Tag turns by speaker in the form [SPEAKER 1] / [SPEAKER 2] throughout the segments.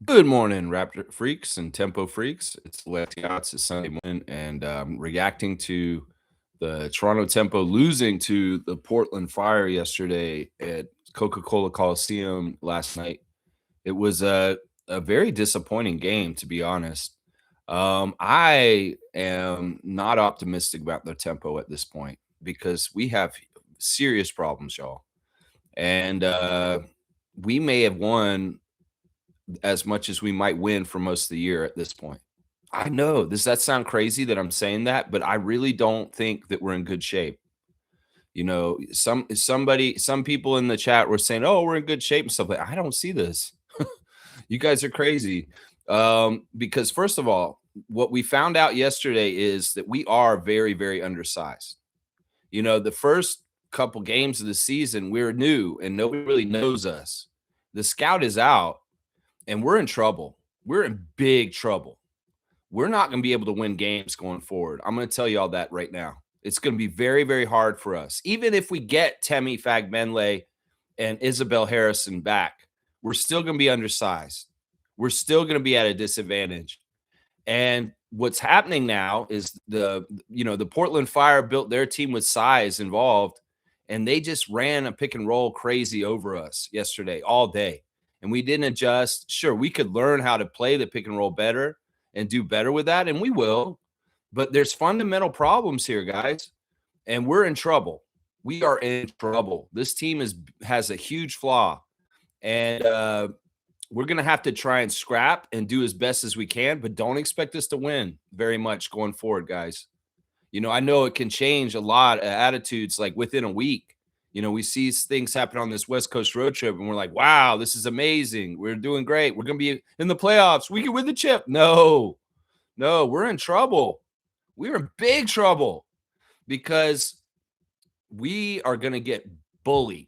[SPEAKER 1] Good morning, Raptor freaks and tempo freaks. It's Yachts. It's Sunday morning, and reacting to the Toronto Tempo losing to the Portland Fire yesterday at Coca-Cola Coliseum last night. It was a very disappointing game, to be honest. I am not optimistic about the Tempo at this point because we have serious problems, y'all, and we may have won as much as we might win for most of the year at this point. I know. Does that sound crazy that I'm saying that? But I really don't think that we're in good shape. Some people in the chat were saying, "Oh, we're in good shape" and stuff like. I don't see this. You guys are crazy. Because first of all, what we found out yesterday is that we are very, very undersized. The first couple games of the season, we're new and nobody really knows us. The scout is out and we're in trouble. We're in big trouble. We're not going to be able to win games going forward. I'm going to tell you all that right now. It's going to be very, very hard for us. Even if we get Temi Fagbenle and Isabel Harrison back, we're still going to be undersized. We're still going to be at a disadvantage. And what's happening now is the Portland Fire built their team with size involved, and they just ran a pick and roll crazy over us yesterday all day. And we didn't adjust. Sure, we could learn how to play the pick and roll better and do better with that, and we will. But there's fundamental problems here, guys, and we're in trouble. We are in trouble. This team has a huge flaw, and we're going to have to try and scrap and do as best as we can, but don't expect us to win very much going forward, guys. I know it can change a lot of attitudes like within a week. We see things happen on this West Coast road trip and we're like, wow, this is amazing. We're doing great. We're going to be in the playoffs. We can win the chip. No, we're in trouble. We're in big trouble because we are going to get bullied.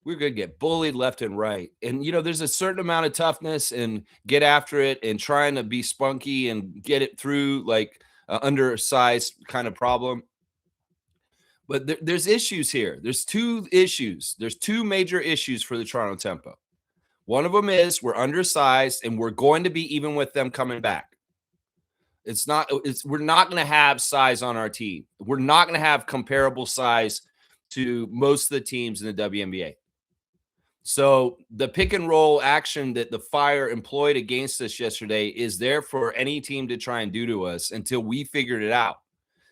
[SPEAKER 1] We're going to get bullied left and right. And, there's a certain amount of toughness and get after it and trying to be spunky and get it through like undersized kind of problem. But there's issues here. There's two issues. There's two major issues for the Toronto Tempo. One of them is we're undersized and we're going to be even with them coming back. We're not going to have size on our team. We're not going to have comparable size to most of the teams in the WNBA. So the pick and roll action that the Fire employed against us yesterday is there for any team to try and do to us until we figured it out.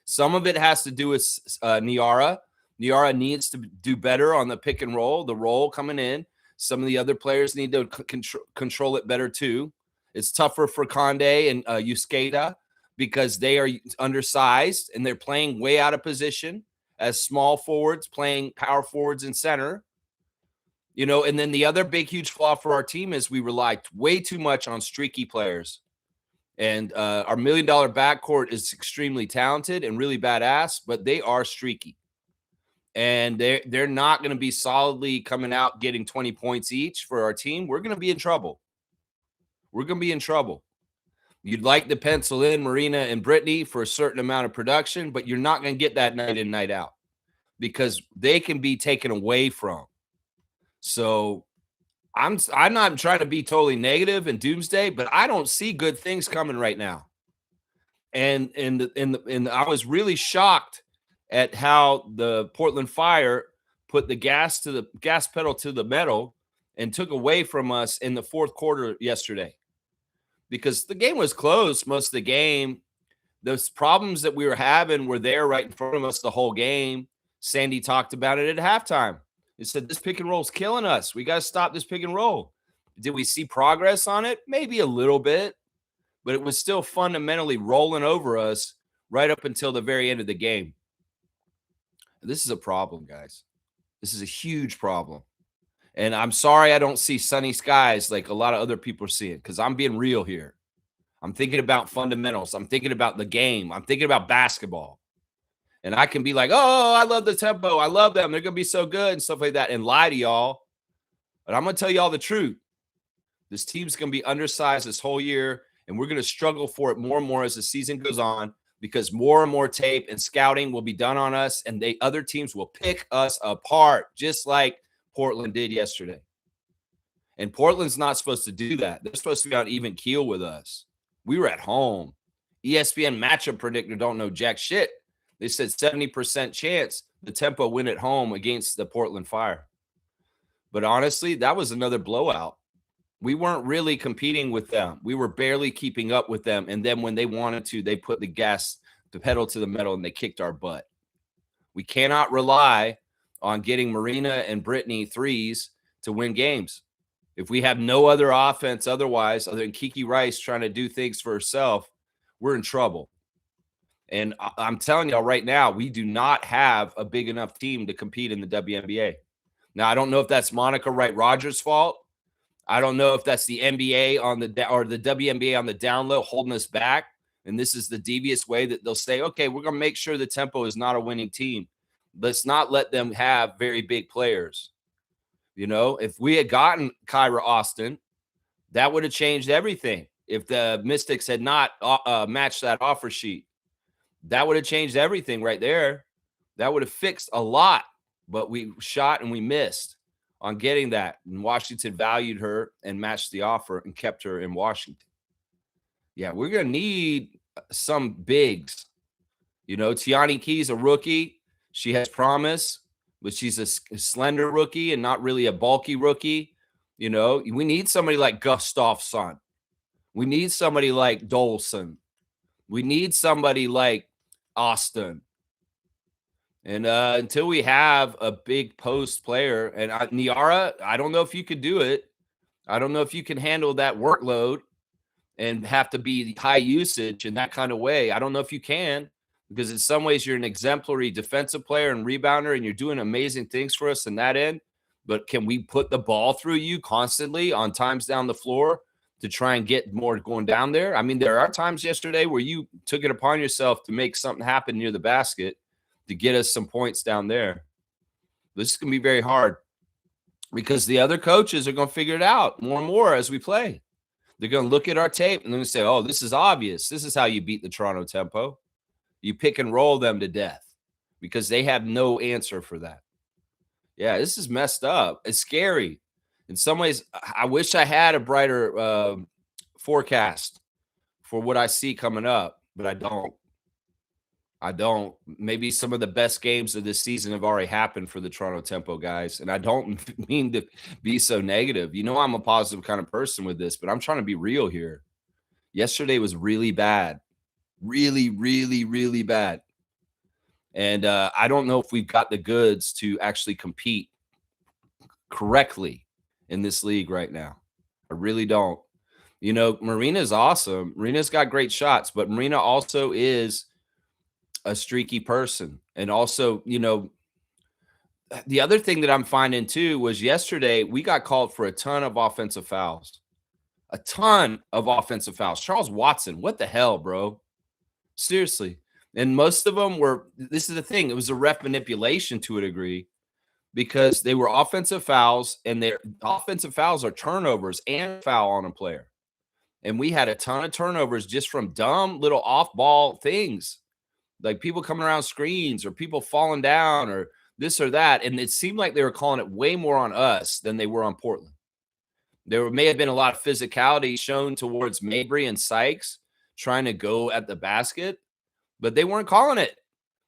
[SPEAKER 1] Some of it has to do with Niara. Niara needs to do better on the pick and roll, the roll coming in. Some of the other players need to control it better too. It's tougher for Conde and Euskeda because they are undersized and they're playing way out of position as small forwards, playing power forwards and center. And then the other big, huge flaw for our team is we rely way too much on streaky players. And our $1 million backcourt is extremely talented and really badass, but they are streaky. And they're not going to be solidly coming out getting 20 points each for our team. We're going to be in trouble. We're going to be in trouble. You'd like to pencil in Marina and Brittany for a certain amount of production, but you're not going to get that night in, night out because they can be taken away from. So I'm not trying to be totally negative and doomsday, but I don't see good things coming right now. And I was really shocked at how the Portland Fire put the gas pedal to the metal and took away from us in the fourth quarter yesterday. Because the game was close most of the game. Those problems that we were having were there right in front of us the whole game. Sandy talked about it at halftime. He said, this pick and roll is killing us. We got to stop this pick and roll. Did we see progress on it? Maybe a little bit, but it was still fundamentally rolling over us right up until the very end of the game. This is a problem, guys. This is a huge problem. And I'm sorry I don't see sunny skies like a lot of other people are seeing because I'm being real here. I'm thinking about fundamentals. I'm thinking about the game. I'm thinking about basketball. And I can be like, oh, I love the Tempo. I love them. They're going to be so good and stuff like that and lie to y'all. But I'm going to tell y'all the truth. This team's going to be undersized this whole year, and we're going to struggle for it more and more as the season goes on because more and more tape and scouting will be done on us, and other teams will pick us apart, just like Portland did yesterday. And Portland's not supposed to do that. They're supposed to be on even keel with us. We were at home. ESPN matchup predictor don't know jack shit. They said 70% chance the Tempo win at home against the Portland Fire. But honestly, that was another blowout. We weren't really competing with them. We were barely keeping up with them. And then when they wanted to, they put the pedal to the metal, and they kicked our butt. We cannot rely on getting Marina and Brittany threes to win games. If we have no other offense otherwise, other than Kiki Rice trying to do things for herself, we're in trouble. And I'm telling y'all right now, we do not have a big enough team to compete in the WNBA. Now, I don't know if that's Monica Wright-Rogers' fault. I don't know if that's the NBA or the WNBA on the down low holding us back. And this is the devious way that they'll say, okay, we're going to make sure the Tempo is not a winning team. Let's not let them have very big players. You know, if we had gotten Kyra Austin, that would have changed everything. If the Mystics had not matched that offer sheet, that would have changed everything right there. That would have fixed a lot. But we shot and we missed on getting that. And Washington valued her and matched the offer and kept her in Washington. Yeah, we're going to need some bigs. You know, Tiani Key's a rookie. She has promise, but she's a slender rookie and not really a bulky rookie. You know, we need somebody like Gustafsson. We need somebody like Dolson. We need somebody like Austin. And until we have a big post player, and Niara, I don't know if you could do it. I don't know if you can handle that workload and have to be high usage in that kind of way. I don't know if you can, because in some ways you're an exemplary defensive player and rebounder, and you're doing amazing things for us in that end. But can we put the ball through you constantly on times down the floor to try and get more going down there? I mean, there are times yesterday where you took it upon yourself to make something happen near the basket to get us some points down there. This is going to be very hard because the other coaches are going to figure it out more and more as we play. They're going to look at our tape and they're going to say, oh, this is obvious. This is how you beat the Toronto Tempo. You pick and roll them to death because they have no answer for that. Yeah, this is messed up. It's scary. In some ways, I wish I had a brighter forecast for what I see coming up, but I don't. Maybe some of the best games of this season have already happened for the Toronto Tempo guys. And I don't mean to be so negative. You know, I'm a positive kind of person with this, but I'm trying to be real here. Yesterday was really bad. Really, really, really bad. And I don't know if we've got the goods to actually compete correctly in this league right now. I really don't. You know, Marina's awesome. Marina's got great shots, but Marina also is a streaky person. And also, you know, the other thing that I'm finding too was yesterday we got called for a ton of offensive fouls. A ton of offensive fouls. Charles Watson, what the hell, bro? Seriously. And most of them were, this is the thing, it was a ref manipulation to a degree because they were offensive fouls, and their offensive fouls are turnovers and foul on a player. And we had a ton of turnovers just from dumb little off-ball things, like people coming around screens or people falling down or this or that. And it seemed like they were calling it way more on us than they were on Portland. There may have been a lot of physicality shown towards Mabry and Sykes trying to go at the basket, but they weren't calling it.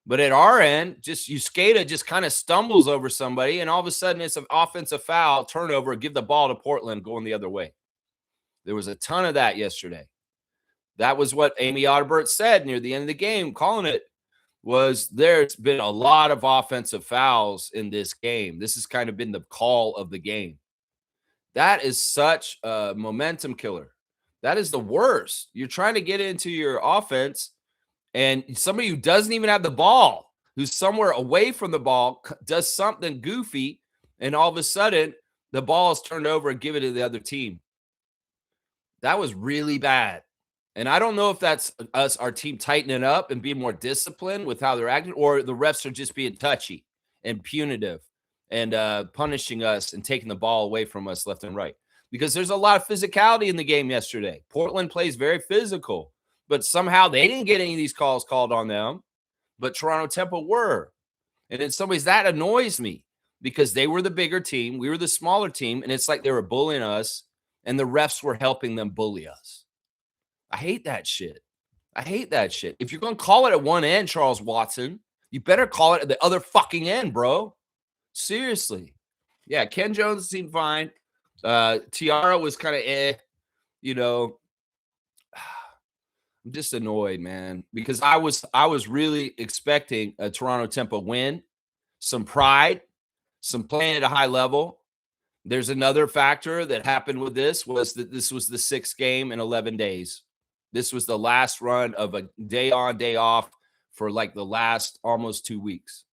[SPEAKER 1] But at our end, just Uskeda just kind of stumbles over somebody, and all of a sudden it's an offensive foul, turnover, give the ball to Portland going the other way. There was a ton of that yesterday. That was what Amy Audibert said near the end of the game, calling it, was there's been a lot of offensive fouls in this game. This has kind of been the call of the game. That is such a momentum killer. That is the worst. You're trying to get into your offense, and somebody who doesn't even have the ball, who's somewhere away from the ball, does something goofy, and all of a sudden the ball is turned over and give it to the other team. That was really bad. And I don't know if that's us, our team, tightening up and being more disciplined with how they're acting, or the refs are just being touchy and punitive and punishing us and taking the ball away from us left and right. Because there's a lot of physicality in the game yesterday. Portland plays very physical, but somehow they didn't get any of these calls called on them, but Toronto Tempo were. And in some ways that annoys me because they were the bigger team. We were the smaller team. And it's like they were bullying us and the refs were helping them bully us. I hate that shit. I hate that shit. If you're going to call it at one end, Charles Watson, you better call it at the other fucking end, bro. Seriously. Yeah, Ken Jones seemed fine. Tiara was kind of you know. I'm just annoyed, man, because I was really expecting a Toronto Tempo win, some pride, some playing at a high level. There's another factor that happened with this was that this was the 6th game in 11 days. This was the last run of a day on, day off for like the last almost 2 weeks.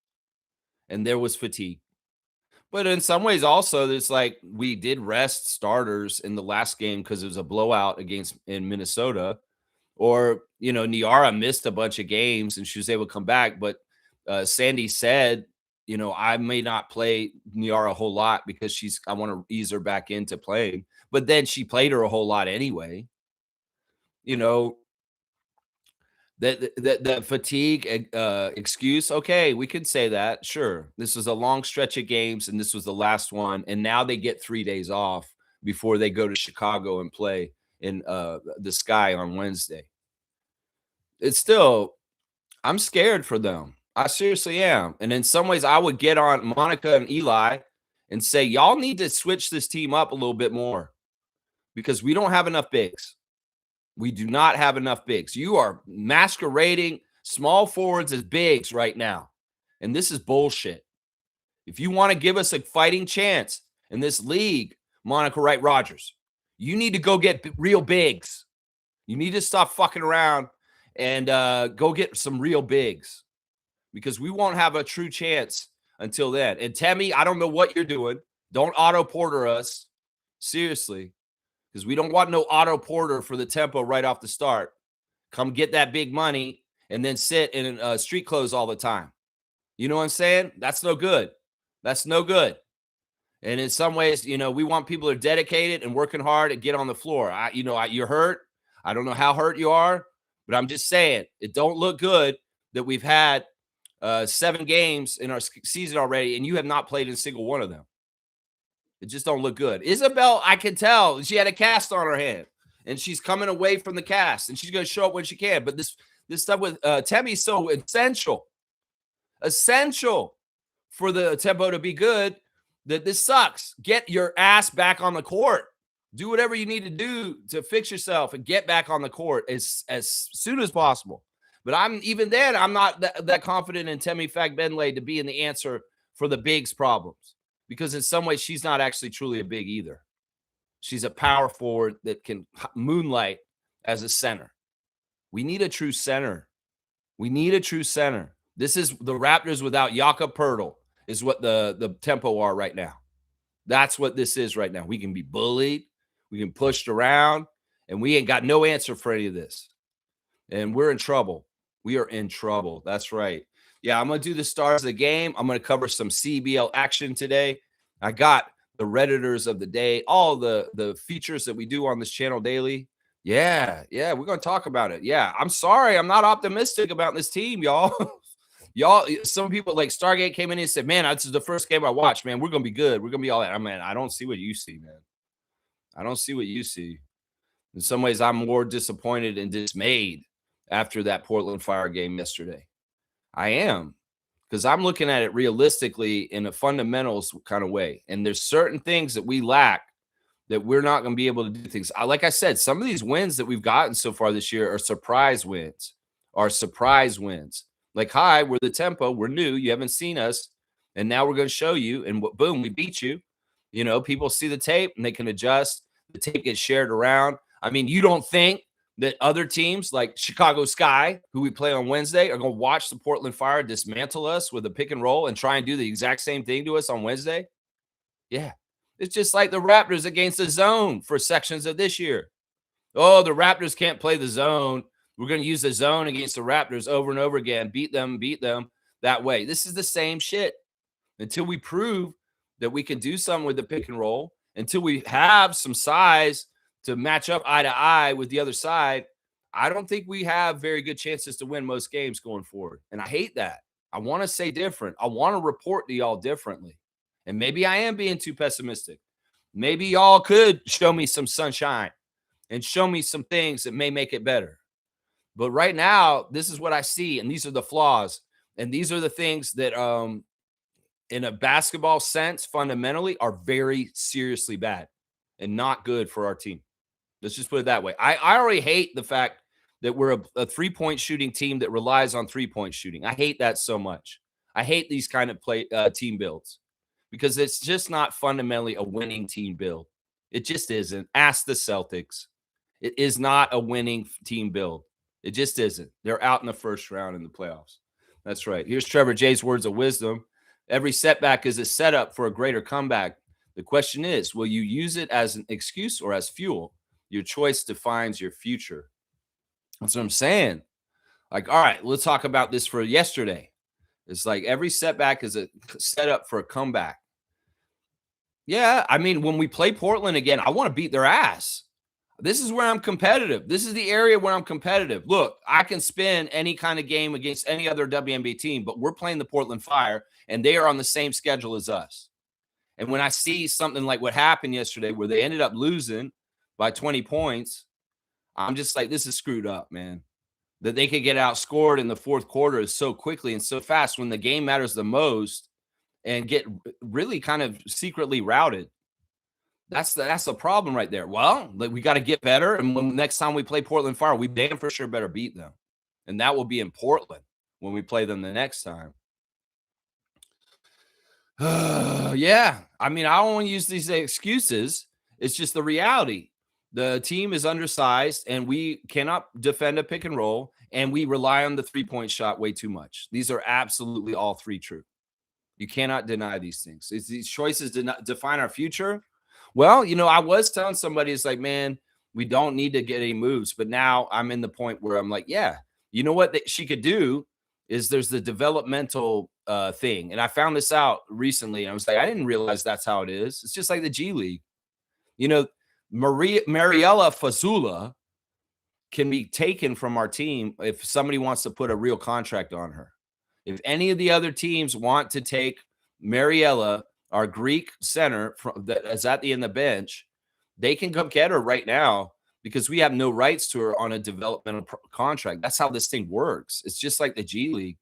[SPEAKER 1] And there was fatigue. But in some ways also, it's like we did rest starters in the last game because it was a blowout in Minnesota. Or, Niara missed a bunch of games and she was able to come back. But Sandy said, I may not play Niara a whole lot because I want to ease her back into playing. But then she played her a whole lot anyway. The fatigue excuse, okay, we could say that. Sure. This was a long stretch of games and this was the last one. And now they get 3 days off before they go to Chicago and play in the Sky on Wednesday. It's still, I'm scared for them. I seriously am. And in some ways, I would get on Monica and Eli and say, y'all need to switch this team up a little bit more because we don't have enough bigs. We do not have enough bigs. You are masquerading small forwards as bigs right now. And this is bullshit. If you want to give us a fighting chance in this league, Monica Wright Rogers, you need to go get real bigs. You need to stop fucking around and go get some real bigs because we won't have a true chance until then. And Temi, I don't know what you're doing. Don't auto porter us. Seriously. Because we don't want no auto porter for the Tempo right off the start. Come get that big money and then sit in street clothes all the time. You know what I'm saying? That's no good. That's no good. And in some ways, we want people who are dedicated and working hard and get on the floor. You're hurt. I don't know how hurt you are, but I'm just saying it don't look good that we've had 7 games in our season already, and you have not played in a single one of them. It just don't look good. Isabel, I can tell she had a cast on her hand, and she's coming away from the cast, and she's going to show up when she can. But this stuff with Temi is so essential for the Tempo to be good that this sucks. Get your ass back on the court. Do whatever you need to do to fix yourself and get back on the court as soon as possible. But I'm not that confident in Temi Fagbenle to be in the answer for the bigs problems. Because in some ways, she's not actually truly a big either. She's a power forward that can moonlight as a center. We need a true center. This is the Raptors without Jakob Poeltl is what the Tempo are right now. That's what this is right now. We can be bullied. We can pushed around. And we ain't got no answer for any of this. And we're in trouble. We are in trouble. That's right. Yeah, I'm going to do the stars of the game. I'm going to cover some CEBL action today. I got the Redditors of the day, all the features that we do on this channel daily. Yeah, we're going to talk about it. Yeah, I'm sorry. I'm not optimistic about this team, y'all. Some people like Stargate came in and said, man, this is the first game I watched, man. We're going to be good. We're going to be all that. I don't see what you see, man. I don't see what you see. In some ways, I'm more disappointed and dismayed after that Portland Fire game yesterday. I am, because I'm looking at it realistically in a fundamentals kind of way. And there's certain things that we lack that we're not going to be able to do things. Like I said, some of these wins that we've gotten so far this year are surprise wins. Like, hi, we're the Tempo. We're new. You haven't seen us. And now we're going to show you. And boom, we beat you. People see the tape and they can adjust. The tape gets shared around. You don't think that other teams like Chicago Sky, who we play on Wednesday, are going to watch the Portland Fire dismantle us with a pick and roll and try and do the exact same thing to us on Wednesday? Yeah. It's just like the Raptors against the zone for sections of this year. Oh, the Raptors can't play the zone. We're going to use the zone against the Raptors over and over again. Beat them that way. This is the same shit. Until we prove that we can do something with the pick and roll, until we have some size to match up eye to eye with the other side, I don't think we have very good chances to win most games going forward. And I hate that. I want to say different. I want to report to y'all differently. And maybe I am being too pessimistic. Maybe y'all could show me some sunshine and show me some things that may make it better. But right now, this is what I see, and these are the flaws. And these are the things that in a basketball sense, fundamentally, are very seriously bad and not good for our team. Let's just put it that way. I already hate the fact that we're a three-point shooting team that relies on three-point shooting. I hate that so much. I hate these kind of team builds because it's just not fundamentally a winning team build. It just isn't. Ask the Celtics. It is not a winning team build. It just isn't. They're out in the first round in the playoffs. That's right. Here's Trevor J's words of wisdom. Every setback is a setup for a greater comeback. The question is, will you use it as an excuse or as fuel? Your choice defines your future. That's what I'm saying. Like, all right, let's talk about this for yesterday. It's like every setback is a setup for a comeback. Yeah, I mean, when we play Portland again, I want to beat their ass. This is where I'm competitive. This is the area where I'm competitive. Look, I can spin any kind of game against any other WNBA team, but we're playing the Portland Fire, and they are on the same schedule as us. And when I see something like what happened yesterday where they ended up losing by 20 points, I'm just like, this is screwed up, man. That they could get outscored in the fourth quarter so quickly and so fast when the game matters the most and get really kind of secretly routed. That's the problem right there. Well, like, we got to get better. And when next time we play Portland Fire, we damn for sure better beat them. And that will be in Portland when we play them the next time. Yeah. I mean, I don't want to use these excuses. It's just the reality. The team is undersized and we cannot defend a pick and roll, and we rely on the three-point shot way too much. These are absolutely all three true. You cannot deny these things. It's these choices do not define our future. Well, you know, I was telling somebody, it's like, man, we don't need to get any moves. But now I'm in the point where I'm like, yeah, you know what she could do is there's the developmental thing. And I found this out recently. And I was like, I didn't realize that's how it is. It's just like the G League. You know, Mariella Fazula can be taken from our team if somebody wants to put a real contract on her. If any of the other teams want to take Mariella, our Greek center that is at the end of the bench, they can come get her right now because we have no rights to her on a developmental contract. That's how this thing works. It's just like the G League.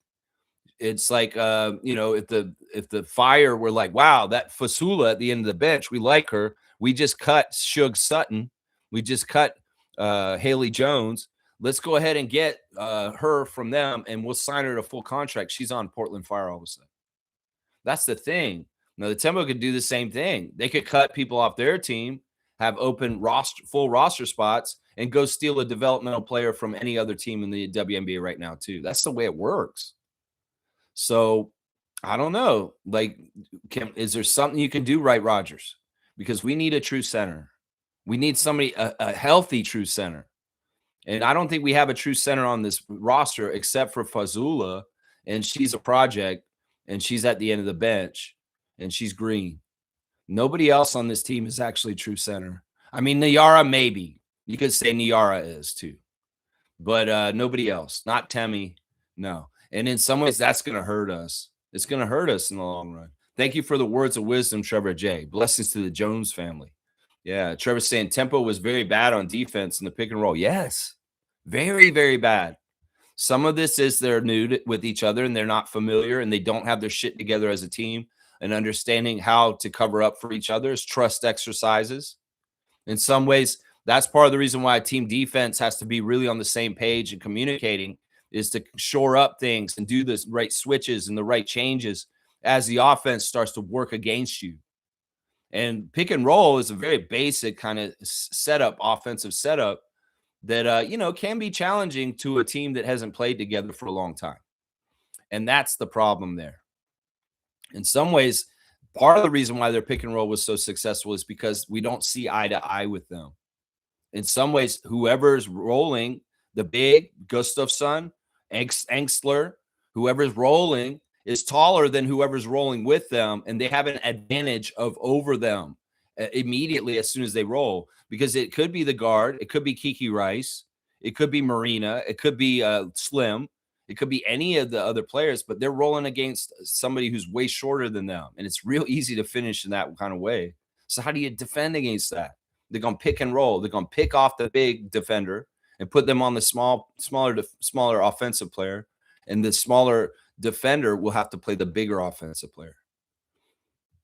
[SPEAKER 1] It's like, you know, if the Fire were like, wow, that Fasula at the end of the bench, we like her. We just cut Shug Sutton. We just cut Haley Jones. Let's go ahead and get her from them, and we'll sign her to full contract. She's on Portland Fire all of a sudden. That's the thing. Now, the Tempo could do the same thing. They could cut people off their team, have open full roster spots, and go steal a developmental player from any other team in the WNBA right now, too. That's the way it works. So, I don't know. Like, is there something you can do right, Rogers? Because we need a true center. We need somebody, a healthy true center. And I don't think we have a true center on this roster except for Fazula, and she's a project, and she's at the end of the bench, and she's green. Nobody else on this team is actually true center. I mean, Niara, maybe. You could say Niara is too. But nobody else. Not Temi. No. And in some ways, that's going to hurt us. It's going to hurt us in the long run. Thank you for the words of wisdom, Trevor J. Blessings to the Jones family. Yeah, Trevor's saying Tempo was very bad on defense in the pick and roll. Yes, very, very bad. Some of this is they're new with each other and they're not familiar and they don't have their shit together as a team, and understanding how to cover up for each other's trust exercises. In some ways, that's part of the reason why team defense has to be really on the same page and communicating, is to shore up things and do the right switches and the right changes as the offense starts to work against you. And pick and roll is a very basic kind of setup, offensive setup that, you know, can be challenging to a team that hasn't played together for a long time. And that's the problem there. In some ways, part of the reason why their pick and roll was so successful is because we don't see eye to eye with them. In some ways, whoever's rolling, the big, Gustafsson, Engstler, whoever's rolling is taller than whoever's rolling with them, and they have an advantage over them immediately as soon as they roll, because it could be the guard, it could be Kiki Rice, it could be Marina, it could be Slim, It could be any of the other players, but they're rolling against somebody who's way shorter than them. And it's real easy to finish in that kind of way. So how do you defend against that? They're going to pick and roll. They're going to pick off the big defender and put them on the smaller offensive player. And the smaller defender will have to play the bigger offensive player.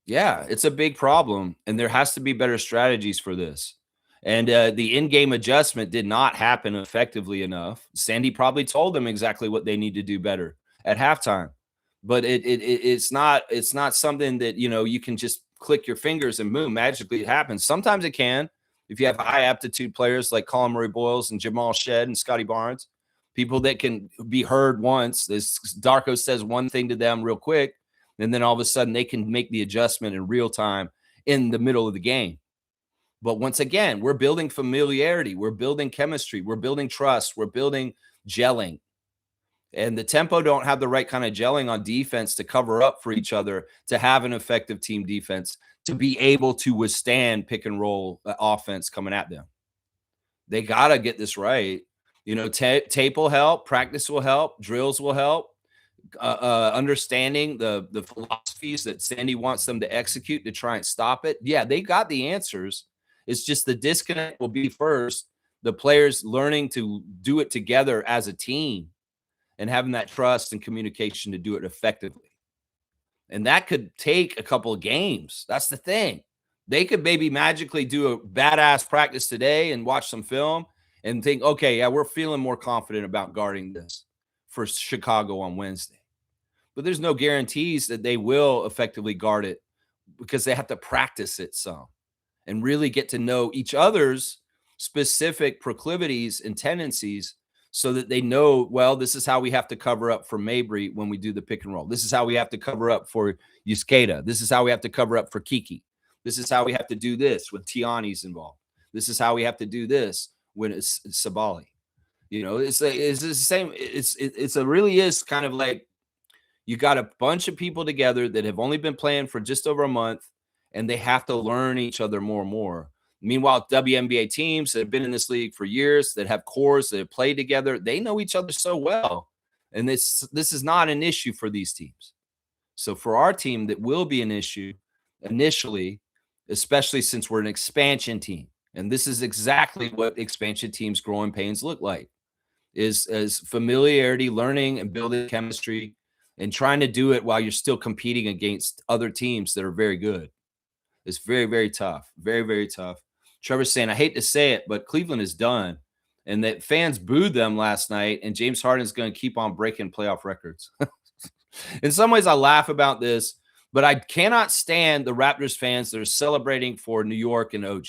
[SPEAKER 1] Yeah, it's a big problem. And there has to be better strategies for this. And the in-game adjustment did not happen effectively enough. Sandy probably told them exactly what they need to do better at halftime, but it's not something that you can just click your fingers and boom, magically it happens. Sometimes it can, if you have high aptitude players like Colin Murray-Boyles and Jamal Shedd and Scotty Barnes, people that can be heard once. As Darko says one thing to them real quick, and then all of a sudden they can make the adjustment in real time in the middle of the game. But once again, we're building familiarity. We're building chemistry. We're building trust. We're building gelling. And the Tempo don't have the right kind of gelling on defense to cover up for each other, to have an effective team defense, to be able to withstand pick and roll offense coming at them. They got to get this right. Tape will help. Practice will help. Drills will help. Understanding the philosophies that Sandy wants them to execute to try and stop it. Yeah, they got the answers. It's just the disconnect will be first, the players learning to do it together as a team and having that trust and communication to do it effectively. And that could take a couple of games. That's the thing. They could maybe magically do a badass practice today and watch some film and think, okay, yeah, we're feeling more confident about guarding this for Chicago on Wednesday. But there's no guarantees that they will effectively guard it, because they have to practice it some and really get to know each other's specific proclivities and tendencies, so that they know, well, this is how we have to cover up for Mabry when we do the pick and roll. This is how we have to cover up for Yusketa. This is how we have to cover up for Kiki. This is how we have to do this when Tiani's involved. This is how we have to do this when it's Sabali. It's the same. It's really is kind of like you got a bunch of people together that have only been playing for just over a month, and they have to learn each other more and more. Meanwhile, WNBA teams that have been in this league for years, that have cores that have played together, they know each other so well. And this is not an issue for these teams. So for our team, that will be an issue initially, especially since we're an expansion team. And this is exactly what expansion teams' growing pains look like, is familiarity, learning and building chemistry, and trying to do it while you're still competing against other teams that are very good. It's very, very tough. Very, very tough. Trevor's saying, I hate to say it, but Cleveland is done. And that fans booed them last night, and James Harden's going to keep on breaking playoff records. In some ways, I laugh about this, but I cannot stand the Raptors fans that are celebrating for New York and OG.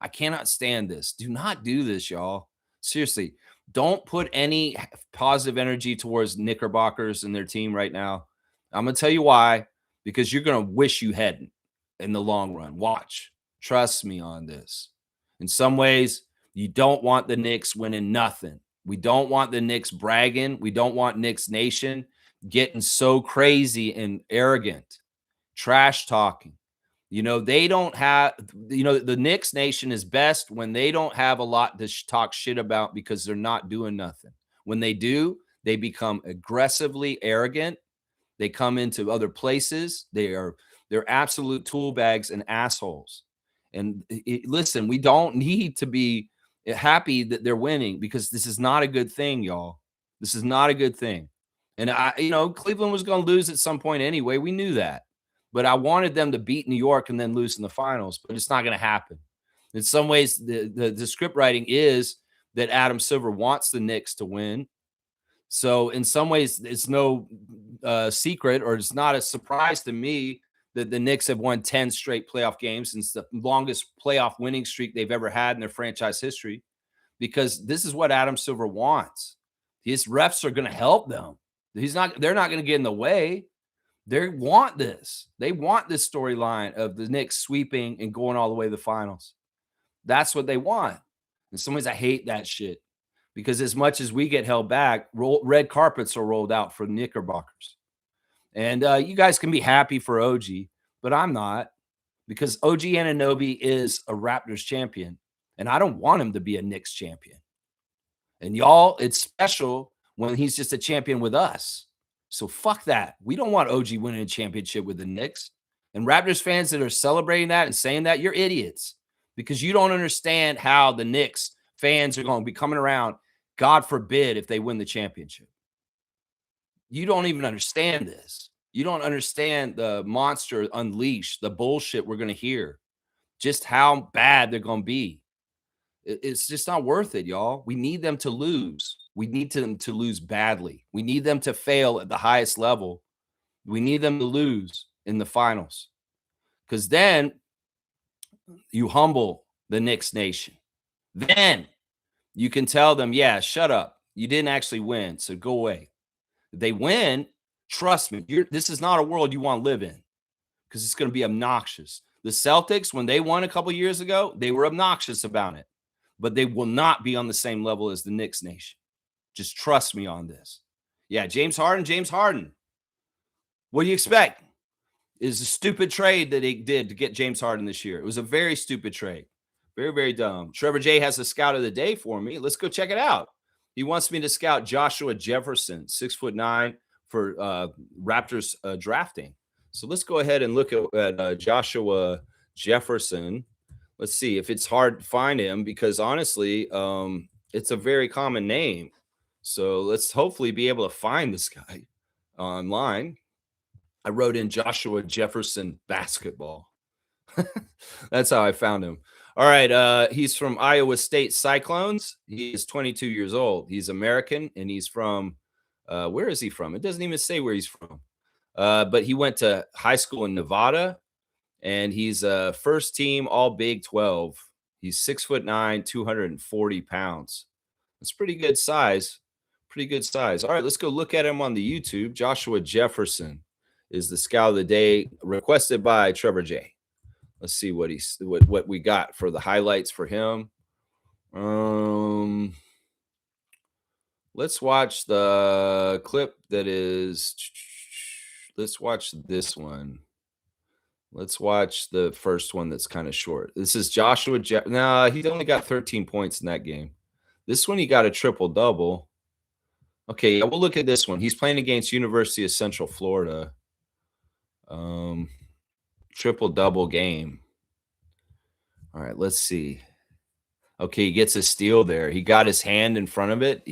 [SPEAKER 1] I cannot stand this. Do not do this, y'all. Seriously, don't put any positive energy towards Knickerbockers and their team right now. I'm going to tell you why, because you're going to wish you hadn't in the long run. Watch. Trust me on this. In some ways, you don't want the Knicks winning nothing. We don't want the Knicks bragging. We don't want Knicks Nation getting so crazy and arrogant, trash talking. They don't have, the Knicks Nation is best when they don't have a lot to talk shit about, because they're not doing nothing. When they do, they become aggressively arrogant. They come into other places. They're absolute tool bags and assholes. And listen, we don't need to be happy that they're winning, because this is not a good thing, y'all. This is not a good thing. And Cleveland was going to lose at some point anyway. We knew that. But I wanted them to beat New York and then lose in the finals, but it's not going to happen. In some ways, the script writing is that Adam Silver wants the Knicks to win. So in some ways, it's no secret, or it's not a surprise to me that the Knicks have won 10 straight playoff games, since the longest playoff winning streak they've ever had in their franchise history, because this is what Adam Silver wants. His refs are going to help them. They're not going to get in the way. They want this. They want this storyline of the Knicks sweeping and going all the way to the finals. That's what they want. In some ways, I hate that shit, because as much as we get held back, red carpets are rolled out for Knickerbockers. And you guys can be happy for OG, but I'm not, because OG Anunoby is a Raptors champion, and I don't want him to be a Knicks champion. And y'all, it's special when he's just a champion with us. So fuck that. We don't want OG winning a championship with the Knicks. And Raptors fans that are celebrating that and saying that, you're idiots because you don't understand how the Knicks fans are going to be coming around, God forbid, if they win the championship. You don't even understand this. You don't understand the monster unleashed, the bullshit we're going to hear, just how bad they're going to be. It's just not worth it, y'all. We need them to lose. We need them to lose badly. We need them to fail at the highest level. We need them to lose in the finals because then you humble the Knicks nation. Then you can tell them, yeah, shut up. You didn't actually win, so go away. If they win, trust me, this is not a world you want to live in because it's going to be obnoxious. The Celtics, when they won a couple years ago, they were obnoxious about it, but they will not be on the same level as the Knicks nation. Just trust me on this. Yeah, James Harden. What do you expect? Is a stupid trade that they did to get James Harden this year. It was a very stupid trade. Very, very dumb. Trevor J has a scout of the day for me. Let's go check it out. He wants me to scout Joshua Jefferson, 6'9", for Raptors drafting. So let's go ahead and look at Joshua Jefferson. Let's see if it's hard to find him because honestly, it's a very common name. So let's hopefully be able to find this guy online. I wrote in Joshua Jefferson basketball. That's how I found him. All right. He's from Iowa State Cyclones. He is 22 years old. He's American, and he's from where is he from? It doesn't even say where he's from. But he went to high school in Nevada, and he's a first team All Big 12. He's 6'9", 240 pounds. That's pretty good size. Pretty good size. All right, let's go look at him on the YouTube. Joshua Jefferson is the scout of the day, requested by Trevor J. Let's see what we got for the highlights for him. Let's watch the clip that is. Let's watch this one. Let's watch the first one that's kind of short. This is Joshua. No, he only got 13 points in that game. This one he got a triple-double. Okay, yeah, we'll look at this one. He's playing against University of Central Florida. Triple-double game. All right, let's see. Okay, he gets a steal there. He got his hand in front of it.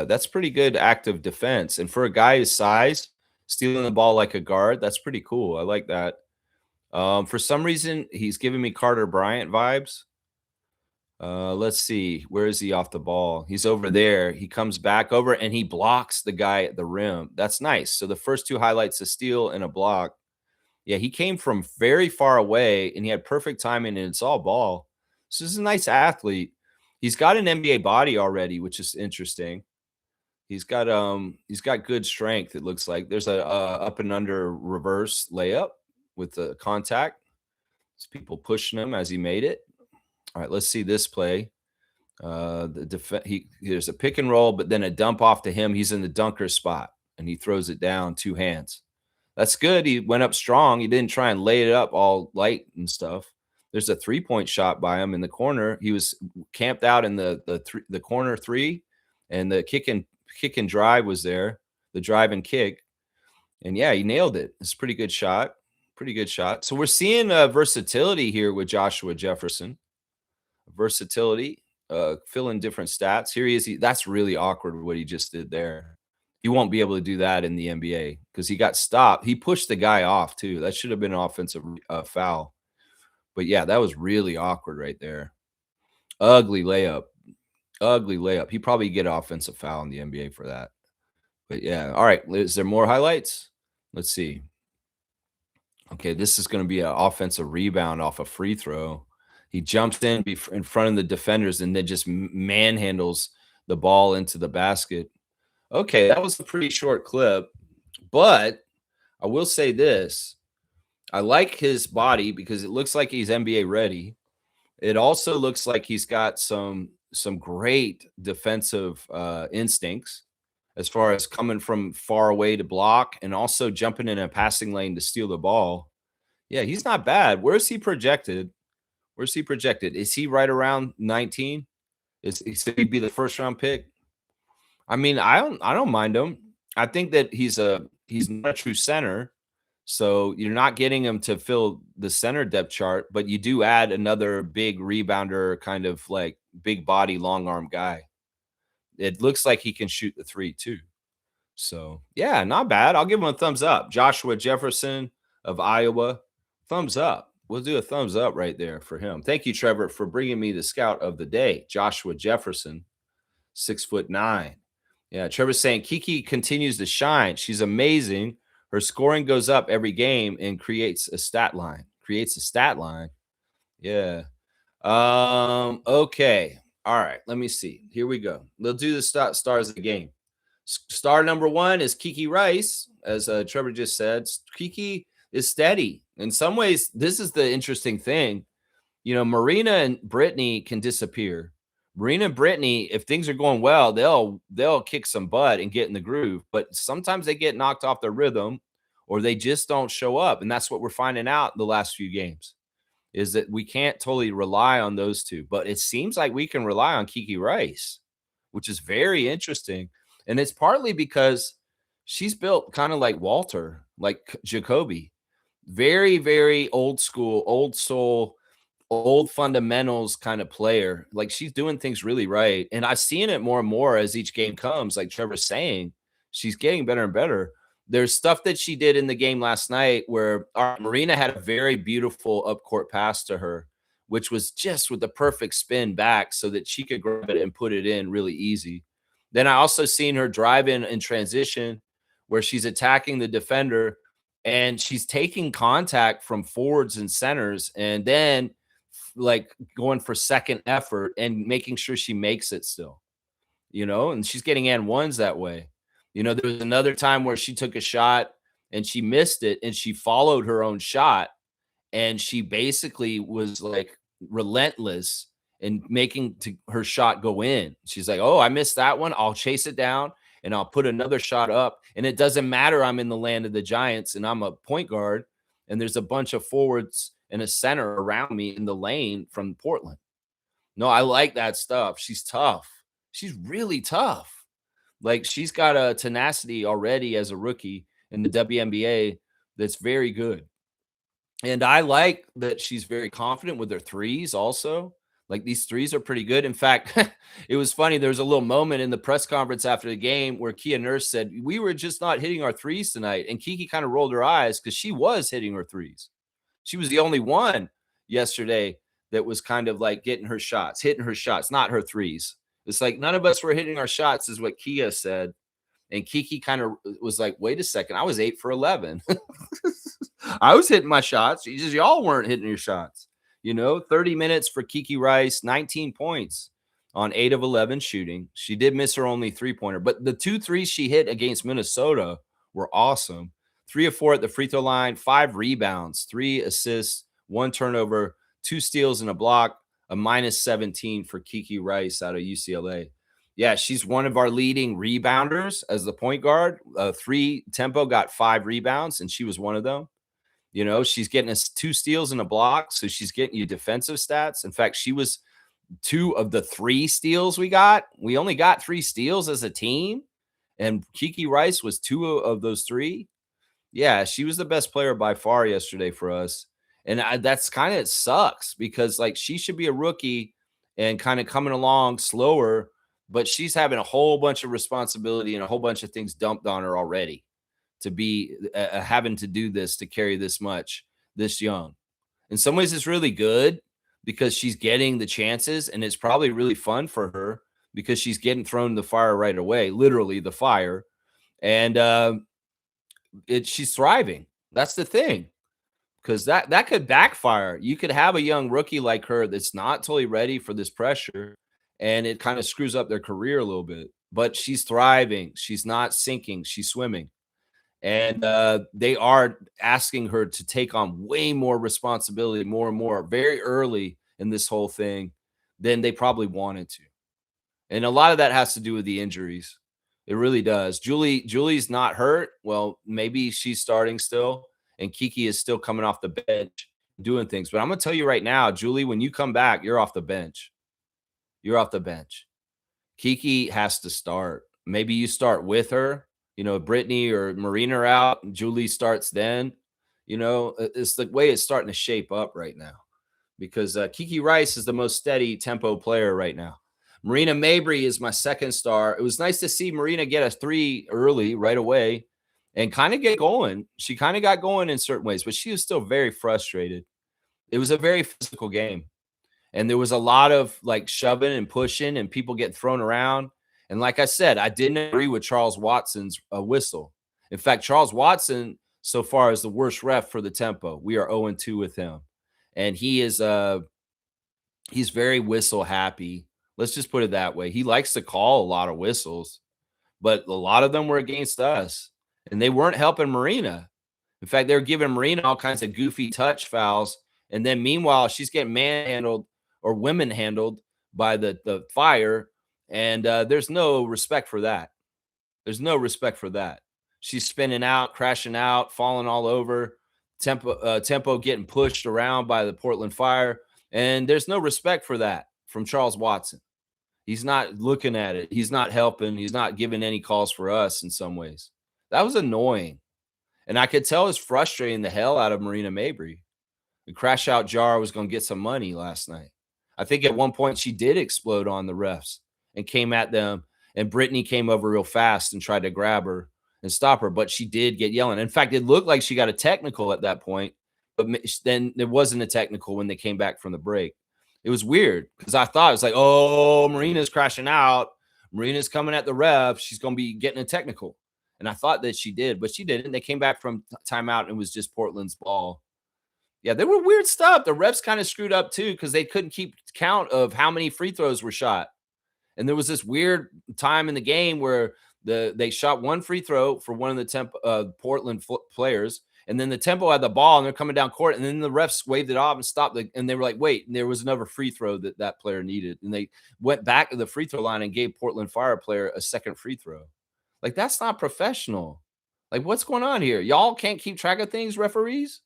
[SPEAKER 1] That's pretty good active defense. And for a guy his size, stealing the ball like a guard, that's pretty cool. I like that. For some reason, he's giving me Carter Bryant vibes. Let's see. Where is he off the ball? He's over there. He comes back over and he blocks the guy at the rim. That's nice. So the first two highlights, a steal and a block. Yeah, he came from very far away and he had perfect timing and it's all ball. So this is a nice athlete. He's got an NBA body already, which is interesting. He's got good strength, it looks like. There's a up and under reverse layup with the contact. There's people pushing him as he made it. All right, let's see this play. There's a pick and roll, but then a dump off to him. He's in the dunker spot, and he throws it down, two hands. That's good. He went up strong. He didn't try and lay it up all light and stuff. There's a three-point shot by him in the corner. He was camped out in the corner three, and the kick and drive was there, the drive and kick. And, yeah, he nailed it. It's a pretty good shot. Pretty good shot. So we're seeing versatility here with Joshua Jefferson. Versatility, fill in different stats. Here he is. That's really awkward what he just did there. He won't be able to do that in the NBA because he got stopped. He pushed the guy off, too. That should have been an offensive foul. But, yeah, that was really awkward right there. Ugly layup. Ugly layup. He probably get an offensive foul in the NBA for that. But, yeah. All right. Is there more highlights? Let's see. Okay, this is going to be an offensive rebound off a free throw. He jumps in front of the defenders and then just manhandles the ball into the basket. Okay, that was a pretty short clip, but I will say this. I like his body because it looks like he's NBA ready. It also looks like he's got some great defensive instincts as far as coming from far away to block and also jumping in a passing lane to steal the ball. Yeah, he's not bad. Where's he projected? Where's he projected? Is he right around 19? He'd be the first round pick? I mean, I don't mind him. I think that he's not a true center, so you're not getting him to fill the center depth chart, but you do add another big rebounder, kind of like big body, long arm guy. It looks like he can shoot the three too. So yeah, not bad. I'll give him a thumbs up. Joshua Jefferson of Iowa, thumbs up. We'll do a thumbs up right there for him. Thank you, Trevor, for bringing me the scout of the day, Joshua Jefferson, 6'9". Yeah, Trevor's saying Kiki continues to shine. She's amazing. Her scoring goes up every game and creates a stat line. Creates a stat line. Yeah. Okay. All right. Let me see. Here we go. We'll do the stars of the game. Star number one is Kiki Rice, as Trevor just said. Kiki is steady. In some ways, this is the interesting thing. You know, Marina and Brittany can disappear. Marina and Brittany, if things are going well, they'll kick some butt and get in the groove. But sometimes they get knocked off their rhythm, or they just don't show up, and that's what we're finding out the last few games. Is that we can't totally rely on those two, but it seems like we can rely on Kiki Rice, which is very interesting. And it's partly because she's built kind of like Walter, like Jacoby, very, very old school, old soul, old fundamentals kind of player. Like she's doing things really right. And I've seen it more and more as each game comes, like Trevor's saying, she's getting better and better. There's stuff that she did in the game last night where Marina had a very beautiful up court pass to her, which was just with the perfect spin back so that she could grab it and put it in really easy. Then I also seen her drive in transition where she's attacking the defender and she's taking contact from forwards and centers and then like going for second effort and making sure she makes it still, and she's getting and ones that way. There was another time where she took a shot and she missed it and she followed her own shot and she basically was like relentless in making her shot go in. She's like, "Oh, I missed that one. I'll chase it down and I'll put another shot up. And it doesn't matter. I'm in the land of the Giants and I'm a point guard and there's a bunch of forwards and a center around me in the lane from Portland." No, I like that stuff. She's tough. She's really tough. Like she's got a tenacity already as a rookie in the WNBA that's very good. And I like that she's very confident with her threes also. Like these threes are pretty good. In fact, it was funny. There was a little moment in the press conference after the game where Kia Nurse said, "We were just not hitting our threes tonight." And Kiki kind of rolled her eyes because she was hitting her threes. She was the only one yesterday that was kind of like hitting her shots, not her threes. It's like none of us were hitting our shots, is what Kia said. And Kiki kind of was like, "Wait a second, I was 8 for 11. I was hitting my shots. Y'all weren't hitting your shots." 30 minutes for Kiki Rice, 19 points on 8 of 11 shooting. She did miss her only three-pointer, but the 2 threes she hit against Minnesota were awesome. 3 of 4 at the free throw line, 5 rebounds, 3 assists, 1 turnover, 2 steals and a block, a minus 17 for Kiki Rice out of UCLA. Yeah, she's one of our leading rebounders as the point guard. 3 tempo got 5 rebounds, and she was one of them. She's getting us 2 steals and a block, so she's getting you defensive stats. In fact, she was 2 of the 3 steals we got. We only got 3 steals as a team, and Kiki Rice was 2 of those 3. Yeah, she was the best player by far yesterday for us. And that's kind of, it sucks because like she should be a rookie and kind of coming along slower, but she's having a whole bunch of responsibility and a whole bunch of things dumped on her already to be having to do this, to carry this much this young. In some ways, it's really good because she's getting the chances and it's probably really fun for her because she's getting thrown in the fire right away, literally the fire. And she's thriving. That's the thing. Because that could backfire. You could have a young rookie like her that's not totally ready for this pressure, and it kind of screws up their career a little bit. But she's thriving. She's not sinking. She's swimming. And they are asking her to take on way more responsibility, more and more, very early in this whole thing than they probably wanted to. And a lot of that has to do with the injuries. It really does. Julie's not hurt. Well, maybe she's starting still. And Kiki is still coming off the bench doing things. But I'm going to tell you right now, Julie, when you come back, you're off the bench. You're off the bench. Kiki has to start. maybe you start with her. Brittany or Marina are out, Julie starts then. It's the way it's starting to shape up right now because Kiki Rice is the most steady tempo player right now. Marina Mabry is my second star. It was nice to see Marina get a 3 early right away and kind of get going. She kind of got going in certain ways, but she was still very frustrated. It was a very physical game. And there was a lot of like shoving and pushing and people getting thrown around. And like I said, I didn't agree with Charles Watson's whistle. In fact, Charles Watson so far is the worst ref for the tempo. We are 0-2 with him. And he's very whistle happy. Let's just put it that way. He likes to call a lot of whistles, but a lot of them were against us. And they weren't helping Marina. In fact, they were giving Marina all kinds of goofy touch fouls. And then meanwhile, she's getting manhandled or women handled by the Fire. And there's no respect for that. There's no respect for that. She's spinning out, crashing out, falling all over. Tempo getting pushed around by the Portland Fire. And there's no respect for that from Charles Watson. He's not looking at it. He's not helping. He's not giving any calls for us in some ways. That was annoying. And I could tell it's frustrating the hell out of Marina Mabry. The crash out jar was going to get some money last night. I think at one point she did explode on the refs and came at them. And Brittany came over real fast and tried to grab her and stop her. But she did get yelling. In fact, it looked like she got a technical at that point. But then there wasn't a technical when they came back from the break. It was weird because I thought it was like, oh, Marina's crashing out. Marina's coming at the ref. She's going to be getting a technical. And I thought that she did, but she didn't. They came back from timeout and it was just Portland's ball. Yeah, they were weird stuff. The refs kind of screwed up too because they couldn't keep count of how many free throws were shot. And there was this weird time in the game where they shot one free throw for one of the Portland players, and then the tempo had the ball and they're coming down court, and then the refs waved it off and stopped. And they were like, wait, and there was another free throw that player needed. And they went back to the free throw line and gave Portland Fire player a second free throw. Like, that's not professional. Like, what's going on here? Y'all can't keep track of things, referees?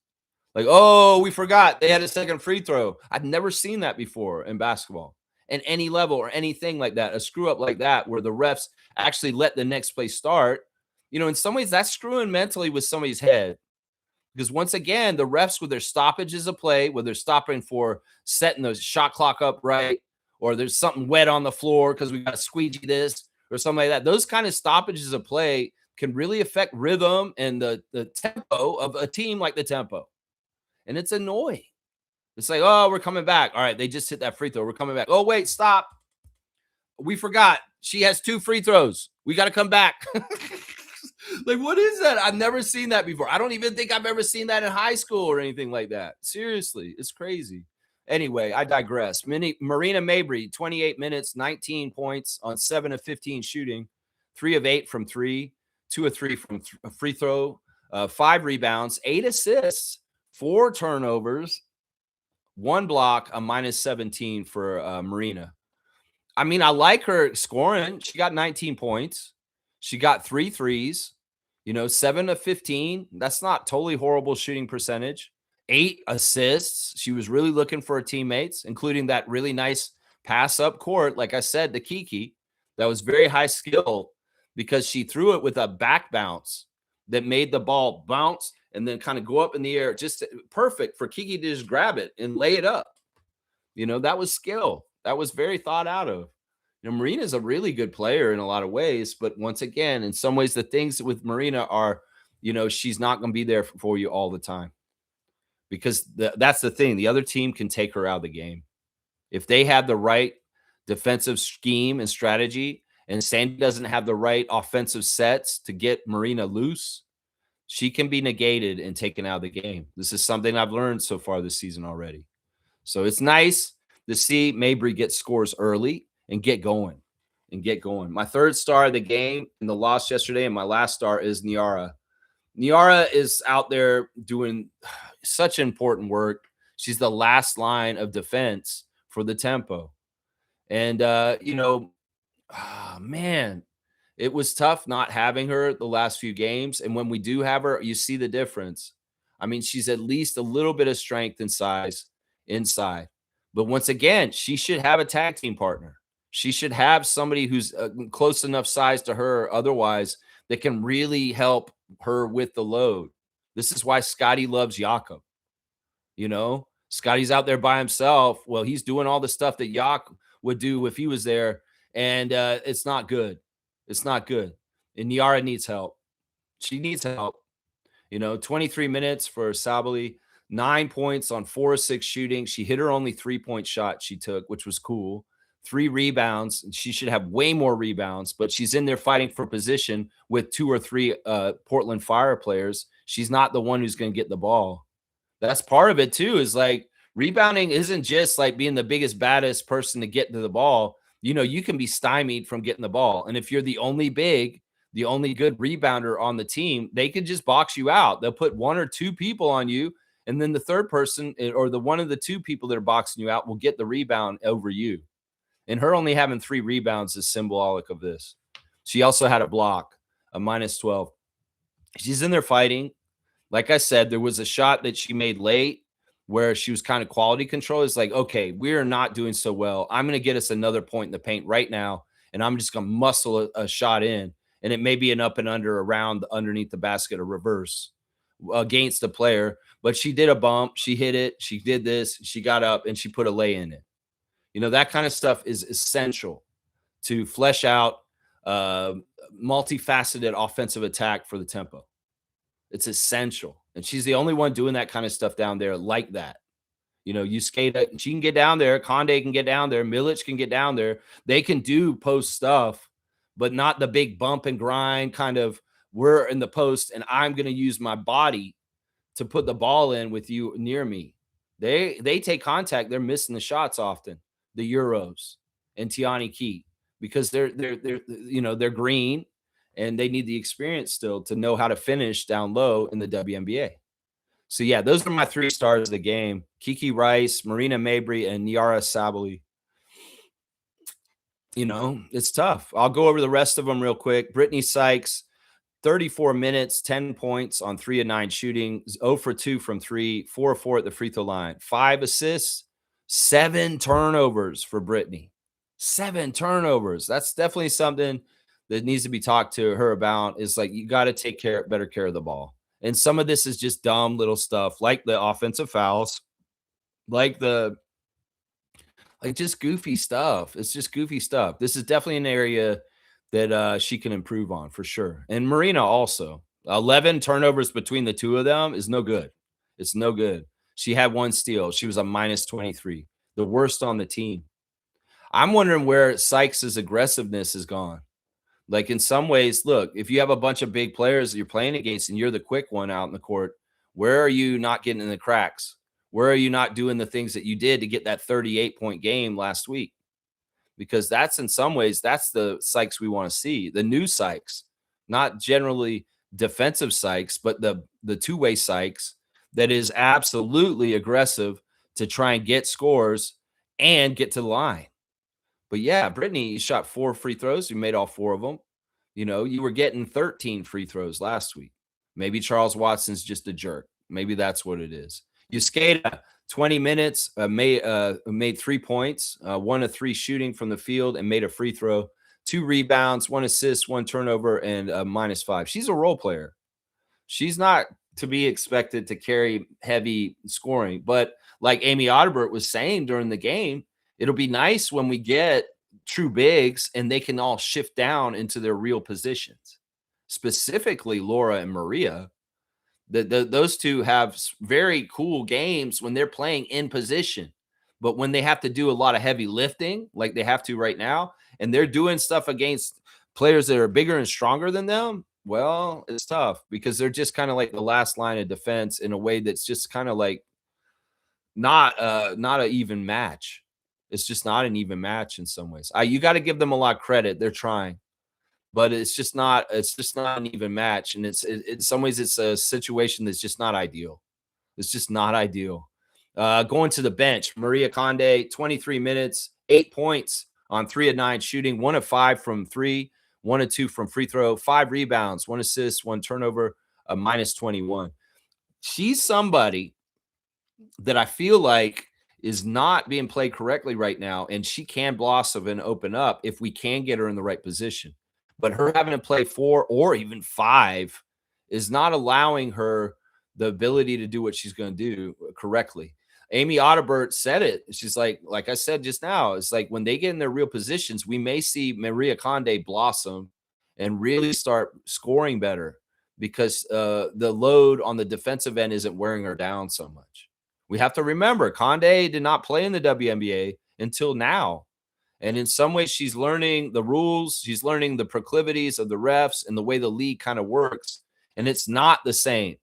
[SPEAKER 1] Like, oh, we forgot they had a second free throw. I've never seen that before in basketball at any level or anything like that. A screw up like that where the refs actually let the next play start. In some ways that's screwing mentally with somebody's head. Because once again, the refs with their stoppages of play, where they're stopping for setting the shot clock up right, or there's something wet on the floor because we got to squeegee this or something like that. Those kind of stoppages of play can really affect rhythm and the tempo of a team like the tempo. And it's annoying. It's like, oh, we're coming back. All right, they just hit that free throw. We're coming back. Oh, wait, stop. We forgot. She has 2 free throws. We got to come back. Like, what is that? I've never seen that before. I don't even think I've ever seen that in high school or anything like that. Seriously, it's crazy. Anyway, I digress. Marina Mabry, 28 minutes, 19 points on 7 of 15 shooting, 3 of 8 from 3, 2 of 3 from free throw, 5 rebounds, 8 assists, 4 turnovers, 1 block, a minus 17 for Marina. I mean, I like her scoring. She got 19 points. She got 3 threes, 7 of 15. That's not totally horrible shooting percentage. 8 assists. She was really looking for her teammates, including that really nice pass up court, like I said, to Kiki. That was very high skill because she threw it with a back bounce that made the ball bounce and then kind of go up in the air. Just perfect for Kiki to just grab it and lay it up. That was skill. That was very thought out of. Marina's a really good player in a lot of ways, but once again, in some ways, the things with Marina are, she's not going to be there for you all the time because that's the thing. The other team can take her out of the game. If they have the right defensive scheme and strategy and Sandy doesn't have the right offensive sets to get Marina loose, she can be negated and taken out of the game. This is something I've learned so far this season already. So it's nice to see Mabry get scores early and get going. My third star of the game in the loss yesterday and my last star is Niara. Niara is out there doing such important work. She's the last line of defense for the tempo. And, man, it was tough not having her the last few games. And when we do have her, you see the difference. I mean, she's at least a little bit of strength and size inside. But once again, she should have a tag team partner. She should have somebody who's close enough size to her otherwise that can really help her with the load. This is why Scotty loves Jakob. You know, Scotty's out there by himself. Well, he's doing all the stuff that Yak would do if he was there, and it's not good. It's not good. And Yara needs help. She needs help. 23 minutes for Sabali, 9 points on 4 of 6 shooting. She hit her only 3-point shot she took, which was cool. 3 rebounds. She should have way more rebounds, but she's in there fighting for position with 2 or 3 Portland Fire players. She's not the one who's going to get the ball. That's part of it too, is like rebounding isn't just like being the biggest, baddest person to get to the ball. You can be stymied from getting the ball. And if you're the only the only good rebounder on the team, they could just box you out. They'll put 1 or 2 people on you. And then the third person or the one of the 2 people that are boxing you out will get the rebound over you. And her only having 3 rebounds is symbolic of this. She also had a block, a -12. She's in there fighting. Like I said, there was a shot that she made late where she was kind of quality control. It's like, okay, we're not doing so well. I'm going to get us another point in the paint right now, and I'm just going to muscle a shot in, and it may be an up and under around underneath the basket, a reverse against the player. But she did a bump. She hit it. She did this. She got up, and she put a lay in it. That kind of stuff is essential to flesh out multifaceted offensive attack for the tempo. It's essential. And she's the only one doing that kind of stuff down there like that. You skate it. She can get down there. Conde can get down there. Milic can get down there. They can do post stuff, but not the big bump and grind kind of, we're in the post and I'm going to use my body to put the ball in with you near me. They take contact. They're missing the shots often. The Euros and Tiani Key, because they're green. And they need the experience still to know how to finish down low in the WNBA. So, yeah, those are my 3 stars of the game. Kiki Rice, Marina Mabry, and Yara Sabali. It's tough. I'll go over the rest of them real quick. Brittany Sykes, 34 minutes, 10 points on 3 of 9 shooting, 0 for 2 from 3, 4 of 4 at the free throw line, 5 assists, 7 turnovers for Brittany. 7 turnovers. That's definitely something that needs to be talked to her about. Is like, you got to take better care of the ball. And some of this is just dumb little stuff, like the offensive fouls, like just goofy stuff. It's just goofy stuff. This is definitely an area that she can improve on for sure. And Marina also, 11 turnovers between the 2 of them is no good. It's no good. She had 1 steal. She was a -23, the worst on the team. I'm wondering where Sykes' aggressiveness is gone. Like, in some ways, look, if you have a bunch of big players that you're playing against and you're the quick one out in the court, where are you not getting in the cracks? Where are you not doing the things that you did to get that 38-point game last week? Because that's, in some ways, that's the Sykes we want to see. The new Sykes, not generally defensive Sykes, but the two-way Sykes that is absolutely aggressive to try and get scores and get to the line. But yeah, Brittany shot 4 free throws. You made all 4 of them. You were getting 13 free throws last week. Maybe Charles Watson's just a jerk. Maybe that's what it is. You skate 20 minutes, made 3 points, 1 of 3 shooting from the field, and made a free throw, 2 rebounds, 1 assist, 1 turnover, and a -5. She's a role player. She's not to be expected to carry heavy scoring. But like Amy Audibert was saying during the game, it'll be nice when we get true bigs and they can all shift down into their real positions. Specifically, Laura and Maria, those 2 have very cool games when they're playing in position. But when they have to do a lot of heavy lifting, like they have to right now, and they're doing stuff against players that are bigger and stronger than them, well, it's tough because they're just kind of like the last line of defense in a way that's just kind of like not an even match. It's just not an even match in some ways. You got to give them a lot of credit. They're trying, but it's just not an even match. And in some ways, it's a situation that's just not ideal. It's just not ideal. Going to the bench, Maria Conde, 23 minutes, 8 points on 3 of 9 shooting, 1 of 5 from 3, 1 of 2 from free throw, 5 rebounds, 1 assist, 1 turnover, a -21. She's somebody that I feel like is not being played correctly right now, and she can blossom and open up if we can get her in the right position. But her having to play 4 or even 5 is not allowing her the ability to do what she's going to do correctly. Amy Audibert said it. She's like I said just now, it's like when they get in their real positions, we may see Maria Conde blossom and really start scoring better because the load on the defensive end isn't wearing her down so much. We have to remember Conde did not play in the WNBA until now. And in some ways, she's learning the rules. She's learning the proclivities of the refs and the way the league kind of works. And it's not the same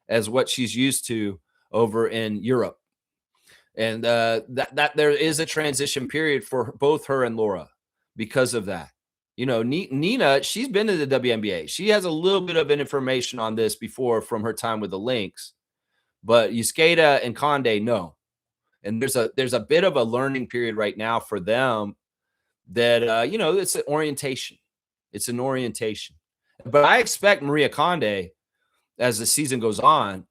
[SPEAKER 1] as what she's used to over in Europe. And that there is a transition period for both her and Laura because of that. You know, Nina, she's been to the WNBA. She has a little bit of information on this before from her time with the Lynx, but Yusketa and Conde, no. And there's a bit of a learning period right now for them that you know, it's an orientation. It's an orientation. But I expect Maria Conde, as the season goes on,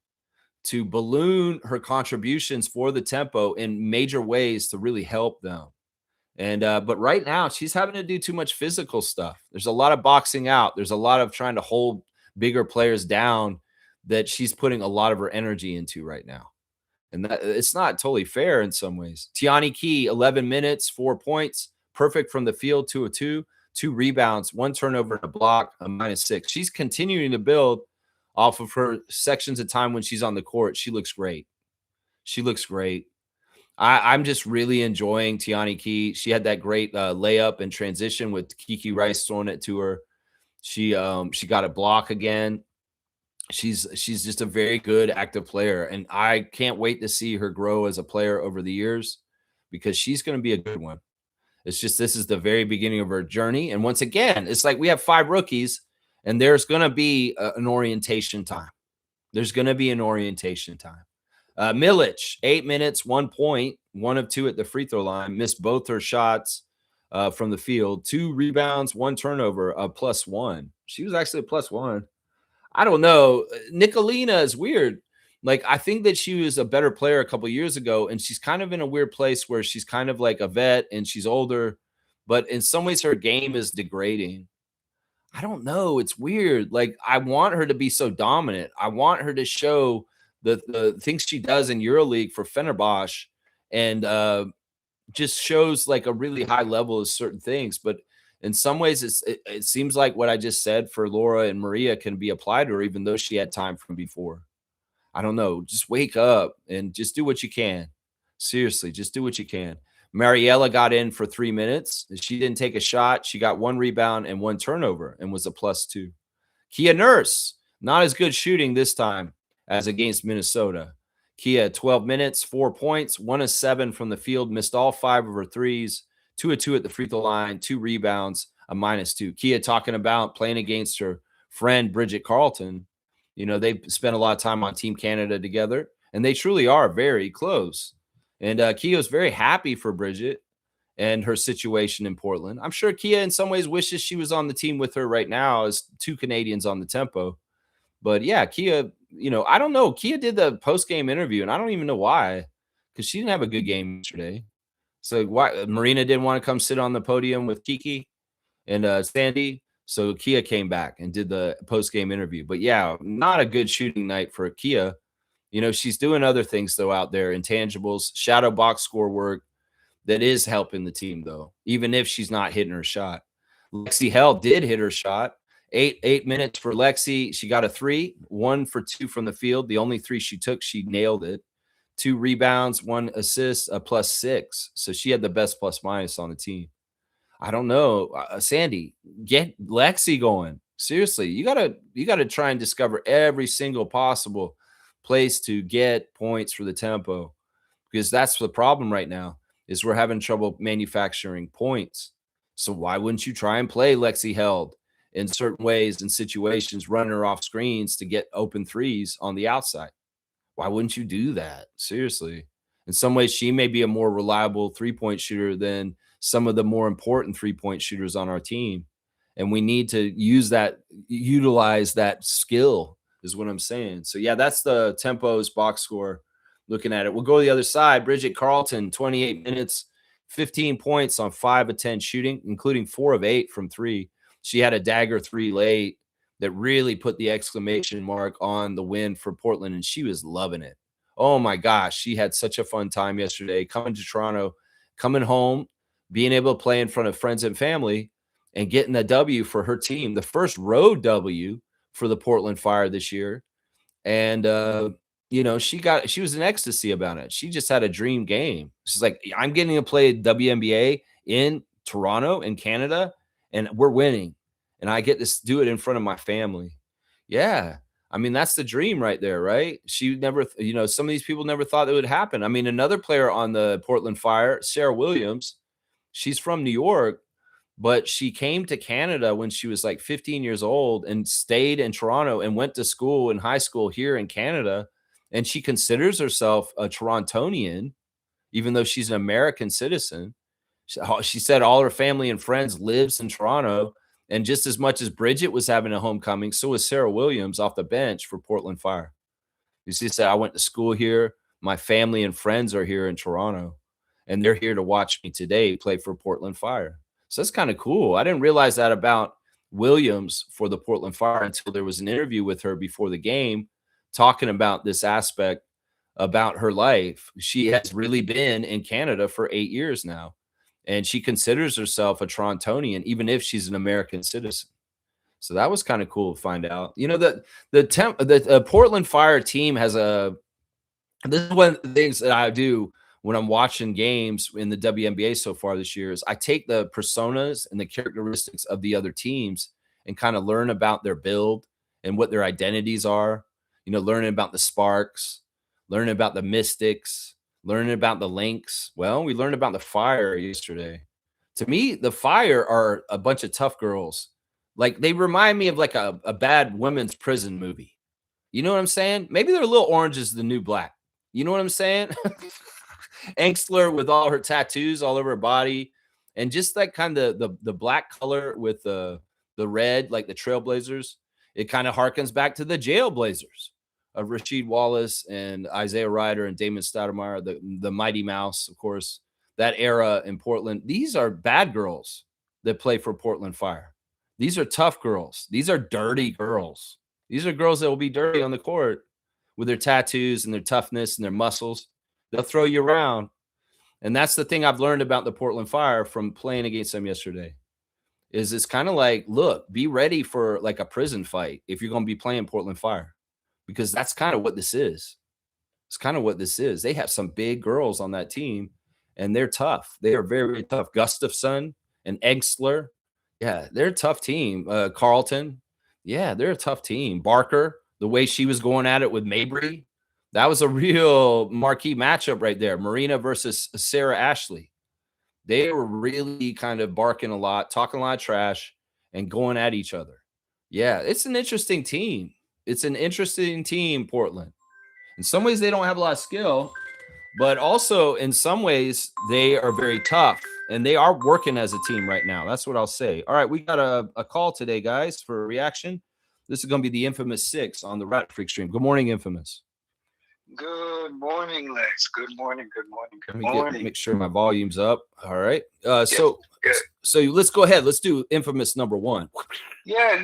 [SPEAKER 1] to balloon her contributions for the tempo in major ways to really help them. And but right now she's having to do too much physical stuff. There's a lot of boxing out. There's a lot of trying to hold bigger players down that she's putting a lot of her energy into right now. And that it's not totally fair in some ways. Tiani Key, 11 minutes, 4 points, perfect from the field, 2 of 2, 2 rebounds, 1 turnover and a block, a -6. She's continuing to build off of her sections of time when she's on the court. She looks great. She looks great. I'm just really enjoying Tiani Key. She had that great layup and transition with Kiki Rice throwing it to her. She got a block again. She's just a very good active player, and I can't wait to see her grow as a player over the years because she's going to be a good one. It's just this is the very beginning of her journey, and once again, it's like we have 5 rookies, and there's going to be an orientation time. There's going to be an orientation time. Milic, 8 minutes, 1 point, 1 of 2 at the free throw line, missed both her shots from the field, 2 rebounds, 1 turnover, a +1. She was actually a +1. I don't know. Nicolina is weird. Like, I think that she was a better player a couple years ago, and she's kind of in a weird place where she's kind of like a vet and she's older, but in some ways her game is degrading. I don't know. It's weird. Like, I want her to be so dominant. I want her to show the things she does in EuroLeague for Fenerbahce and just shows like a really high level of certain things. But in some ways, it seems like what I just said for Laura and Maria can be applied to her, even though she had time from before. I don't know. Just wake up and just do what you can. Seriously, just do what you can. Mariella got in for 3 minutes. She didn't take a shot. She got 1 rebound and 1 turnover and was a +2. Kia Nurse, not as good shooting this time as against Minnesota. Kia, 12 minutes, 4 points, 1 of 7 from the field, missed all 5 of her threes, 2 of 2 at the free throw line, 2 rebounds, a -2. Kia talking about playing against her friend Bridget Carleton. You know, they've spent a lot of time on Team Canada together, and they truly are very close. And Kia is very happy for Bridget and her situation in Portland. I'm sure Kia in some ways wishes she was on the team with her right now as 2 Canadians on the tempo. But yeah, Kia, you know, I don't know. Kia did the post-game interview, and I don't even know why, because she didn't have a good game yesterday. So why Marina didn't want to come sit on the podium with Kiki and Sandy. So Kia came back and did the post-game interview. But yeah, not a good shooting night for Kia. You know, she's doing other things though out there, intangibles, shadow box score work that is helping the team though, even if she's not hitting her shot. Lexi Hell did hit her shot. 8 minutes for Lexi. She got a 3, 1 for 2 from the field. The only 3 she took, she nailed it. 2 rebounds, 1 assist, a +6. So she had the best plus-minus on the team. I don't know, Sandy, get Lexi going. Seriously, you gotta try and discover every single possible place to get points for the tempo, because that's the problem right now is we're having trouble manufacturing points. So why wouldn't you try and play Lexi Held in certain ways and situations, running her off screens to get open threes on the outside? Why wouldn't you do that? Seriously. In some ways, she may be a more reliable three-point shooter than some of the more important three-point shooters on our team. And we need to utilize that skill is what I'm saying. So yeah, that's the Tempos box score. looking at it. We'll go to the other side. Bridget Carleton, 28 minutes, 15 points on 5 of 10 shooting, including 4 of 8 from 3. She had a dagger 3 late that really put the exclamation mark on the win for Portland, and she was loving it. Oh, my gosh. She had such a fun time yesterday coming to Toronto, coming home, being able to play in front of friends and family, and getting a W for her team, the first road W for the Portland Fire this year. And, she was in ecstasy about it. She just had a dream game. She's like, I'm getting to play WNBA in Toronto in Canada, and we're winning. And I get to do it in front of my family. Yeah. I mean, that's the dream right there, right? She never, some of these people never thought it would happen. I mean, another player on the Portland Fire, Sarah Williams, she's from New York, but she came to Canada when she was like 15 years old and stayed in Toronto and went to school in high school here in Canada. And she considers herself a Torontonian, even though she's an American citizen. She said all her family and friends lives in Toronto. And just as much as Bridget was having a homecoming, so was Sarah Williams off the bench for Portland Fire. She said, I went to school here. My family and friends are here in Toronto, and they're here to watch me today play for Portland Fire. So that's kind of cool. I didn't realize that about Williams for the Portland Fire until there was an interview with her before the game talking about this aspect about her life. She has really been in Canada for 8 years now, and she considers herself a Torontonian, even if she's an American citizen. So that was kind of cool to find out. The Portland Fire team has this is one of the things that I do when I'm watching games in the WNBA so far this year is I take the personas and the characteristics of the other teams and kind of learn about their build and what their identities are, learning about the Sparks, learning about the Mystics, learning about the Lynx. Well, we learned about the Fire yesterday. To me, the Fire are a bunch of tough girls. Like, they remind me of like a bad women's prison movie. You know what I'm saying? Maybe they're a little orange is the new black. You know what I'm saying? Angstler with all her tattoos all over her body, and just like kind of the black color with the red, like the Trailblazers. It kind of harkens back to the Jailblazers of Rasheed Wallace and Isaiah Ryder and Damon Stoudemire, the Mighty Mouse, of course, that era in Portland. These are bad girls that play for Portland Fire. These are tough girls. These are dirty girls. These are girls that will be dirty on the court with their tattoos and their toughness and their muscles. They'll throw you around. And that's the thing I've learned about the Portland Fire from playing against them yesterday, is it's kind of like, look, be ready for like a prison fight if you're going to be playing Portland Fire, because that's kind of what this is. It's kind of what this is. They have some big girls on that team, and they're tough. They are very, very tough. Gustafson and Egsler. Yeah, they're a tough team. Carleton. Yeah, they're a tough team. Barker, the way she was going at it with Mabry, that was a real marquee matchup right there. Marina versus Sarah Ashley. They were really kind of barking a lot, talking a lot of trash, and going at each other. Yeah, it's an interesting team. It's an interesting team, Portland. In some ways, they don't have a lot of skill, but also in some ways, they are very tough, and they are working as a team right now. That's what I'll say. All right, we got a call today, guys, for a reaction. This is going to be the Infamous 6 on the Rat Freak stream. Good morning, Infamous.
[SPEAKER 2] Good morning, Lex. Good morning. Good morning.
[SPEAKER 1] Make sure my volume's up. All right. So let's go ahead. Let's do Infamous number 1.
[SPEAKER 2] Yeah,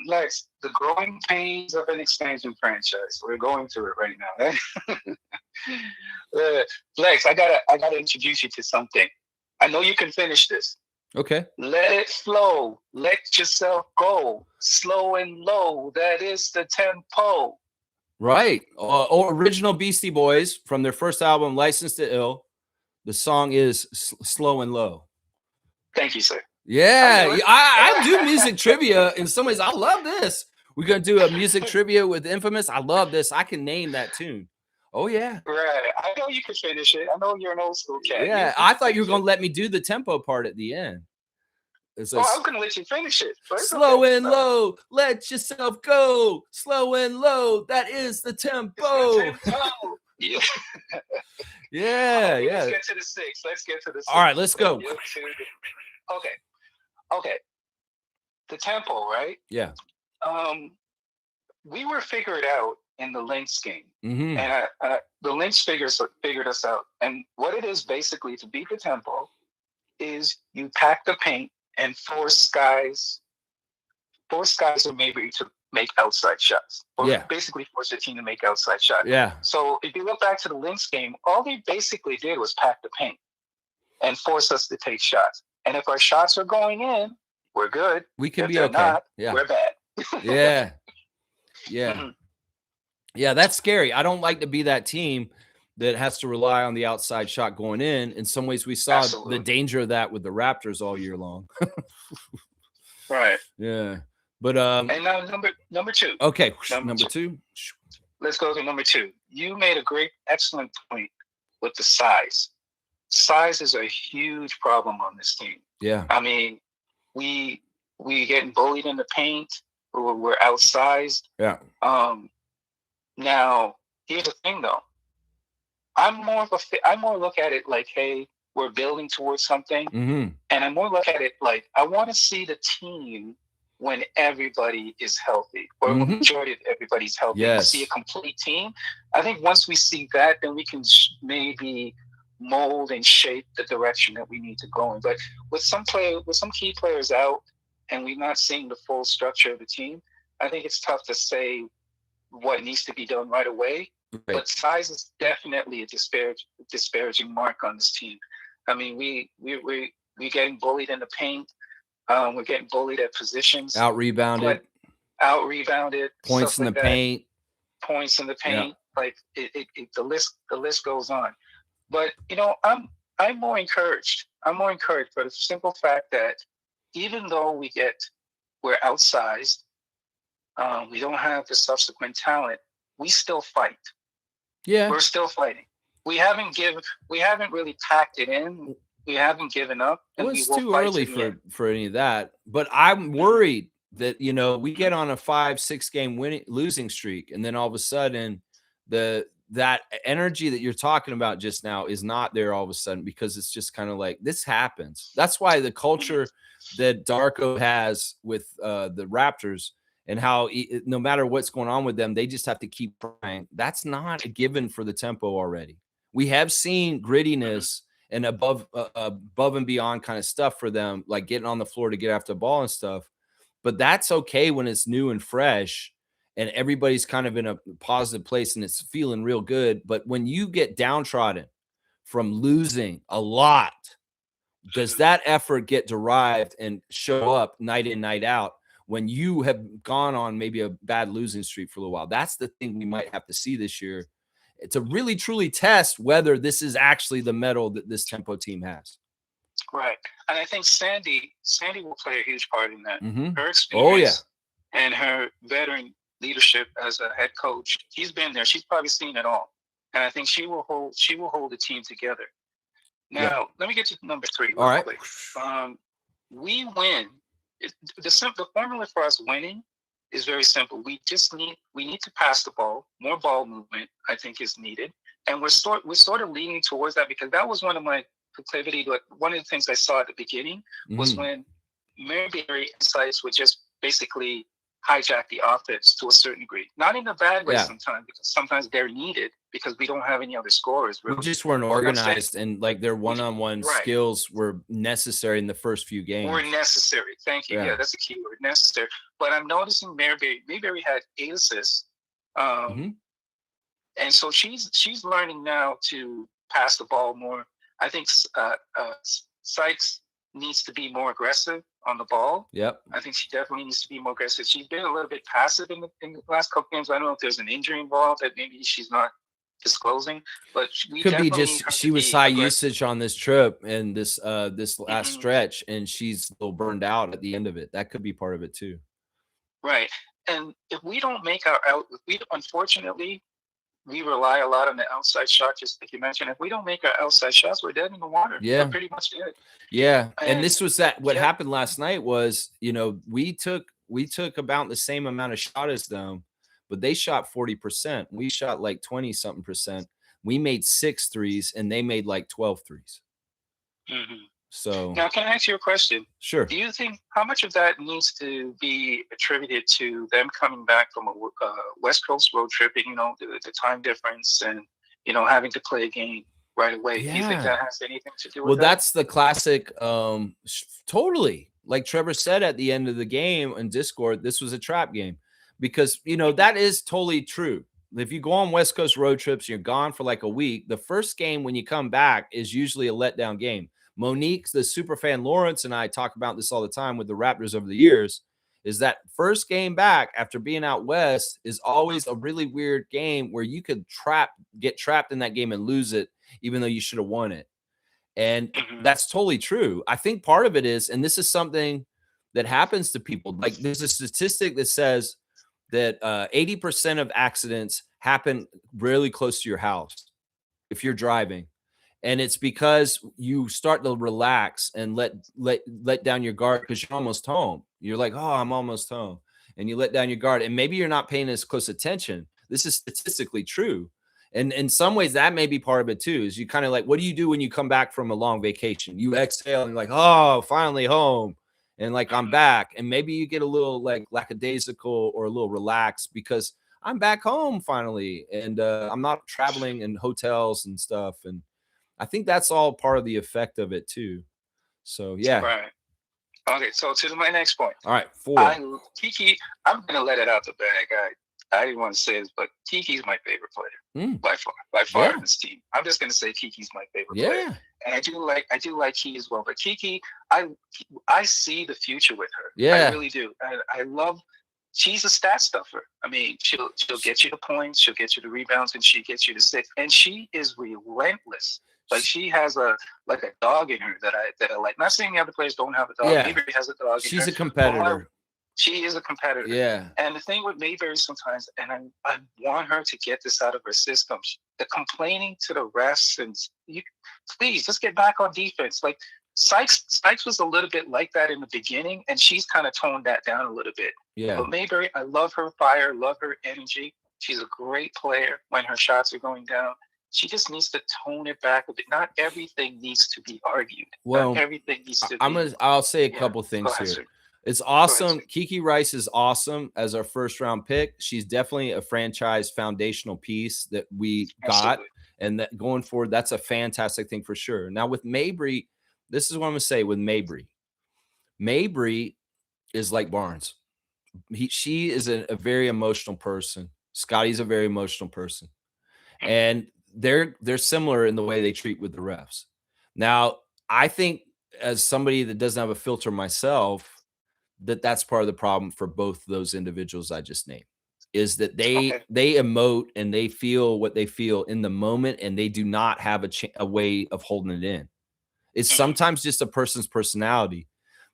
[SPEAKER 2] Lex, the growing pains of an expansion franchise. We're going through it right now. Lex, I gotta introduce you to something. I know you can finish this.
[SPEAKER 1] Okay.
[SPEAKER 2] Let it flow. Let yourself go. Slow and low. That is the tempo.
[SPEAKER 1] Right. Original Beastie Boys from their first album, Licensed to Ill. The song is Slow and Low.
[SPEAKER 2] Thank you, sir.
[SPEAKER 1] Yeah. I do music trivia. In some ways, I love this. We're going to do a music trivia with Infamous. I love this. I can name that tune. Oh, yeah.
[SPEAKER 2] Right. I know you can finish it. I know you're an old school cat.
[SPEAKER 1] Yeah. I thought you were going to let me do the tempo part at the end.
[SPEAKER 2] I was going to let you finish it.
[SPEAKER 1] Slow and low, let yourself go. Slow and low, that is the tempo.
[SPEAKER 2] Yeah.
[SPEAKER 1] Yeah.
[SPEAKER 2] Let's get to the 6.
[SPEAKER 1] All right, let's go.
[SPEAKER 2] Okay. The tempo, right?
[SPEAKER 1] Yeah.
[SPEAKER 2] We were figured out in the Lynx game.
[SPEAKER 1] Mm-hmm.
[SPEAKER 2] And the Lynx figured us out. And what it is basically to beat the tempo is you pack the paint and force guys or maybe to make outside shots. Or basically force the team to make outside shots.
[SPEAKER 1] Yeah.
[SPEAKER 2] So if you look back to the Lynx game, all they basically did was pack the paint and force us to take shots. And if our shots are going in, we're good.
[SPEAKER 1] We can
[SPEAKER 2] if
[SPEAKER 1] be
[SPEAKER 2] they're
[SPEAKER 1] okay.
[SPEAKER 2] Not,
[SPEAKER 1] yeah.
[SPEAKER 2] We're bad.
[SPEAKER 1] Yeah. Yeah.
[SPEAKER 2] Mm-hmm.
[SPEAKER 1] Yeah, that's scary. I don't like to be that team that has to rely on the outside shot going in. In some ways, we saw the danger of that with the Raptors all year long.
[SPEAKER 2] Right.
[SPEAKER 1] Yeah. But
[SPEAKER 2] and now number two.
[SPEAKER 1] Okay, number two.
[SPEAKER 2] Let's go to number two. You made a excellent point with the size. Size is a huge problem on this team.
[SPEAKER 1] Yeah.
[SPEAKER 2] I mean, we getting bullied in the paint. We're outsized.
[SPEAKER 1] Yeah.
[SPEAKER 2] Now here's the thing, though. I more look at it like, hey, we're building towards something, and I more look at it like I want to see the team when everybody is healthy, or the majority of everybody's healthy.
[SPEAKER 1] Yes.
[SPEAKER 2] See a complete team. I think once we see that, then we can maybe mold and shape the direction that we need to go in. But with some key players out, and we're not seeing the full structure of the team, I think it's tough to say what needs to be done right away. Right. But size is definitely a disparaging mark on this team. I mean, we're getting bullied in the paint. We're getting bullied at positions.
[SPEAKER 1] Out rebounded.
[SPEAKER 2] Points
[SPEAKER 1] in the paint.
[SPEAKER 2] Points in the paint. Yeah. Like the list goes on. But I'm more encouraged. I'm more encouraged for the simple fact that even though we're outsized, we don't have the subsequent talent, we still fight. Yeah. We're still fighting. We haven't really packed it in. We haven't given up.
[SPEAKER 1] Well, it's too early for any of that. But I'm worried that, we get on a 5-6 game losing streak, and then all of a sudden that energy that you're talking about just now is not there all of a sudden, because it's just kind of like, this happens. That's why the culture that Darko has with the Raptors, and how no matter what's going on with them, they just have to keep trying. That's not a given for the tempo already. We have seen grittiness and above and beyond kind of stuff for them, like getting on the floor to get after the ball and stuff. But that's okay when it's new and fresh and everybody's kind of in a positive place and it's feeling real good. But when you get downtrodden from losing a lot, does that effort get derived and show up night in, night out when you have gone on maybe a bad losing streak for a little while? That's the thing we might have to see this year to really truly test whether this is actually the mettle that this tempo team has.
[SPEAKER 2] Right. And I think Sandy will play a huge part in that. Her experience and her veteran leadership as a head coach, she's been there. She's probably seen it all. And I think she will hold the team together. Now, let me get to number 3.
[SPEAKER 1] All right.
[SPEAKER 2] We win. The formula for us winning is very simple. We need to pass the ball. More ball movement, I think, is needed. And we're sort of leaning towards that, because that was one of my proclivity. Like, one of the things I saw at the beginning was when Murray-Boyles insights would just basically hijack the offense to a certain degree. Not in a bad way sometimes, because sometimes they're needed because we don't have any other scorers.
[SPEAKER 1] We just weren't organized, and like their one-on-one skills were necessary in the first few games.
[SPEAKER 2] Were necessary. Thank you. Yeah, that's a key word, necessary. But I'm noticing Murray had 8 assists. And so she's learning now to pass the ball more. I think Sykes needs to be more aggressive on the ball. Yep. I think she definitely needs to be more aggressive. She's been a little bit passive in the last couple games. I don't know if there's an injury involved that maybe she's not disclosing, but
[SPEAKER 1] could be just she was high usage on this trip and this last stretch, and she's a little burned out at the end of it. That could be part of it too.
[SPEAKER 2] Right. And if we don't make unfortunately, we rely a lot on the outside shot, just like you mentioned. If we don't make our outside shots, we're dead in the water. Yeah. We're pretty much dead.
[SPEAKER 1] Yeah. And this was what happened last night was, we took about the same amount of shot as them, but they shot 40%. We shot like 20-something%. We made 6 threes and they made like 12 threes. So
[SPEAKER 2] now, can I ask you a question?
[SPEAKER 1] sure.
[SPEAKER 2] Do you think how much of that needs to be attributed to them coming back from a West Coast road trip, and the time difference, and having to play a game right away? Do you think
[SPEAKER 1] Yeah.
[SPEAKER 2] that has anything to do
[SPEAKER 1] Well,
[SPEAKER 2] with that?
[SPEAKER 1] that's the classic. Totally. Like Trevor said at the end of the game in Discord, this was a trap game because, that is totally true. If you go on West Coast road trips, you're gone for like a week. The first game when you come back is usually a letdown game. Monique, the super fan Lawrence, and I talk about this all the time with the Raptors over the years, is that first game back after being out West is always a really weird game where you could get trapped in that game and lose it, even though you should have won it. And that's totally true. I think part of it is, and this is something that happens to people, like there's a statistic that says that 80% of accidents happen really close to your house if you're driving. And it's because you start to relax and let down your guard because you're almost home. You're like, oh, I'm almost home. And you let down your guard. And maybe you're not paying as close attention. This is statistically true. And in some ways, that may be part of it too, is you kind of like, what do you do when you come back from a long vacation? You exhale and like, oh, finally home. And like, I'm back. And maybe you get a little like lackadaisical or a little relaxed because I'm back home finally. And I'm not traveling in hotels and stuff. And I think that's all part of the effect of it too. So yeah.
[SPEAKER 2] Right. Okay, so to my next point.
[SPEAKER 1] All right, 4.
[SPEAKER 2] Kiki, I'm gonna let it out the bag. I didn't want to say this, but Kiki's my favorite player by far in this team. I'm just gonna say Kiki's my favorite player, and I do like Kiki as well. But Kiki, I see the future with her.
[SPEAKER 1] Yeah,
[SPEAKER 2] I really do. I love. She's a stat stuffer. I mean, she'll get you the points, she'll get you the rebounds, and she gets you the 6. And she is relentless. Like she has a dog in her that I like. Not saying the other players don't have a dog.
[SPEAKER 1] Yeah.
[SPEAKER 2] Mayberry has a dog.
[SPEAKER 1] She's a competitor.
[SPEAKER 2] She is a competitor.
[SPEAKER 1] Yeah.
[SPEAKER 2] And the thing with Mayberry sometimes, and I want her to get this out of her system. The complaining to the refs and please just get back on defense. Like Sykes was a little bit like that in the beginning, and she's kind of toned that down a little bit.
[SPEAKER 1] Yeah.
[SPEAKER 2] But Mayberry, I love her fire, love her energy. She's a great player when her shots are going down. She just needs to tone it back a bit. Not everything needs to be argued.
[SPEAKER 1] Well,
[SPEAKER 2] not everything needs to be.
[SPEAKER 1] I'll say a couple things here.
[SPEAKER 2] Sir.
[SPEAKER 1] It's awesome. Kiki Rice is awesome as our first round pick. She's definitely a franchise foundational piece that we got. And that going forward, that's a fantastic thing for sure. Now with Mayberry, this is what I'm going to say with Mayberry. Mayberry is like Barnes. She is a very emotional person. Scotty's a very emotional person. And they're similar in the way they treat with the refs. Now, I think as somebody that doesn't have a filter myself, that's part of the problem for both those individuals I just named, is that they emote and they feel what they feel in the moment, and they do not have a way of holding it in. It's sometimes just a person's personality.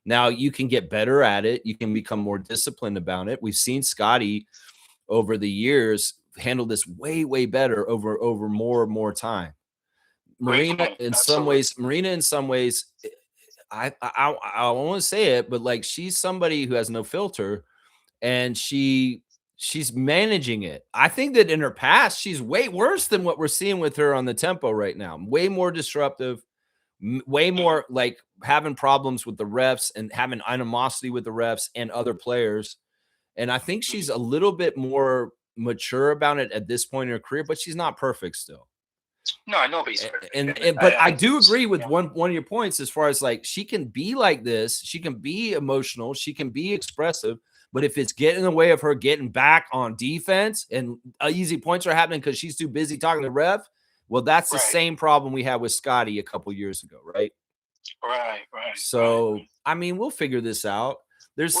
[SPEAKER 1] Now, you can get better at it. You can become more disciplined about it. We've seen Scotty over the years handle this way, way better over more and more time. Marina, in some ways, I want to say it, but like she's somebody who has no filter, and she's managing it. I think that in her past, she's way worse than what we're seeing with her on the tempo right now. Way more disruptive, way more like having problems with the refs and having animosity with the refs and other players. And I think she's a little bit more mature about it at this point in her career, but she's not perfect still.
[SPEAKER 2] No, I know he's perfect.
[SPEAKER 1] But I do agree with one of your points as far as like she can be like this, she can be emotional, she can be expressive, but if it's getting in the way of her getting back on defense and easy points are happening because she's too busy talking to the ref, well, that's the same problem we had with Scotty a couple years ago, right?
[SPEAKER 2] Right.
[SPEAKER 1] So, I mean, we'll figure this out. There's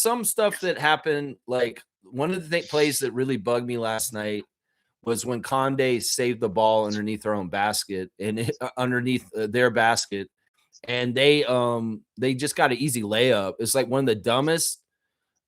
[SPEAKER 1] some stuff that happened. Like one of the plays that really bugged me last night was when Condé saved the ball underneath their own basket and underneath their basket, and they just got an easy layup. It's like one of the dumbest,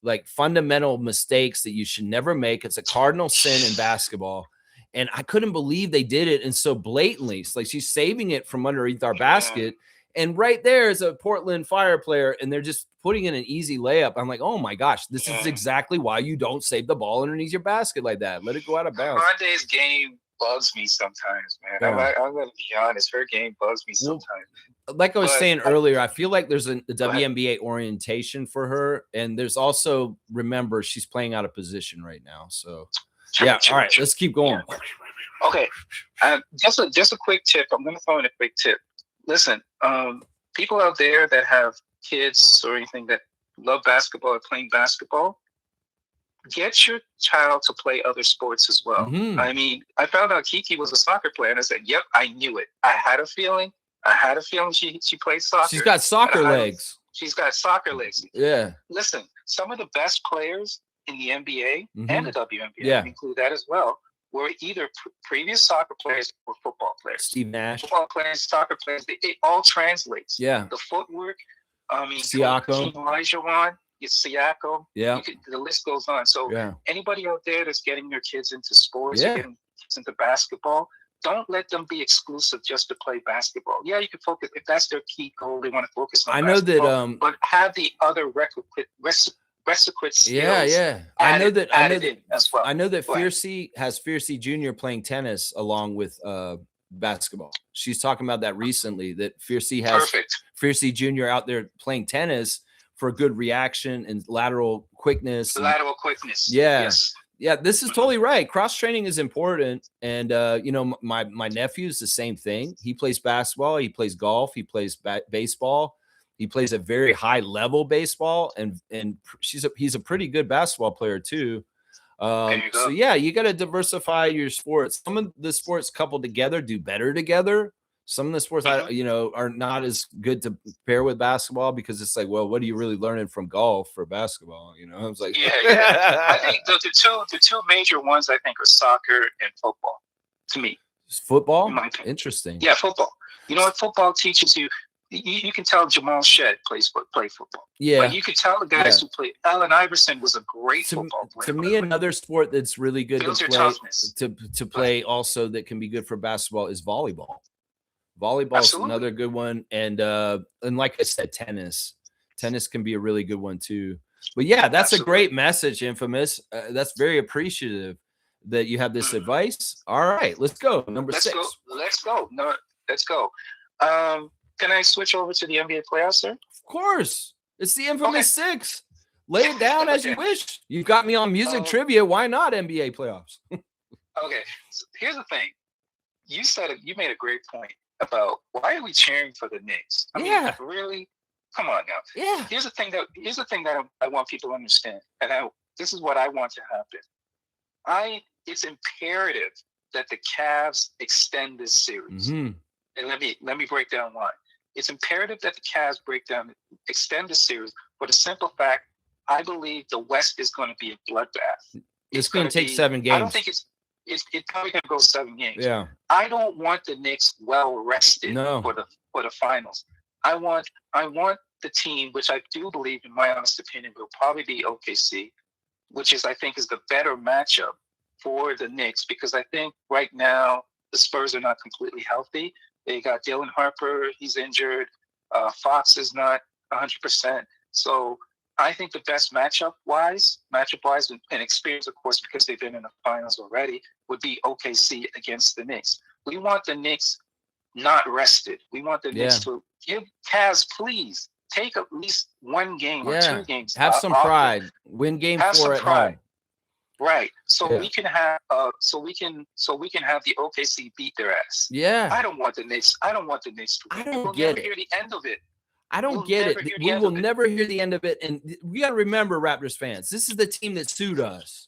[SPEAKER 1] like fundamental mistakes that you should never make. It's a cardinal sin in basketball. And I couldn't believe they did it. And so blatantly, it's like she's saving it from underneath our basket. And right there is a Portland Fire player, and they're just putting in an easy layup. I'm like, oh my gosh, this is exactly why you don't save the ball underneath your basket like that. Let it go out of bounds.
[SPEAKER 2] Monday's game bugs me sometimes, man. I'm going to be honest. Her game bugs me sometimes.
[SPEAKER 1] like I was saying earlier, I feel like there's a
[SPEAKER 2] Go ahead.
[SPEAKER 1] WNBA orientation for her, and there's also, remember, she's playing out of position right now. So yeah, all right, let's keep going.
[SPEAKER 2] Yeah. Okay, just a quick tip. I'm going to throw in a quick tip. Listen, people out there that have kids or anything that love basketball or playing basketball, get your child to play other sports as well.
[SPEAKER 1] Mhm.
[SPEAKER 2] I mean, I found out Kiki was a soccer player, and I said, "Yep, I knew it. I had a feeling she plays soccer.
[SPEAKER 1] She's got soccer legs.
[SPEAKER 2] She's got soccer legs.
[SPEAKER 1] Yeah.
[SPEAKER 2] Listen, some of the best players in the NBA and the WNBA,
[SPEAKER 1] Yeah.
[SPEAKER 2] include that as well, were either previous soccer players or football players.
[SPEAKER 1] Steve Nash.
[SPEAKER 2] Football players, soccer players, it all translates.
[SPEAKER 1] Yeah.
[SPEAKER 2] The footwork, I mean,
[SPEAKER 1] Siakam.
[SPEAKER 2] Olajuwon, Siakam.
[SPEAKER 1] Yeah.
[SPEAKER 2] The list goes on. So anybody out there that's getting your kids into sports, or getting kids into basketball, don't let them be exclusive just to play basketball. Yeah, you can focus if that's their key goal. They want to focus on.
[SPEAKER 1] I know that,
[SPEAKER 2] but have the other requisite skills.
[SPEAKER 1] Yeah. I know that
[SPEAKER 2] as well.
[SPEAKER 1] I know that Fiercey has Fiercey Jr. playing tennis along with basketball. She's talking about that recently. That Fiercey has Fiercey Jr. out there playing tennis for good reaction and lateral quickness. Yeah.
[SPEAKER 2] Yes.
[SPEAKER 1] Yeah, this is totally right. Cross training is important. And, my nephew's the same thing. He plays basketball. He plays golf. He plays baseball. He plays a very high level baseball. And he's a pretty good basketball player too. So yeah, you got to diversify your sports. Some of the sports coupled together do better together. Some of the sports, are not as good to pair with basketball because it's like, well, what are you really learning from golf for basketball? I was like,
[SPEAKER 2] I think the two major ones I think are soccer and football. To me,
[SPEAKER 1] football, interesting.
[SPEAKER 2] Yeah, football. You know what football teaches you? You can tell Jamal Shedd play football. Yeah, but you could tell the guys who play. Allen Iverson was a great football player.
[SPEAKER 1] To me, another sport that's really good to play also that can be good for basketball is volleyball. Volleyball is another good one, and like I said, tennis can be a really good one too. But yeah, that's a great message, Infamous. That's very appreciative that you have this advice. All right, let's go. Number 6.
[SPEAKER 2] Let's go. Can I switch over to the NBA playoffs, sir?
[SPEAKER 1] Of course. It's the Infamous 6. Lay it down as you wish. You got me on music trivia. Why not NBA playoffs?
[SPEAKER 2] Okay. So here's the thing. You made a great point about why are we cheering for the Knicks? I mean, really? Come on now.
[SPEAKER 1] Yeah.
[SPEAKER 2] Here's the thing that I want people to understand, and this is what I want to happen. It's imperative that the Cavs extend this series. And let me break down why. It's imperative that the Cavs extend the series for the simple fact I believe the West is going to be a bloodbath.
[SPEAKER 1] It's going to take 7 games.
[SPEAKER 2] I don't think it's probably going to go 7 games.
[SPEAKER 1] Yeah.
[SPEAKER 2] I don't want the Knicks well rested for the finals. I want the team, which I do believe, in my honest opinion, will probably be OKC, which I think is the better matchup for the Knicks, because I think right now the Spurs are not completely healthy. They got Dylan Harper, he's injured. Fox is not 100%. So I think the best matchup-wise, and experience, of course, because they've been in the finals already, would be OKC against the Knicks. We want the Knicks not rested. We want the Knicks to give Cavs, please, take at least 1 game or 2 games.
[SPEAKER 1] Have some pride. Win game 4 at home.
[SPEAKER 2] Right. So we can have so we can have the OKC beat their ass.
[SPEAKER 1] Yeah.
[SPEAKER 2] I don't want the Knicks. I don't want the Knicks to win. We'll never hear the end of it.
[SPEAKER 1] I don't get it. We will never hear the end of it. And we got to remember, Raptors fans, this is the team that sued us.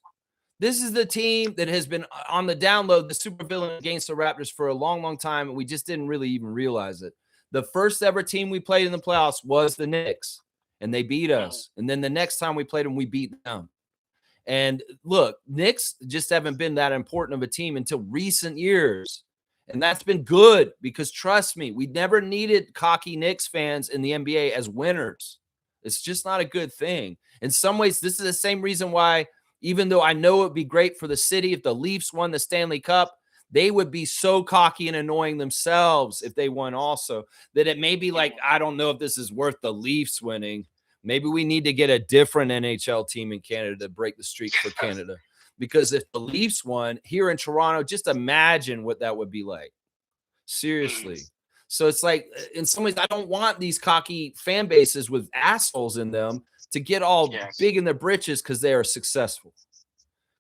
[SPEAKER 1] This is the team that has been on the download, the supervillain against the Raptors for a long, long time. And we just didn't really even realize it. The first ever team we played in the playoffs was the Knicks, and they beat us. And then the next time we played them, we beat them. And look, Knicks just haven't been that important of a team until recent years. And that's been good because, trust me, we never needed cocky Knicks fans in the NBA as winners. It's just not a good thing. In some ways, this is the same reason why, even though I know it would be great for the city if the Leafs won the Stanley Cup, they would be so cocky and annoying themselves if they won also, that it may be like, I don't know if this is worth the Leafs winning. Maybe we need to get a different NHL team in Canada to break the streak for Canada. Because if the Leafs won here in Toronto, just imagine what that would be like. Seriously. So it's like, in some ways, I don't want these cocky fan bases with assholes in them to get all big in their britches because they are successful.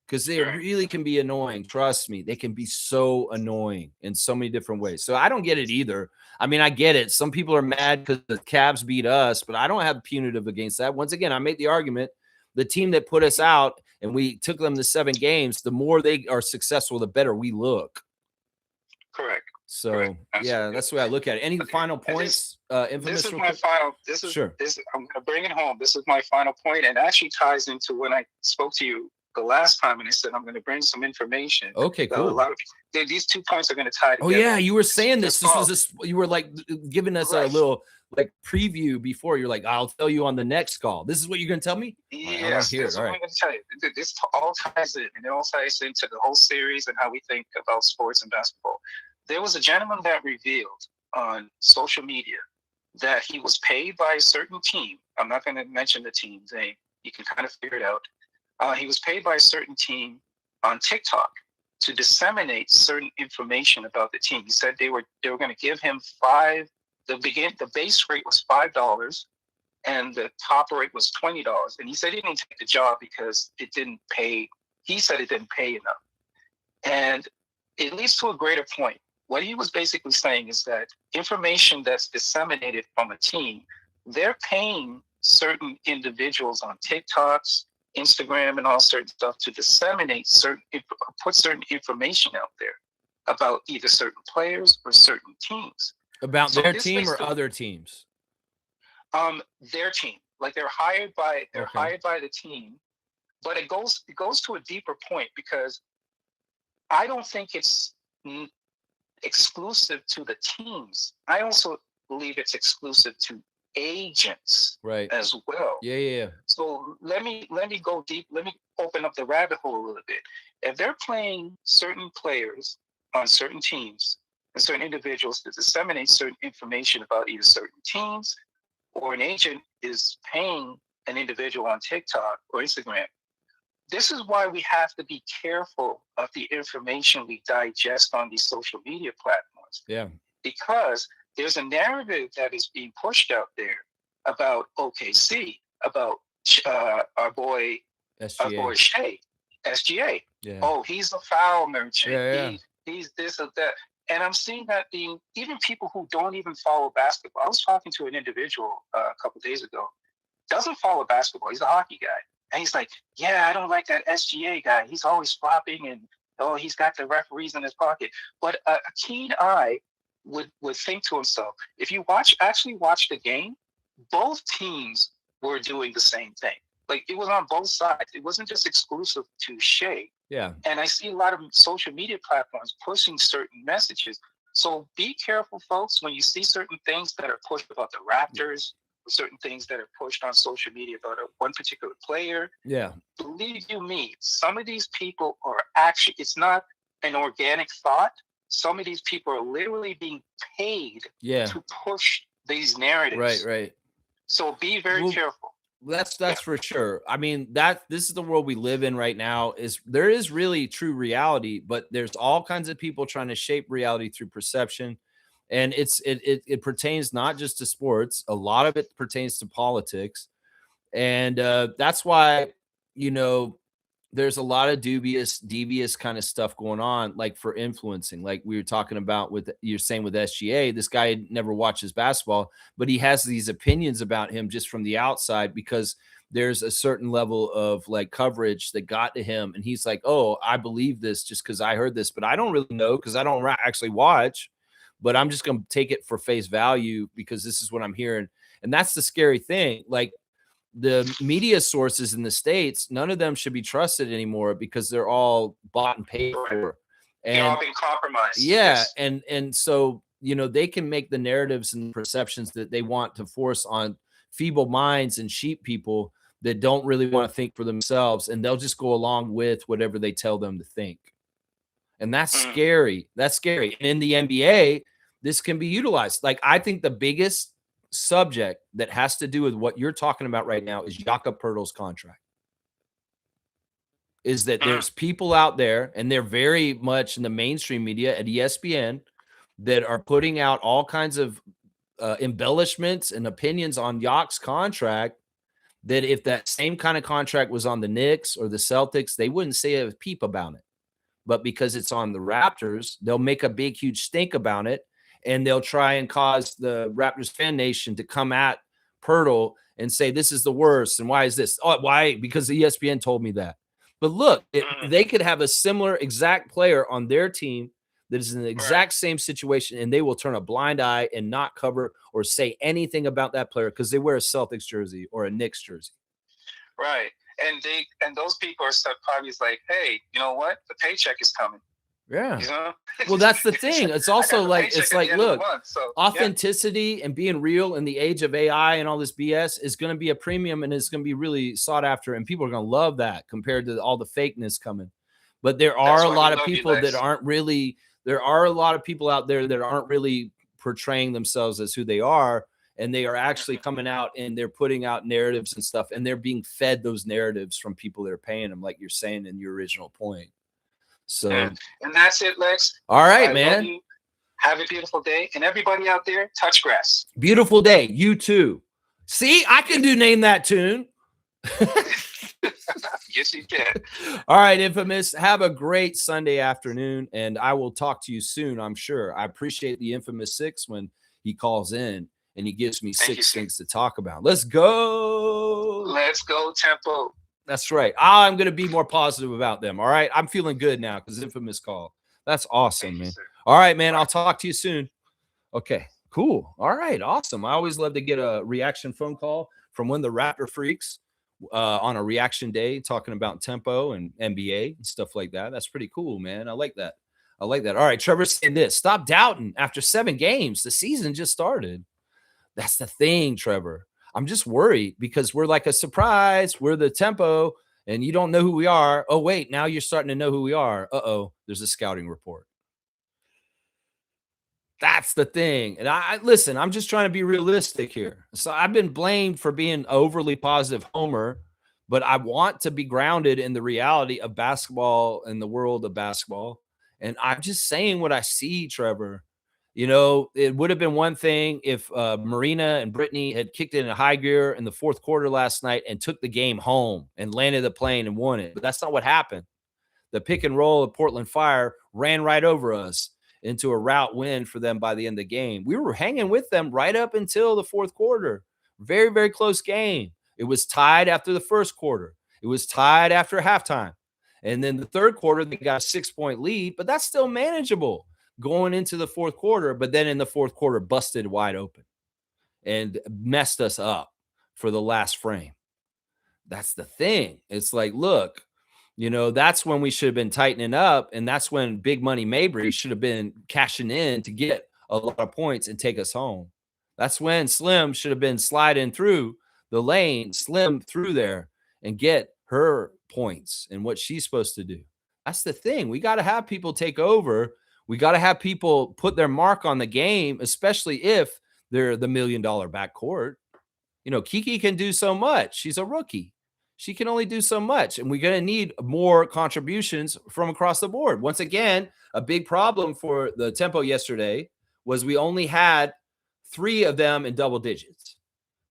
[SPEAKER 1] Because they really can be annoying. Trust me, they can be so annoying in so many different ways. So I don't get it either. I mean, I get it. Some people are mad because the Cavs beat us, but I don't have punitive against that. Once again, I make the argument, the team that put us out and we took them to 7 games, the more they are successful, the better we look.
[SPEAKER 2] Correct.
[SPEAKER 1] So
[SPEAKER 2] Correct.
[SPEAKER 1] yeah, that's the way I look at it. Any final points?
[SPEAKER 2] This is my final. This is
[SPEAKER 1] sure.
[SPEAKER 2] I'm going to bring it home. This is my final point, and actually ties into when I spoke to you the last time, and I said I'm going to bring some information.
[SPEAKER 1] Okay, cool.
[SPEAKER 2] A lot of these 2 points are going to tie together.
[SPEAKER 1] Oh yeah, you were saying this. You were like giving us a little like preview before. You're like, I'll tell you on the next call. This is what you're going to tell me?
[SPEAKER 2] Yes, this is what I'm going to tell you. This all ties in, and it all ties into the whole series and how we think about sports and basketball. There was a gentleman that revealed on social media that he was paid by a certain team. I'm not going to mention the team's name. You can kind of figure it out. He was paid by a certain team on TikTok to disseminate certain information about the team. He said they were going to give him the base rate was $5 and the top rate was $20. And he said he didn't take the job because it didn't pay. He said it didn't pay enough. And it leads to a greater point. What he was basically saying is that information that's disseminated from a team, they're paying certain individuals on TikToks, Instagram, and all certain stuff to disseminate put certain information out there about either certain players or certain teams.
[SPEAKER 1] About their team or other teams?
[SPEAKER 2] Their team. Like they're hired by the team, but it goes to a deeper point because I don't think it's exclusive to the teams. I also believe it's exclusive to agents as well.
[SPEAKER 1] Yeah.
[SPEAKER 2] So let me go deep. Let me open up the rabbit hole a little bit. If they're playing certain players on certain teams and certain individuals to disseminate certain information about either certain teams, or an agent is paying an individual on TikTok or Instagram, this is why we have to be careful of the information we digest on these social media platforms.
[SPEAKER 1] Yeah.
[SPEAKER 2] Because there's a narrative that is being pushed out there about OKC, about our boy Shea, SGA.
[SPEAKER 1] Yeah.
[SPEAKER 2] Oh, he's a foul merchant.
[SPEAKER 1] Yeah.
[SPEAKER 2] He's this or that. And I'm seeing that being, even people who don't even follow basketball. I was talking to an individual a couple of days ago, doesn't follow basketball. He's a hockey guy. And he's like, yeah, I don't like that SGA guy. He's always flopping and, he's got the referees in his pocket. But a keen eye would think to himself, if you actually watch the game, both teams were doing the same thing. Like it was on both sides. It wasn't just exclusive to Shea.
[SPEAKER 1] Yeah.
[SPEAKER 2] And I see a lot of social media platforms pushing certain messages. So be careful, folks, when you see certain things that are pushed about the Raptors, certain things that are pushed on social media about one particular player.
[SPEAKER 1] Yeah.
[SPEAKER 2] Believe you me, some of these people are actually, it's not an organic thought. Some of these people are literally being paid to push these narratives.
[SPEAKER 1] Right.
[SPEAKER 2] So be very careful.
[SPEAKER 1] That's for sure. I mean, this is the world we live in right now. There is really true reality, but there's all kinds of people trying to shape reality through perception. And it pertains not just to sports. A lot of it pertains to politics. And that's why, there's a lot of devious kind of stuff going on, like for influencing, like we were talking about you're saying with SGA, this guy never watches basketball, but he has these opinions about him just from the outside because there's a certain level of like coverage that got to him. And he's like, oh, I believe this just because I heard this, but I don't really know because I don't actually watch, but I'm just going to take it for face value because this is what I'm hearing. And that's the scary thing. Like, the media sources in the States, none of them should be trusted anymore because they're all bought and paid for. And
[SPEAKER 2] they're all being compromised.
[SPEAKER 1] Yeah. Yes. And so, they can make the narratives and perceptions that they want to force on feeble minds and sheep people that don't really want to think for themselves. And they'll just go along with whatever they tell them to think. And that's scary. That's scary. And in the NBA, this can be utilized. Like, I think the biggest subject that has to do with what you're talking about right now is Jakob Poeltl's contract. Is that there's people out there, and they're very much in the mainstream media at ESPN, that are putting out all kinds of embellishments and opinions on Yak's contract, that if that same kind of contract was on the Knicks or the Celtics, they wouldn't say a peep about it. But because it's on the Raptors, they'll make a big, huge stink about it, and they'll try and cause the Raptors fan nation to come at Pirtle and say, this is the worst, and why is this? Oh, why? Because the ESPN told me that. But look, they could have a similar exact player on their team that is in the exact same situation, and they will turn a blind eye and not cover or say anything about that player because they wear a Celtics jersey or a Knicks jersey.
[SPEAKER 2] Right. And those people are stuck probably is like, hey, you know what? The paycheck is coming.
[SPEAKER 1] Yeah.
[SPEAKER 2] You know?
[SPEAKER 1] Well, that's the thing. It's also like, it's like, look,
[SPEAKER 2] so,
[SPEAKER 1] authenticity and being real in the age of AI and all this BS is going to be a premium, and it's going to be really sought after, and people are going to love that compared to all the fakeness coming. But there are a lot of people that aren't really, there are a lot of people out there that aren't really portraying themselves as who they are. And they are actually coming out and they're putting out narratives and stuff, and they're being fed those narratives from people that are paying them, like you're saying in your original point. So,
[SPEAKER 2] and that's it, Lex.
[SPEAKER 1] All right, man.
[SPEAKER 2] Have a beautiful day. And everybody out there, touch grass.
[SPEAKER 1] Beautiful day. You too. See, I can name that tune.
[SPEAKER 2] Yes, you can.
[SPEAKER 1] All right, Infamous. Have a great Sunday afternoon, and I will talk to you soon, I'm sure. I appreciate the Infamous 6 when he calls in and he gives me 6 things to talk about. Let's go.
[SPEAKER 2] Let's go, Tempo.
[SPEAKER 1] That's right. I'm going to be more positive about them. All right. I'm feeling good now because Infamous called. That's awesome, man. All right, man. I'll talk to you soon. Okay, cool. All right. Awesome. I always love to get a reaction phone call from one of the Raptor freaks on a reaction day talking about tempo and NBA and stuff like that. That's pretty cool, man. I like that. All right. Trevor's saying this. Stop doubting after 7 games. The season just started. That's the thing, Trevor. I'm just worried because we're like a surprise. We're the tempo, and you don't know who we are. Oh, wait, now you're starting to know who we are. Uh-oh, there's a scouting report. That's the thing. And listen, I'm just trying to be realistic here. So I've been blamed for being overly positive homer, but I want to be grounded in the reality of basketball and the world of basketball. And I'm just saying what I see, Trevor. You know, it would have been one thing if Marina and Brittany had kicked it in a high gear in the 4th quarter last night and took the game home and landed the plane and won it. But that's not what happened. The pick and roll of Portland Fire ran right over us into a rout win for them by the end of the game. We were hanging with them right up until the 4th quarter. Very, very close game. It was tied after the 1st quarter. It was tied after halftime. And then the 3rd quarter, they got a 6-point lead, but that's still manageable going into the 4th quarter, but then in the 4th quarter busted wide open and messed us up for the last frame. That's the thing. It's like, look, you know, that's when we should have been tightening up, and that's when Big Money Mabry should have been cashing in to get a lot of points and take us home. That's when Slim should have been sliding through the lane, Slim through there, and get her points and what she's supposed to do. That's the thing. We got to have people take over. We got to have people put their mark on the game, especially if they're the $1 million backcourt. You know, Kiki can do so much. She's a rookie. She can only do so much. And we're going to need more contributions from across the board. Once again, a big problem for the tempo yesterday was we only had 3 of them in double digits.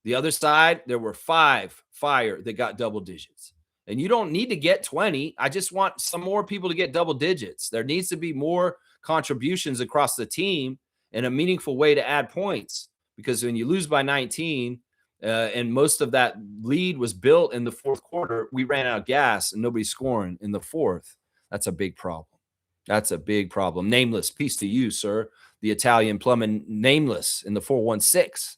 [SPEAKER 1] The other side, there were 5 Fire that got double digits. And you don't need to get 20. I just want some more people to get double digits. There needs to be more contributions across the team in a meaningful way to add points, because when you lose by 19 and most of that lead was built in the 4th quarter, we ran out of gas and nobody's scoring in the 4th. That's a big problem. That's a big problem. Nameless, peace to you, sir. The Italian plumbing Nameless in the 416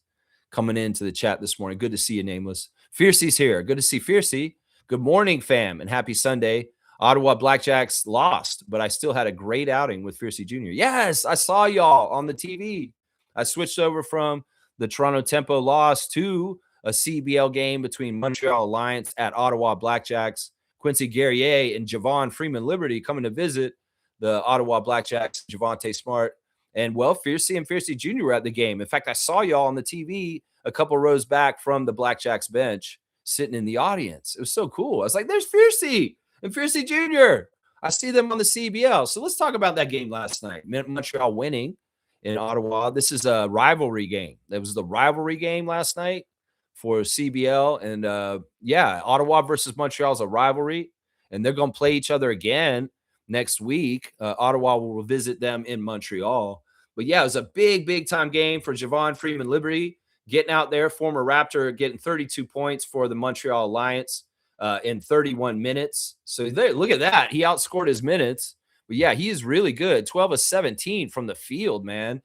[SPEAKER 1] coming into the chat this morning. Good to see you, Nameless. Fiercey's here. Good to see Fiercey. Good morning, fam, and happy Sunday. Ottawa Blackjacks lost, but I still had a great outing with Fiercey Jr. Yes, I saw y'all on the TV. I switched over from the Toronto Tempo loss to a CEBL game between Montreal Alliance at Ottawa Blackjacks. Quincy Guerrier and Javon Freeman Liberty coming to visit the Ottawa Blackjacks, Javonte Smart. And, well, Fiercey and Fiercey Jr. were at the game. In fact, I saw y'all on the TV a couple rows back from the Blackjacks bench sitting in the audience. It was so cool. I was like, there's Fiercey and Fiercey Jr. I see them on the CEBL. So let's talk about that game last night. Montreal winning in Ottawa. This is a rivalry game. That was the rivalry game last night for CBL. And Ottawa versus Montreal is a rivalry, and they're going to play each other again next week. Ottawa will visit them in Montreal. But yeah, it was a big time game for Javon Freeman Liberty, getting out there, former Raptor, getting 32 points for the Montreal Alliance in 31 minutes. So look at that. He outscored his minutes. But yeah, he is really good. 12 of 17 from the field, man.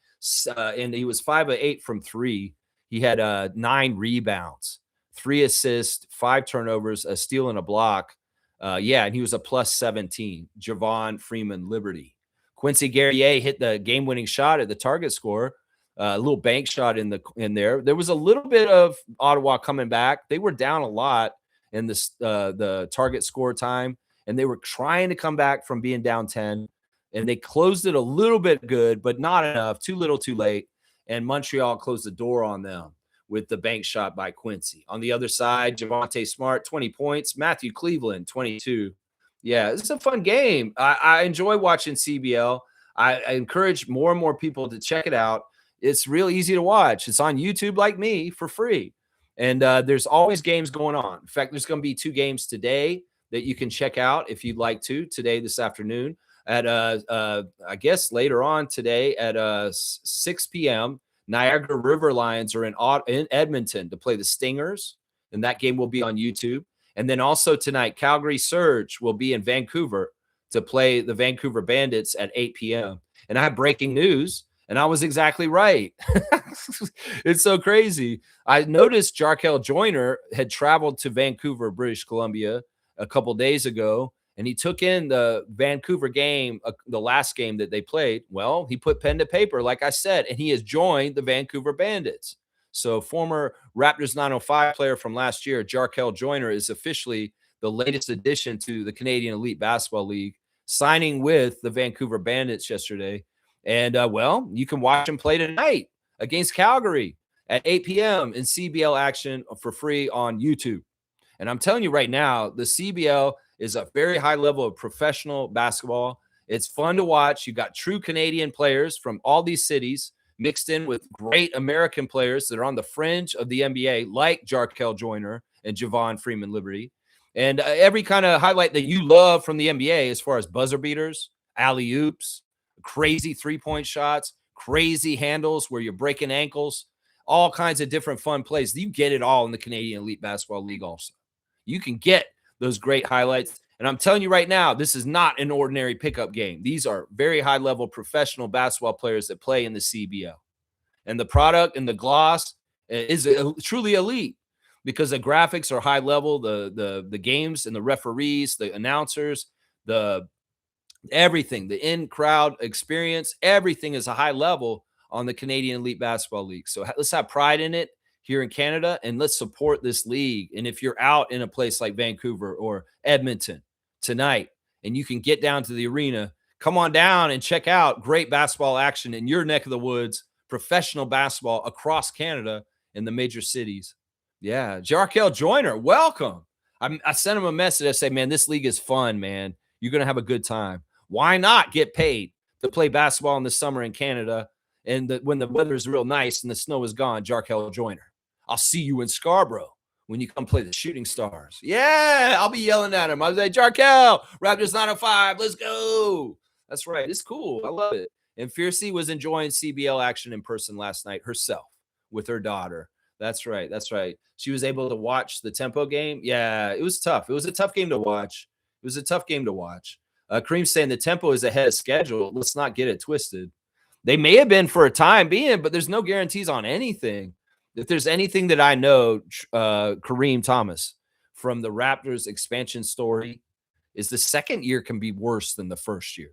[SPEAKER 1] And he was 5 of 8 from 3. He had 9 rebounds, 3 assists, 5 turnovers, a steal and a block. And he was a plus 17. Javon Freeman Liberty. Quincy Guerrier hit the game-winning shot at the target score. A little bank shot in there. There was a little bit of Ottawa coming back. They were down a lot in the target score time, and they were trying to come back from being down 10, and they closed it a little bit good, but not enough. Too little, too late, and Montreal closed the door on them with the bank shot by Quincy. On the other side, Javonte Smart, 20 points. Matthew Cleveland, 22. Yeah, this is a fun game. I enjoy watching CBL. I encourage more and more people to check it out. It's real easy to watch. It's on YouTube like me for free. And there's always games going on. In fact, there's going to be 2 games today that you can check out if you'd like to, today, this afternoon. At, I guess, later on today at 6 p.m., Niagara River Lions are in Edmonton to play the Stingers, and that game will be on YouTube. And then also tonight, Calgary Surge will be in Vancouver to play the Vancouver Bandits at 8 p.m. And I have breaking news, and I was exactly right. It's so crazy. I noticed Jarkel Joyner had traveled to Vancouver, British Columbia, a couple days ago, and he took in the Vancouver game, the last game that they played. Well, he put pen to paper, like I said, and he has joined the Vancouver Bandits. So former Raptors 905 player from last year, Jarkel Joyner, is officially the latest addition to the Canadian Elite Basketball League, signing with the Vancouver Bandits yesterday. And, you can watch him play tonight against Calgary at 8 p.m. in CBL action for free on YouTube. And I'm telling you right now, the CBL is a very high level of professional basketball. It's fun to watch. You've got true Canadian players from all these cities mixed in with great American players that are on the fringe of the NBA, like Jarkel Joyner and Javon Freeman Liberty. And every kind of highlight that you love from the NBA, as far as buzzer beaters, alley-oops, crazy three-point shots, crazy handles where you're breaking ankles, all kinds of different fun plays. You get it all in the Canadian Elite Basketball League also. You can get those great highlights. And I'm telling you right now, this is not an ordinary pickup game. These are very high-level professional basketball players that play in the CBL. And the product and the gloss is truly elite because the graphics are high level, the games and the referees, the announcers, everything, the in-crowd experience, everything is a high level on the Canadian Elite Basketball League. So let's have pride in it here in Canada, and let's support this league. And if you're out in a place like Vancouver or Edmonton tonight, and you can get down to the arena, come on down and check out great basketball action in your neck of the woods, professional basketball across Canada in the major cities. Yeah, Jarkel Joyner, welcome. I sent him a message. I say, man, this league is fun, man. You're going to have a good time. Why not get paid to play basketball in the summer in Canada and when the weather is real nice and the snow is gone? Jarkel Joyner. I'll see you in Scarborough when you come play the Shooting Stars. Yeah, I'll be yelling at him. I'll say, Jarkel, Raptors 905, let's go. That's right. It's cool. I love it. And Fiercey was enjoying CBL action in person last night herself with her daughter. That's right. That's right. She was able to watch the Tempo game. Yeah, it was tough. It was a tough game to watch. Kareem's saying the Tempo is ahead of schedule. Let's not get it twisted. They may have been for a time being, but there's no guarantees on anything. If there's anything that I know, Kareem Thomas, from the Raptors expansion story, is the second year can be worse than the first year.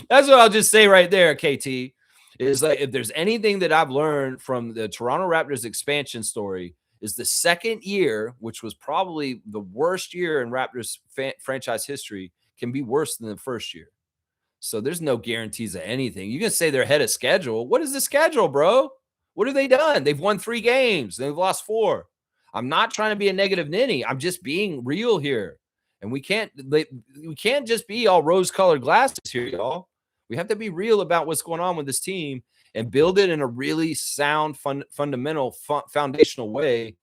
[SPEAKER 1] That's what I'll just say right there, KT. Is like, if there's anything that I've learned from the Toronto Raptors expansion story, is the second year, which was probably the worst year in Raptors franchise history, can be worse than the first year. So there's no guarantees of anything. You can say they're ahead of schedule. What is the schedule, bro? What have they done? They've won 3 games. They've lost 4. I'm not trying to be a negative ninny. I'm just being real here. And we can't just be all rose-colored glasses here, y'all. We have to be real about what's going on with this team and build it in a really sound, fundamental, foundational way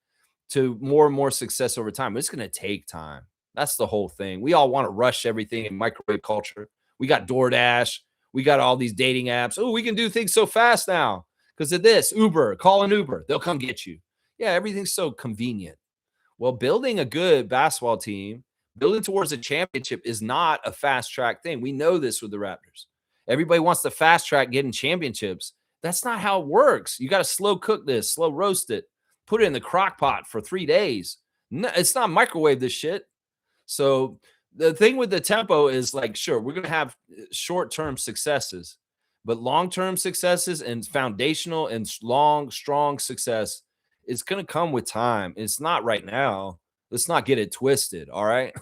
[SPEAKER 1] to more and more success over time. But it's going to take time. That's the whole thing. We all want to rush everything in microwave culture. We got DoorDash. We got all these dating apps. Oh, we can do things so fast now because of this. Uber, call an Uber. They'll come get you. Yeah, everything's so convenient. Well, building a good basketball team, building towards a championship is not a fast track thing. We know this with the Raptors. Everybody wants to fast track getting championships. That's not how it works. You got to slow cook this, slow roast it, put it in the crock pot for 3 days. No, it's not microwave this shit. So the thing with the tempo is like, sure, we're going to have short-term successes, but long-term successes and foundational and long, strong success is going to come with time. It's not right now. Let's not get it twisted. All right.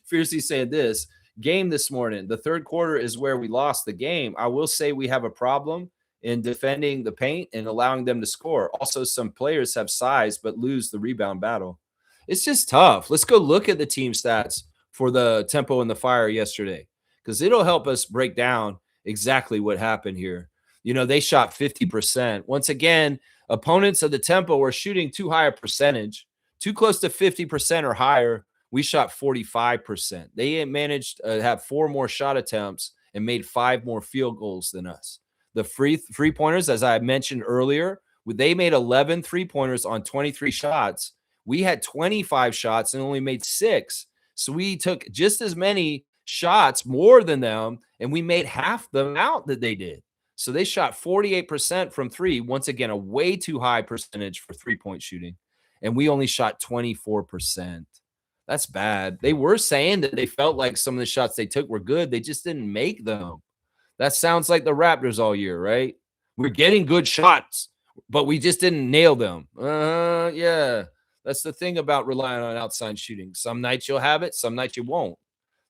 [SPEAKER 1] Fiercely saying this game this morning, the third quarter is where we lost the game. I will say we have a problem in defending the paint and allowing them to score. Also, some players have size but lose the rebound battle. It's just tough. Let's go look at the team stats for the Tempo and the Fire yesterday because it'll help us break down exactly what happened here. You know, they shot 50%. Once again, opponents of the Tempo were shooting too high a percentage, too close to 50% or higher. We shot 45%. They managed to have 4 more shot attempts and made 5 more field goals than us. The free pointers, as I mentioned earlier, they made 11 3-pointers on 23 shots. We had 25 shots and only made 6. So we took just as many shots more than them, and we made half them out that they did. So they shot 48% from 3. Once again, a way too high percentage for 3-point shooting. And we only shot 24%. That's bad. They were saying that they felt like some of the shots they took were good. They just didn't make them. That sounds like the Raptors all year, right? We're getting good shots, but we just didn't nail them. Yeah. That's the thing about relying on outside shooting. Some nights you'll have it, some nights you won't.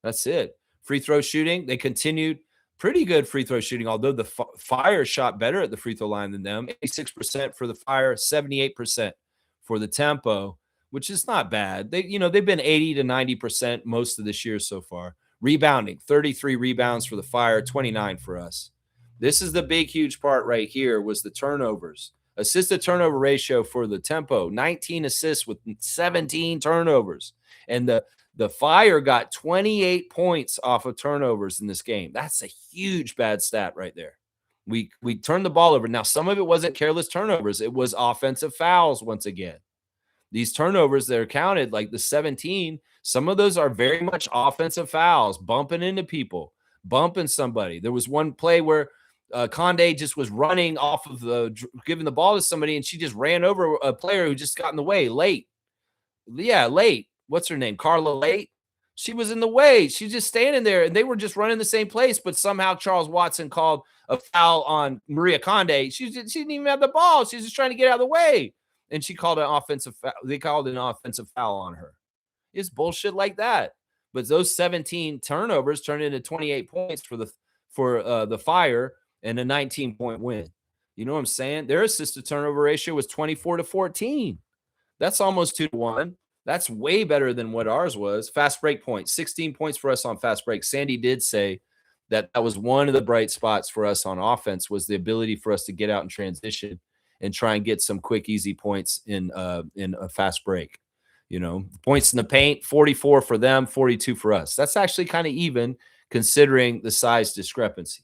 [SPEAKER 1] That's it. Free throw shooting, they continued pretty good free throw shooting, although the Fire shot better at the free throw line than them. 86% for the Fire, 78% for the Tempo, which is not bad. They've been 80 to 90% most of this year so far. Rebounding, 33 rebounds for the Fire, 29 for us. This is the big, huge part right here was the turnovers. Assist to turnover ratio for the Tempo, 19 assists with 17 turnovers. And the Fire got 28 points off of turnovers in this game. That's a huge bad stat right there. We turned the ball over. Now, some of it wasn't careless turnovers. It was offensive fouls once again. These turnovers that are counted, like the 17, some of those are very much offensive fouls, bumping into people, bumping somebody. There was one play where Condé just was running off of giving the ball to somebody, and she just ran over a player who just got in the way late. Yeah, late. What's her name? Carla Late. She was in the way. She's just standing there, and they were just running the same place, but somehow Charles Watson called a foul on Maria Condé. She didn't even have the ball. She's just trying to get out of the way, and she called an offensive foul. They called an offensive foul on her. It's bullshit like that. But those 17 turnovers turned into 28 points for the Fire and a 19-point win. You know what I'm saying? Their assist to turnover ratio was 24 to 14. That's almost 2 to 1. That's way better than what ours was. Fast break points, 16 points for us on fast break. Sandy did say that was one of the bright spots for us on offense was the ability for us to get out and transition and try and get some quick, easy points in a fast break. You know, points in the paint, 44 for them, 42 for us. That's actually kind of even considering the size discrepancy.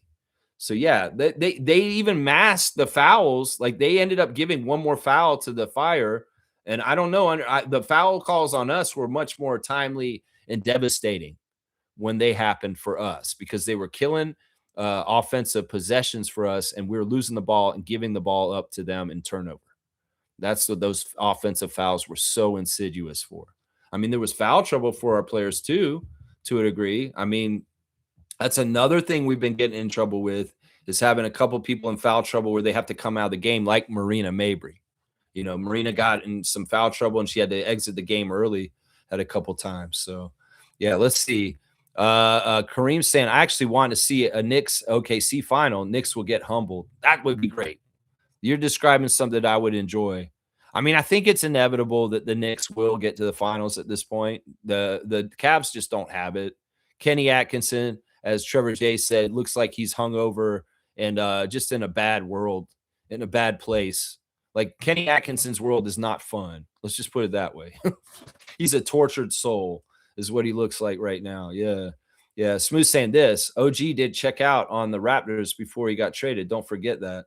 [SPEAKER 1] So, yeah, they even masked the fouls. Like, they ended up giving one more foul to the Fire. And I don't know, the foul calls on us were much more timely and devastating when they happened for us because they were killing offensive possessions for us, and we were losing the ball and giving the ball up to them in turnover. That's what those offensive fouls were so insidious for. I mean, there was foul trouble for our players too, to a degree. I mean, that's another thing we've been getting in trouble with is having a couple people in foul trouble where they have to come out of the game, like Marina Mabry. You know, Marina got in some foul trouble and she had to exit the game early at a couple times. So, yeah, let's see. Kareem's saying, I actually want to see a Knicks OKC final. Knicks will get humbled. That would be great. You're describing something that I would enjoy. I mean, I think it's inevitable that the Knicks will get to the finals at this point. The Cavs just don't have it. Kenny Atkinson as Trevor J said, looks like he's hungover and just in a bad world, in a bad place. Like Kenny Atkinson's world is not fun. Let's just put it that way. He's a tortured soul, is what he looks like right now. Yeah. Yeah. Smooth saying this. OG did check out on the Raptors before he got traded. Don't forget that.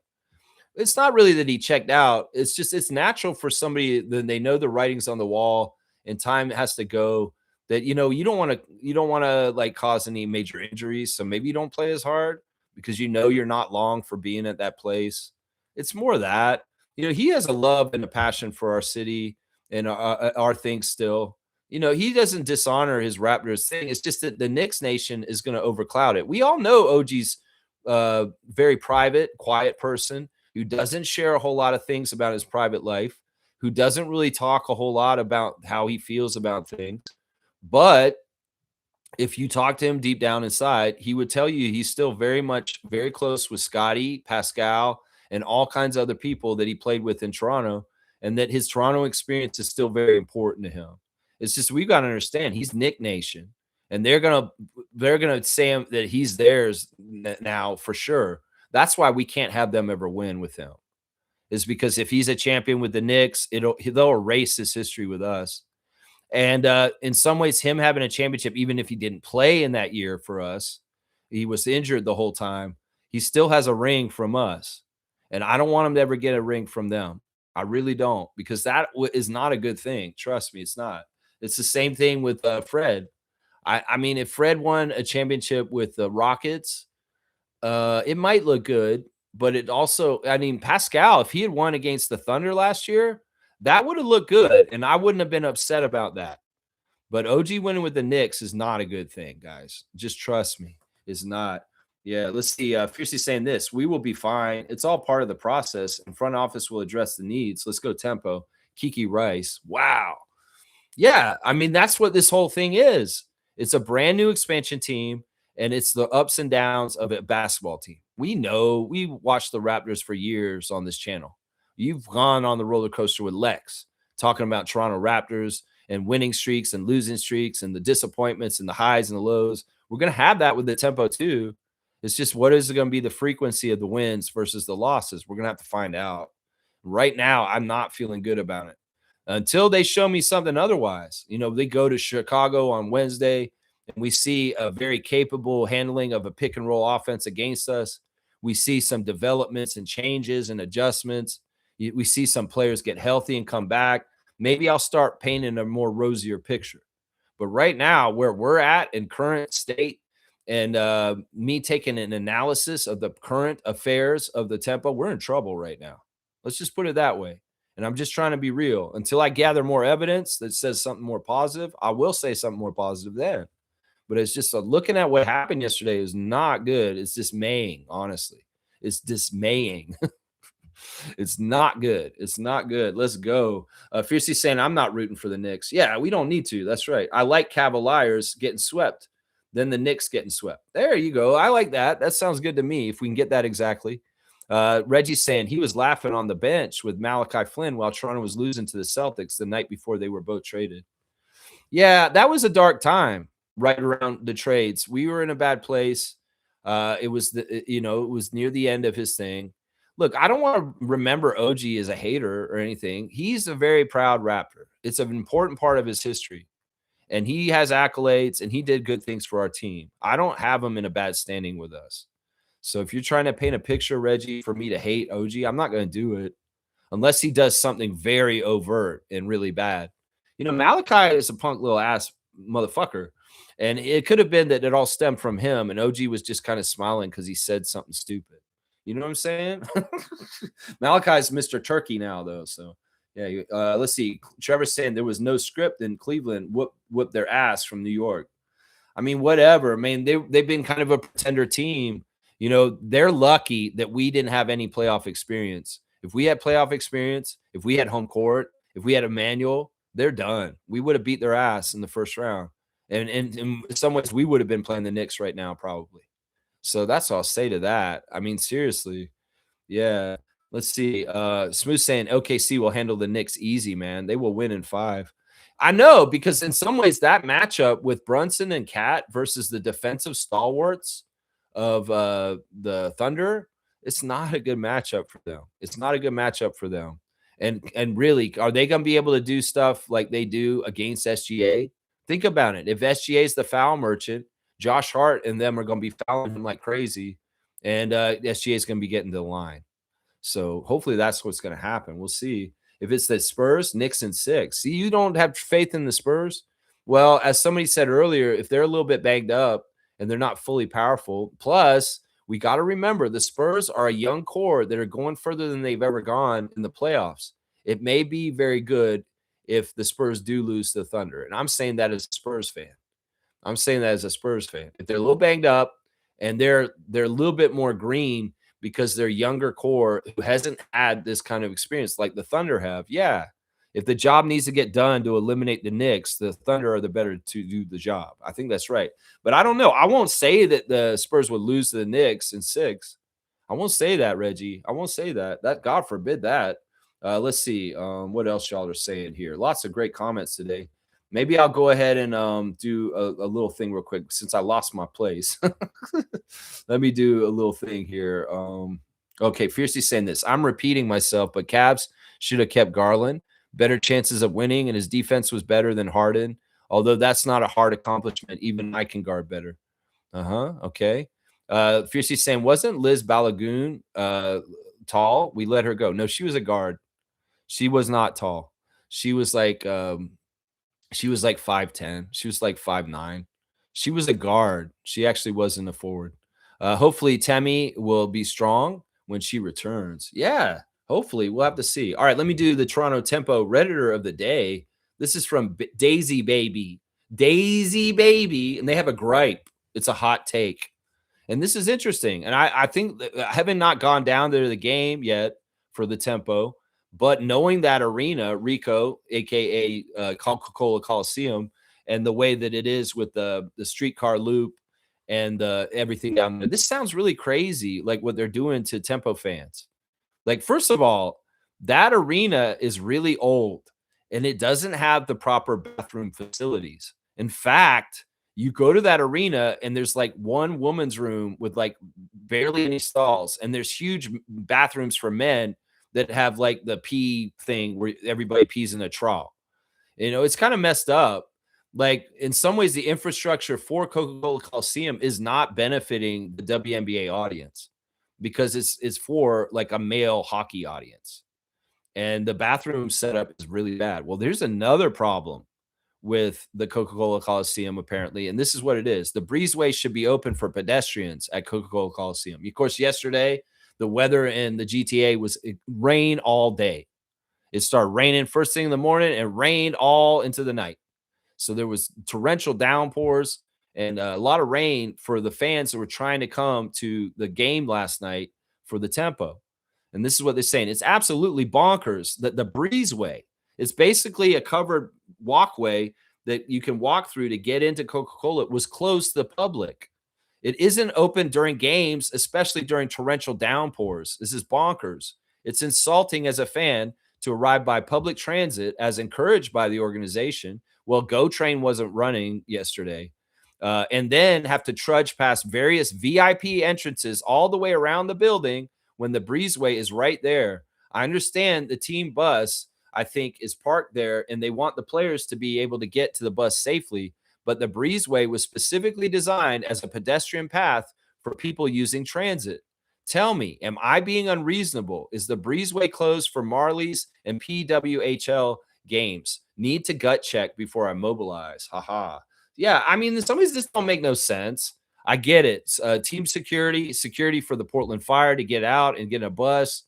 [SPEAKER 1] It's not really that he checked out. It's just it's natural for somebody that they know the writing's on the wall and time has to go. That you don't want to like cause any major injuries. So maybe you don't play as hard because you know you're not long for being at that place. It's more that he has a love and a passion for our city and our thing still. He doesn't dishonor his Raptors thing. It's just that the Knicks nation is going to overcloud it. We all know OG's very private, quiet person who doesn't share a whole lot of things about his private life, who doesn't really talk a whole lot about how he feels about things. But if you talk to him deep down inside, he would tell you he's still very close with Scotty, Pascal, and all kinds of other people that he played with in Toronto, and that his Toronto experience is still very important to him. It's just we've got to understand he's Knick Nation, and they're gonna say that he's theirs now for sure. That's why we can't have them ever win with him. Is because if he's a champion with the Knicks, they'll erase his history with us. And in some ways, him having a championship, even if he didn't play in that year for us, he was injured the whole time. He still has a ring from us. And I don't want him to ever get a ring from them. I really don't, because that is not a good thing. Trust me, it's not. It's the same thing with Fred. I mean, if Fred won a championship with the Rockets, it might look good, but it also, I mean, Pascal, if he had won against the Thunder last year, that would have looked good, and I wouldn't have been upset about that. But OG winning with the Knicks is not a good thing, guys. Just trust me. It's not. Yeah, let's see. Fiercely saying this. We will be fine. It's all part of the process, and front office will address the needs. Let's go tempo. Kiki Rice. Wow. Yeah, I mean, that's what this whole thing is. It's a brand new expansion team, and it's the ups and downs of a basketball team. We know. We watched the Raptors for years on this channel. You've gone on the roller coaster with Lex, talking about Toronto Raptors and winning streaks and losing streaks and the disappointments and the highs and the lows. We're going to have that with the tempo too. It's just what is going to be the frequency of the wins versus the losses? We're going to have to find out. Right now, I'm not feeling good about it until they show me something otherwise. They go to Chicago on Wednesday and we see a very capable handling of a pick and roll offense against us. We see some developments and changes and adjustments. We see some players get healthy and come back. Maybe I'll start painting a more rosier picture. But right now, where we're at in current state and me taking an analysis of the current affairs of the tempo, we're in trouble right now. Let's just put it that way. And I'm just trying to be real. Until I gather more evidence that says something more positive, I will say something more positive then. But it's just looking at what happened yesterday is not good. It's dismaying, honestly. It's dismaying. It's not good. It's not good. Let's go. Fiercely saying I'm not rooting for the Knicks. Yeah, we don't need to. That's right. I like Cavaliers getting swept, then the Knicks getting swept. There you go. I like that. That sounds good to me if we can get that exactly. Reggie's saying he was laughing on the bench with Malachi Flynn while Toronto was losing to the Celtics the night before they were both traded. Yeah, that was a dark time right around the trades. We were in a bad place. It was it was near the end of his thing. Look, I don't want to remember OG as a hater or anything. He's a very proud Raptor. It's an important part of his history. And he has accolades and he did good things for our team. I don't have him in a bad standing with us. So if you're trying to paint a picture, Reggie, for me to hate OG, I'm not going to do it unless he does something very overt and really bad. Malachi is a punk little ass motherfucker. And it could have been that it all stemmed from him and OG was just kind of smiling because he said something stupid. You know what I'm saying? Malachi's Mr. Turkey now, though. So, yeah. Let's see. Trevor's saying there was no script in Cleveland. Whoop their ass from New York. I mean, whatever. I mean, they've been kind of a pretender team. They're lucky that we didn't have any playoff experience. If we had playoff experience, if we had home court, if we had Emmanuel, they're done. We would have beat their ass in the first round. And in some ways, we would have been playing the Knicks right now, probably. So that's all I'll say to that. I mean, seriously. Yeah. Let's see. Smooth saying OKC will handle the Knicks easy, man. They will win in 5. I know, because in some ways that matchup with Brunson and Cat versus the defensive stalwarts of the Thunder, it's not a good matchup for them. It's not a good matchup for them. And really, are they going to be able to do stuff like they do against SGA? Think about it. If SGA is the foul merchant, Josh Hart and them are going to be fouling him like crazy, and SGA is going to be getting to the line. So hopefully that's what's going to happen. We'll see. If it's the Spurs, Knicks in 6. See, you don't have faith in the Spurs? Well, as somebody said earlier, if they're a little bit banged up and they're not fully powerful, plus we got to remember the Spurs are a young core that are going further than they've ever gone in the playoffs. It may be very good if the Spurs do lose to the Thunder. And I'm saying that as a Spurs fan. I'm saying that as a Spurs fan. If they're a little banged up and they're a little bit more green because they're younger core who hasn't had this kind of experience like the Thunder have, yeah. If the job needs to get done to eliminate the Knicks, the Thunder are the better to do the job. I think that's right. But I don't know. I won't say that the Spurs would lose to the Knicks in 6. I won't say that, Reggie. I won't say that. That God forbid that. Let's see what else y'all are saying here. Lots of great comments today. Maybe I'll go ahead and do a little thing real quick since I lost my place. Let me do a little thing here. Okay, Fiercely saying this. I'm repeating myself, but Cavs should have kept Garland. Better chances of winning, and his defense was better than Harden. Although that's not a hard accomplishment. Even I can guard better. Okay. Fiercely saying, wasn't Liz Balagoon tall? We let her go. No, she was a guard. She was not tall. She was like 5'10. She was like 5'9. She was a guard. She actually wasn't a forward. Hopefully Temi will be strong when she returns. Yeah, hopefully. We'll have to see. All right, let me do the Toronto Tempo Redditor of the day. This is from Daisy Baby. Daisy Baby, and they have a gripe. It's a hot take. And this is interesting. And I think that I haven't not gone down to the game yet for the Tempo, but knowing that arena, Rico, aka Coca-Cola Coliseum, and the way that it is with the streetcar loop and everything down there, this sounds really crazy, like what they're doing to Tempo fans. Like, first of all, that arena is really old and it doesn't have the proper bathroom facilities. In fact, you go to that arena and there's like one woman's room with like barely any stalls, and there's huge bathrooms for men that have like the pee thing where everybody pees in a trough. It's kind of messed up. Like, in some ways, the infrastructure for Coca-Cola Coliseum is not benefiting the WNBA audience because it's for like a male hockey audience. And the bathroom setup is really bad. Well, there's another problem with the Coca-Cola Coliseum, apparently, and this is what it is. The breezeway should be open for pedestrians at Coca-Cola Coliseum. Of course, yesterday, the weather in the GTA was rain all day. It started raining first thing in the morning and rained all into the night. So there was torrential downpours and a lot of rain for the fans that were trying to come to the game last night for the Tempo. And this is what they're saying. It's absolutely bonkers that the breezeway, it's basically a covered walkway that you can walk through to get into Coca-Cola, was closed to the public. It isn't open during games, especially during torrential downpours. This is bonkers. It's insulting as a fan to arrive by public transit as encouraged by the organization. Well, GO Train wasn't running yesterday. And then have to trudge past various VIP entrances all the way around the building when the breezeway is right there. I understand the team bus, I think, is parked there, and they want the players to be able to get to the bus safely. But the breezeway was specifically designed as a pedestrian path for people using transit. Tell me, am I being unreasonable? Is the breezeway closed for Marlies and PWHL games? Need to gut check before I mobilize. Haha. Yeah, I mean, some of these just don't make no sense. I get it. Team security for the Portland Fire to get out and get a bus.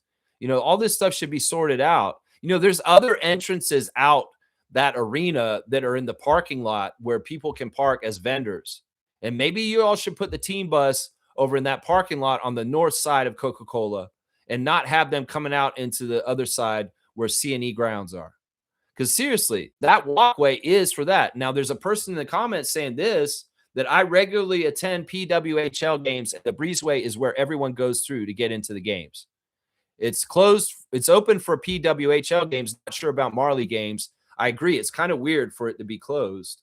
[SPEAKER 1] All this stuff should be sorted out. There's other entrances out that arena that are in the parking lot where people can park as vendors. And maybe you all should put the team bus over in that parking lot on the north side of Coca-Cola and not have them coming out into the other side where C&E grounds are. Because seriously, that walkway is for that. Now, there's a person in the comments saying this, that I regularly attend PWHL games, and the breezeway is where everyone goes through to get into the games. It's closed. It's open for PWHL games. Not sure about Marley games. I agree. It's kind of weird for it to be closed.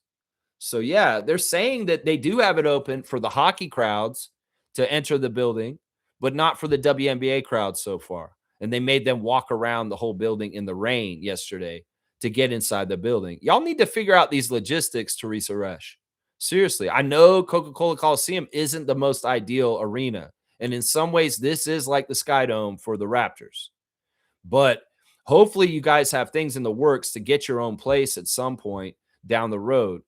[SPEAKER 1] So yeah, they're saying that they do have it open for the hockey crowds to enter the building, but not for the WNBA crowd so far. And they made them walk around the whole building in the rain yesterday to get inside the building. Y'all need to figure out these logistics, Teresa Resch. Seriously, I know Coca-Cola Coliseum isn't the most ideal arena. And in some ways, this is like the Sky Dome for the Raptors. But hopefully you guys have things in the works to get your own place at some point down the road.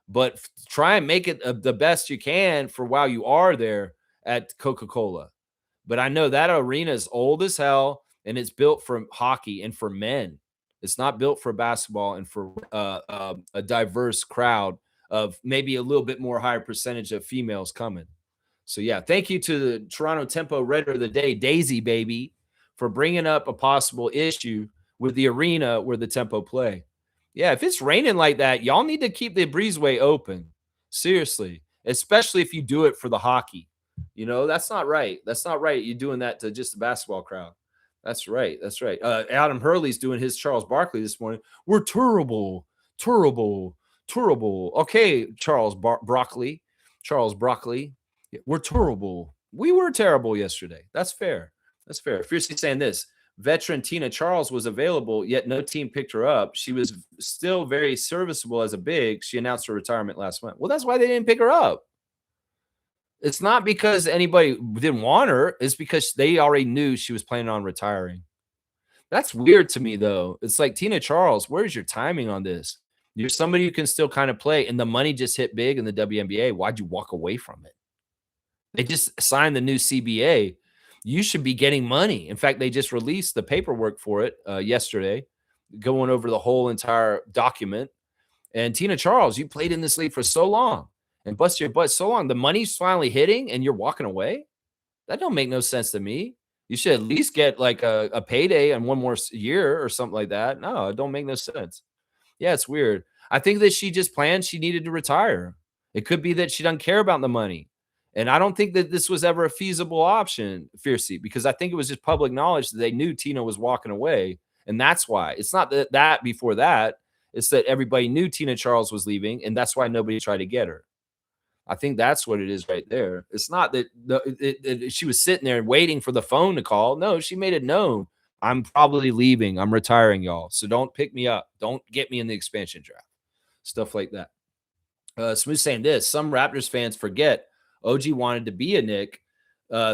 [SPEAKER 1] But try and make it the best you can for while you are there at Coca-Cola. But I know that arena is old as hell, and it's built for hockey and for men. It's not built for basketball and for a diverse crowd of maybe a little bit more higher percentage of females coming. So, yeah, thank you to the Toronto Tempo Redder of the Day, Daisy Baby, for bringing up a possible issue with the arena where the Tempo play. Yeah, if it's raining like that, y'all need to keep the breezeway open. Seriously, especially if you do it for the hockey. You know, that's not right. That's not right. You're doing that to just the basketball crowd. That's right. That's right. Adam Hurley's doing his Charles Barkley this morning. We're terrible. Okay, Charles Broccoli. Charles Broccoli. We're terrible. We were terrible yesterday. That's fair. That's fair. Fiercely saying this. Veteran Tina Charles was available, yet no team picked her up. She was still very serviceable as a big. She announced her retirement last month. Well, that's why they didn't pick her up. It's not because anybody didn't want her. It's because they already knew she was planning on retiring. That's weird to me, though. It's like, Tina Charles, where's your timing on this? You're somebody who can still kind of play, and the money just hit big in the WNBA. Why'd you walk away from it? They just signed the new CBA. You should be getting money. In fact, they just released the paperwork for it yesterday, going over the whole entire document. And Tina Charles, you played in this league for so long and bust your butt so long. The money's finally hitting and you're walking away? That don't make no sense to me. You should at least get like a payday and one more year or something like that. No, it don't make no sense. Yeah, it's weird. I think that she just planned she needed to retire. It could be that she doesn't care about the money. And I don't think that this was ever a feasible option, Fiercey, because I think it was just public knowledge that they knew Tina was walking away. And that's why. It's not that before that. It's that everybody knew Tina Charles was leaving, and that's why nobody tried to get her. I think that's what it is right there. It's not that she was sitting there waiting for the phone to call. No, she made it known. I'm probably leaving. I'm retiring, y'all. So don't pick me up. Don't get me in the expansion draft. Stuff like that. Smooth saying this. Some Raptors fans forget OG wanted to be a Knick.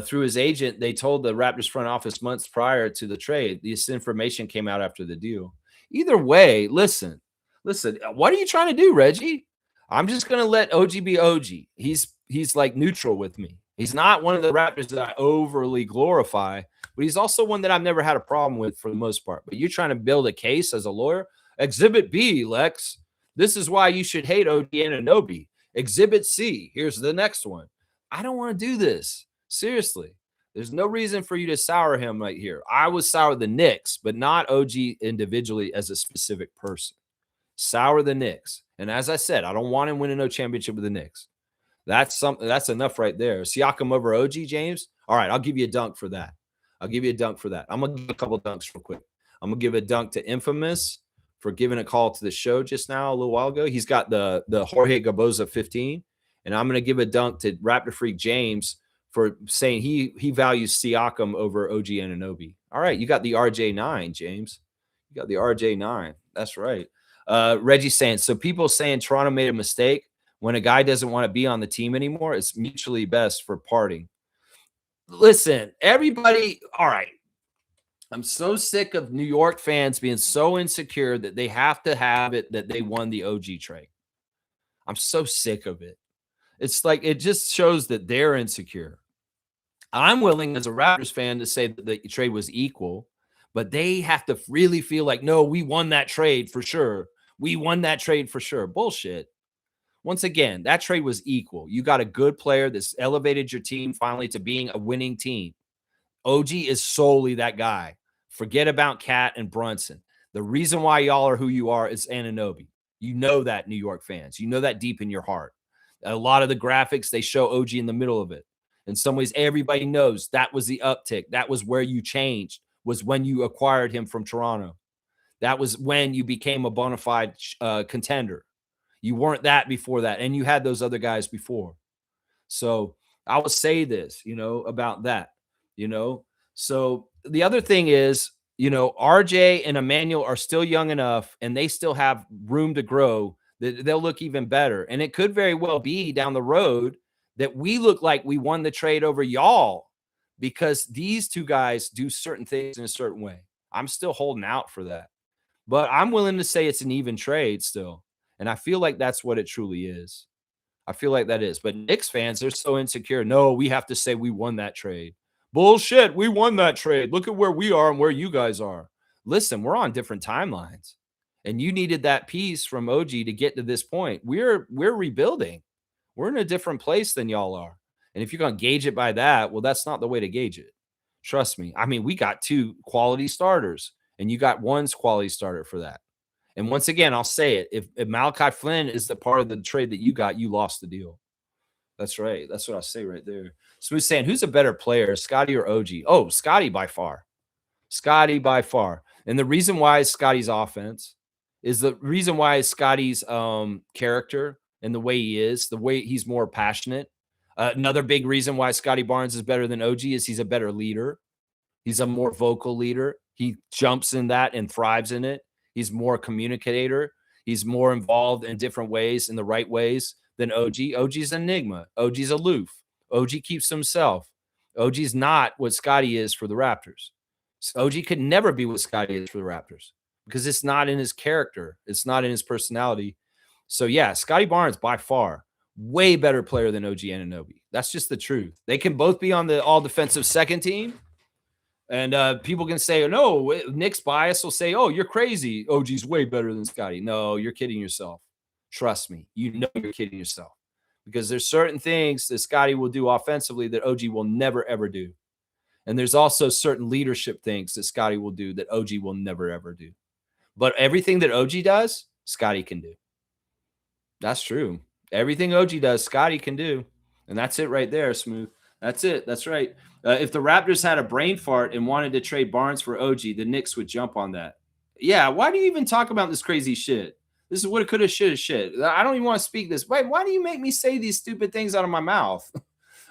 [SPEAKER 1] Through his agent, they told the Raptors front office months prior to the trade. This information came out after the deal. Either way, listen, what are you trying to do, Reggie? I'm just going to let OG be OG. He's like neutral with me. He's not one of the Raptors that I overly glorify, but he's also one that I've never had a problem with for the most part. But you're trying to build a case as a lawyer. Exhibit B, Lex. This is why you should hate OG Anunoby. Exhibit C. Here's the next one. I don't want to do this. Seriously. There's no reason for you to sour him right here. I was sour the Knicks, but not OG individually as a specific person. Sour the Knicks. And as I said, I don't want him winning no championship with the Knicks. That's enough right there. Siakam over OG, James. All right, I'll give you a dunk for that. I'm going to give a couple dunks real quick. I'm going to give a dunk to Infamous for giving a call to the show just now a little while ago. He's got the Jorge Garboza 15. And I'm going to give a dunk to Raptor Freak James for saying he values Siakam over OG Anunoby. All right, you got the RJ9, James. You got the RJ9. That's right. Reggie saying, so people saying Toronto made a mistake. When a guy doesn't want to be on the team anymore, it's mutually best for parting. Listen, everybody, all right. I'm so sick of New York fans being so insecure that they have to have it that they won the OG trade. I'm so sick of it. It's like it just shows that they're insecure. I'm willing as a Raptors fan to say that the trade was equal, but they have to really feel like, no, we won that trade for sure. We won that trade for sure. Bullshit. Once again, that trade was equal. You got a good player that's elevated your team finally to being a winning team. OG is solely that guy. Forget about Cat and Brunson. The reason why y'all are who you are is Anunoby. You know that, New York fans. You know that deep in your heart. A lot of the graphics, they show OG in the middle of it. In some ways, everybody knows that was the uptick. That was where you changed, was when you acquired him from Toronto. That was when you became a bona fide contender. You weren't that before that, and you had those other guys before. So I will say this, about that, So the other thing is, RJ and Emmanuel are still young enough and they still have room to grow that they'll look even better. And it could very well be down the road that we look like we won the trade over y'all because these two guys do certain things in a certain way. I'm still holding out for that. But I'm willing to say it's an even trade still. And I feel like that's what it truly is. I feel like that is. But Knicks fans, they're so insecure. No, we have to say we won that trade. Bullshit. We won that trade. Look at where we are and where you guys are. Listen, we're on different timelines. And you needed that piece from OG to get to this point. We're rebuilding. We're in a different place than y'all are. And if you're going to gauge it by that, well, that's not the way to gauge it. Trust me. I mean, we got 2 quality starters, and you got 1 quality starter for that. And once again, I'll say it. If Malachi Flynn is the part of the trade that you got, you lost the deal. That's right. That's what I'll say right there. Smooth saying, who's a better player, Scotty or OG? Oh, Scotty by far. Scotty by far. And the reason why is Scotty's offense is the reason why is Scotty's character and the way he is, the way he's more passionate. Another big reason why Scotty Barnes is better than OG is he's a better leader. He's a more vocal leader. He jumps in that and thrives in it. He's more communicator. He's more involved in different ways, in the right ways than OG. OG's an enigma. OG's aloof. OG keeps himself. OG's not what Scotty is for the Raptors. OG could never be what Scotty is for the Raptors because it's not in his character. It's not in his personality. So, yeah, Scotty Barnes, by far, way better player than OG Anunoby. That's just the truth. They can both be on the all-defensive second team. And people can say, no, Nick's bias will say, oh, you're crazy. OG's way better than Scotty. No, you're kidding yourself. Trust me. You know you're kidding yourself because there's certain things that Scotty will do offensively that OG will never, ever do. And there's also certain leadership things that Scotty will do that OG will never, ever do. But everything that OG does, Scotty can do. That's true. Everything OG does, Scotty can do. And that's it right there, Smooth. That's it. That's right. If the Raptors had a brain fart and wanted to trade Barnes for OG, the Knicks would jump on that. Yeah, why do you even talk about this crazy shit? This is what it could have, should have, shit. I don't even want to speak this. Why do you make me say these stupid things out of my mouth?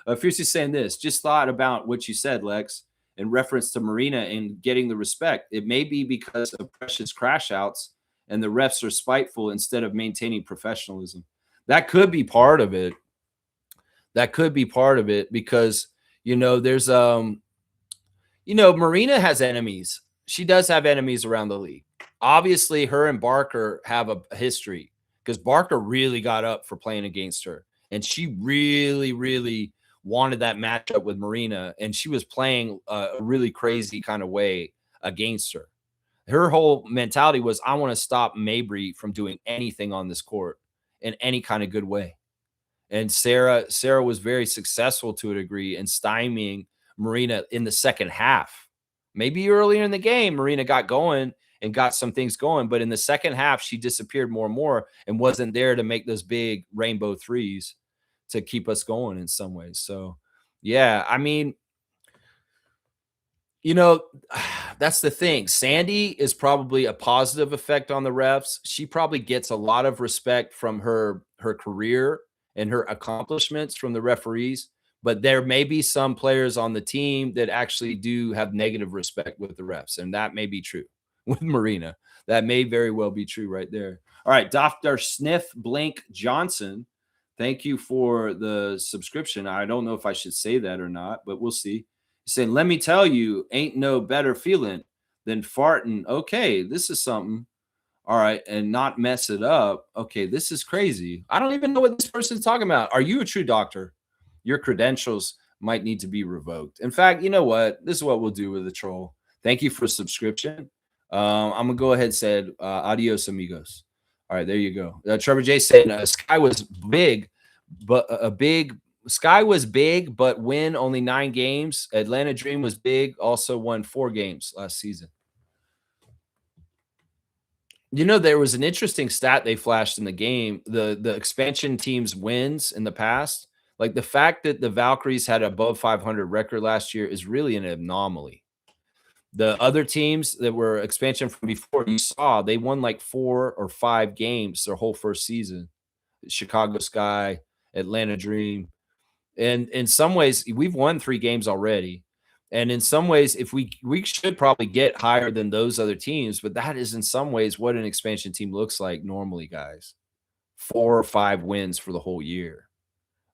[SPEAKER 1] Fiercely saying this, just thought about what you said, Lex, in reference to Marina and getting the respect. It may be because of Precious crash outs and the refs are spiteful instead of maintaining professionalism. That could be part of it. That could be part of it because, there's, Marina has enemies. She does have enemies around the league. Obviously, her and Barker have a history because Barker really got up for playing against her. And she really, really wanted that matchup with Marina. And she was playing a really crazy kind of way against her. Her whole mentality was, I want to stop Mabry from doing anything on this court in any kind of good way. And Sarah was very successful to a degree in stymieing Marina in the second half. Maybe earlier in the game, Marina got going and got some things going. But in the second half, she disappeared more and more and wasn't there to make those big rainbow threes to keep us going in some ways. So, yeah, I mean, that's the thing. Sandy is probably a positive effect on the refs. She probably gets a lot of respect from her career and her accomplishments from the referees, but there may be some players on the team that actually do have negative respect with the refs, and that may be true with Marina. That may very well be true right there. All right, Dr. Sniff Blank Johnson, thank you for the subscription. I don't know if I should say that or not, but we'll see. He's saying, let me tell you, ain't no better feeling than farting. Okay, this is something. All right, and not mess it up. Okay, this is crazy. I don't even know what this person's talking about. Are you a true doctor? Your credentials might need to be revoked. In fact, you know what? This is what we'll do with the troll. Thank you for subscription. I'm going to go ahead and say adios, amigos. All right, there you go. Trevor J saying Sky was big, but Sky was big, but win only 9 games. Atlanta Dream was big, also won 4 games last season. There was an interesting stat they flashed in the game. The expansion teams wins in the past, like the fact that the Valkyries had above 500 record last year is really an anomaly. The other teams that were expansion from before, you saw they won like 4 or 5 games their whole first season. Chicago Sky, Atlanta Dream. And in some ways, we've won 3 games already. And in some ways, if we should probably get higher than those other teams, but that is in some ways what an expansion team looks like normally, guys. 4 or 5 wins for the whole year.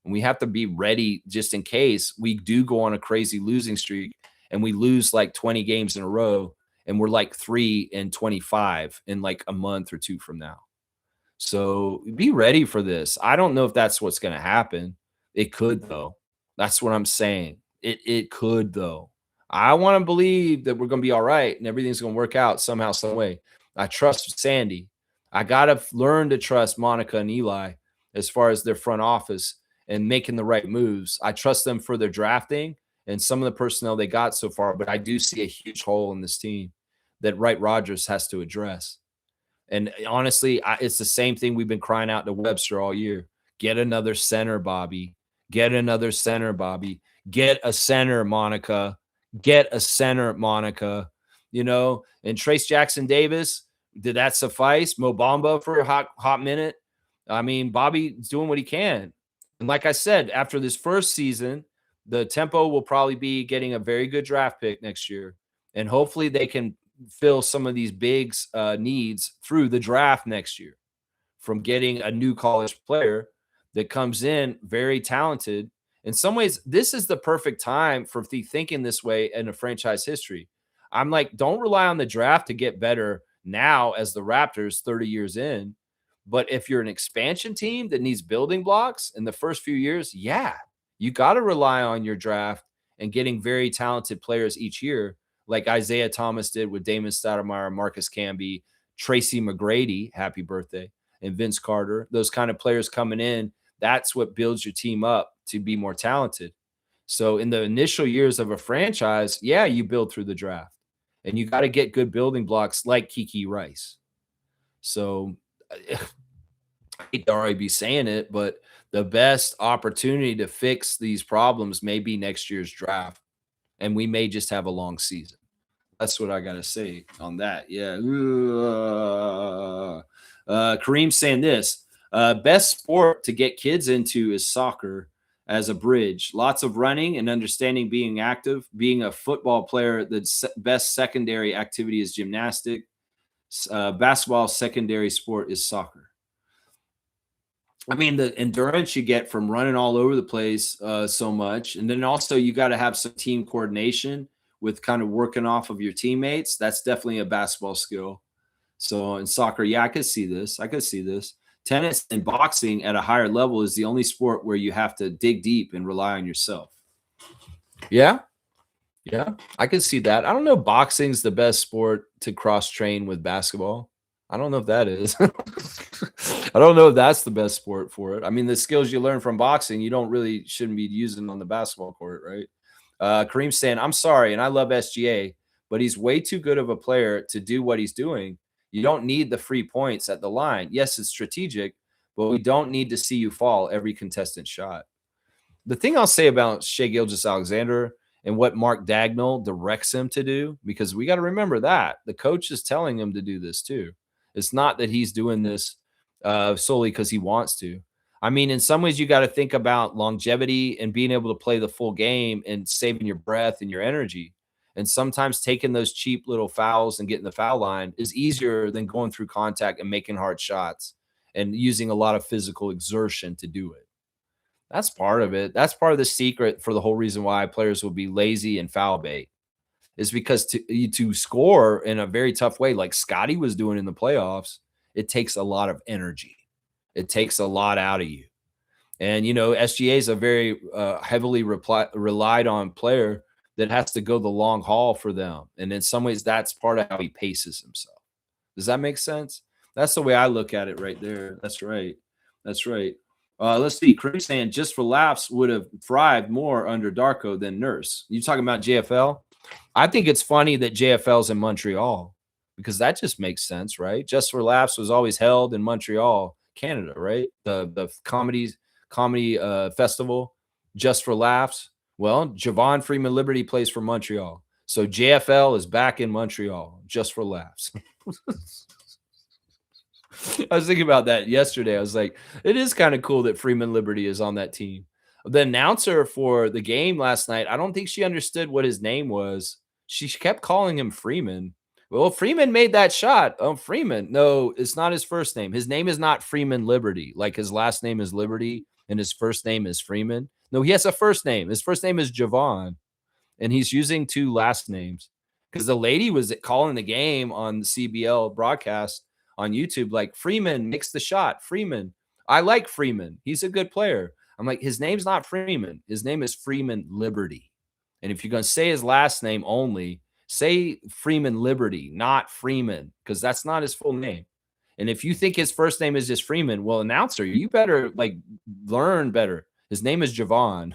[SPEAKER 1] And we have to be ready just in case we do go on a crazy losing streak and we lose like 20 games in a row and we're like 3-25 in like a month or 2 from now. So be ready for this. I don't know if that's what's going to happen. It could, though. That's what I'm saying. It could, though. I want to believe that we're going to be all right and everything's going to work out somehow, some way. I trust Sandy. I got to learn to trust Monica and Eli as far as their front office and making the right moves. I trust them for their drafting and some of the personnel they got so far, but I do see a huge hole in this team that Wright Rogers has to address. And honestly, it's the same thing we've been crying out to Webster all year. Get another center, Bobby. Get another center, Bobby. Get a center, Monica. Get a center, Monica. You know, and Trace Jackson Davis, did that suffice? Mo Bamba for a hot minute. I mean, Bobby's doing what he can. And like I said, after this first season, the tempo will probably be getting a very good draft pick next year. And hopefully they can fill some of these big needs through the draft next year from getting a new college player that comes in very talented. In some ways, this is the perfect time for thinking this way in a franchise history. I'm like, don't rely on the draft to get better now as the Raptors 30 years in. But if you're an expansion team that needs building blocks in the first few years, yeah, you got to rely on your draft and getting very talented players each year, like Isaiah Thomas did with Damon Stoudemire, Marcus Camby, Tracy McGrady, happy birthday, and Vince Carter. Those kind of players coming in, that's what builds your team up to be more talented. So in the initial years of a franchise, yeah, you build through the draft. And you got to get good building blocks like Kiki Rice. So I hate to already be saying it, but the best opportunity to fix these problems may be next year's draft. And we may just have a long season. That's what I got to say on that. Yeah. Kareem's saying this. Best sport to get kids into is soccer as a bridge. Lots of running and understanding being active. Being a football player, the best secondary activity is gymnastic. Basketball secondary sport is soccer. I mean, the endurance you get from running all over the place so much. And then also you got to have some team coordination with kind of working off of your teammates. That's definitely a basketball skill. So in soccer, yeah, I could see this. Tennis and boxing at a higher level is the only sport where you have to dig deep and rely on yourself. Yeah. Yeah, I can see that. I don't know. Boxing's the best sport to cross train with basketball. I don't know if that is. I don't know if that's the best sport for it. I mean, the skills you learn from boxing, you shouldn't be using on the basketball court, right? Kareem's saying, I'm sorry, and I love SGA, but he's way too good of a player to do what he's doing. You don't need the free points at the line. Yes, it's strategic, but we don't need to see you fall every contested shot. The thing I'll say about Shai Gilgeous-Alexander and what Mark Dagnall directs him to do, because we got to remember that the coach is telling him to do this too. It's not that he's doing this solely because he wants to. I mean, in some ways, you got to think about longevity and being able to play the full game and saving your breath and your energy. And sometimes taking those cheap little fouls and getting the foul line is easier than going through contact and making hard shots and using a lot of physical exertion to do it. That's part of it. That's part of the secret for the whole reason why players will be lazy and foul bait is because to score in a very tough way, like Scotty was doing in the playoffs, it takes a lot of energy. It takes a lot out of you. And, SGA is a very heavily relied on player that has to go the long haul for them. And in some ways, that's part of how he paces himself. Does that make sense? That's the way I look at it right there. That's right. Let's see. Chris saying Just for Laughs would have thrived more under Darko than Nurse. You talking about JFL? I think it's funny that JFL's in Montreal because that just makes sense, right? Just for Laughs was always held in Montreal, Canada, right? The comedy festival, Just for Laughs. Well, Javon Freeman Liberty plays for Montreal. So JFL is back in Montreal just for laughs. I was thinking about that yesterday. I was like, it is kind of cool that Freeman Liberty is on that team. The announcer for the game last night, I don't think she understood what his name was. She kept calling him Freeman. Well, Freeman made that shot. Oh, Freeman. No, it's not his first name. His name is not Freeman Liberty. Like his last name is Liberty and his first name is Freeman. No, he has a first name. His first name is Javon, and he's using two last names because the lady was calling the game on the CBL broadcast on YouTube, like, Freeman makes the shot. Freeman. I like Freeman. He's a good player. I'm like, his name's not Freeman. His name is Freeman Liberty. And if you're going to say his last name only, say Freeman Liberty, not Freeman, because that's not his full name. And if you think his first name is just Freeman, well, announcer, you better like learn better. His name is Javon.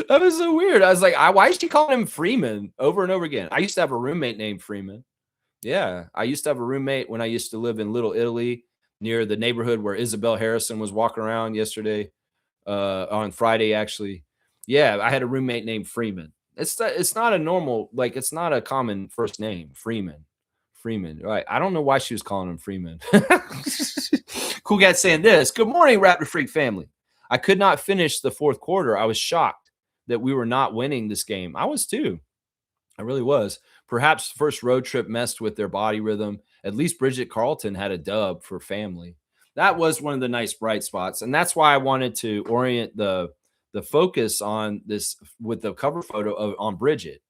[SPEAKER 1] That was so weird. I was like, why is she calling him Freeman over and over again? I used to have a roommate named Freeman. Yeah, I used to have a roommate when I used to live in Little Italy near the neighborhood where Isabel Harrison was walking around yesterday, on Friday, actually. Yeah, I had a roommate named Freeman. It's not a normal, like, it's not a common first name, Freeman. Freeman, right? I don't know why she was calling him Freeman. Cool Cat saying this. Good morning, Raptor Freak family. I could not finish the fourth quarter. I was shocked that we were not winning this game. I was too. I really was. Perhaps first road trip messed with their body rhythm. At least Bridget Carleton had a dub for family. That was one of the nice bright spots. And that's why I wanted to orient the focus on this with the cover photo on Bridget,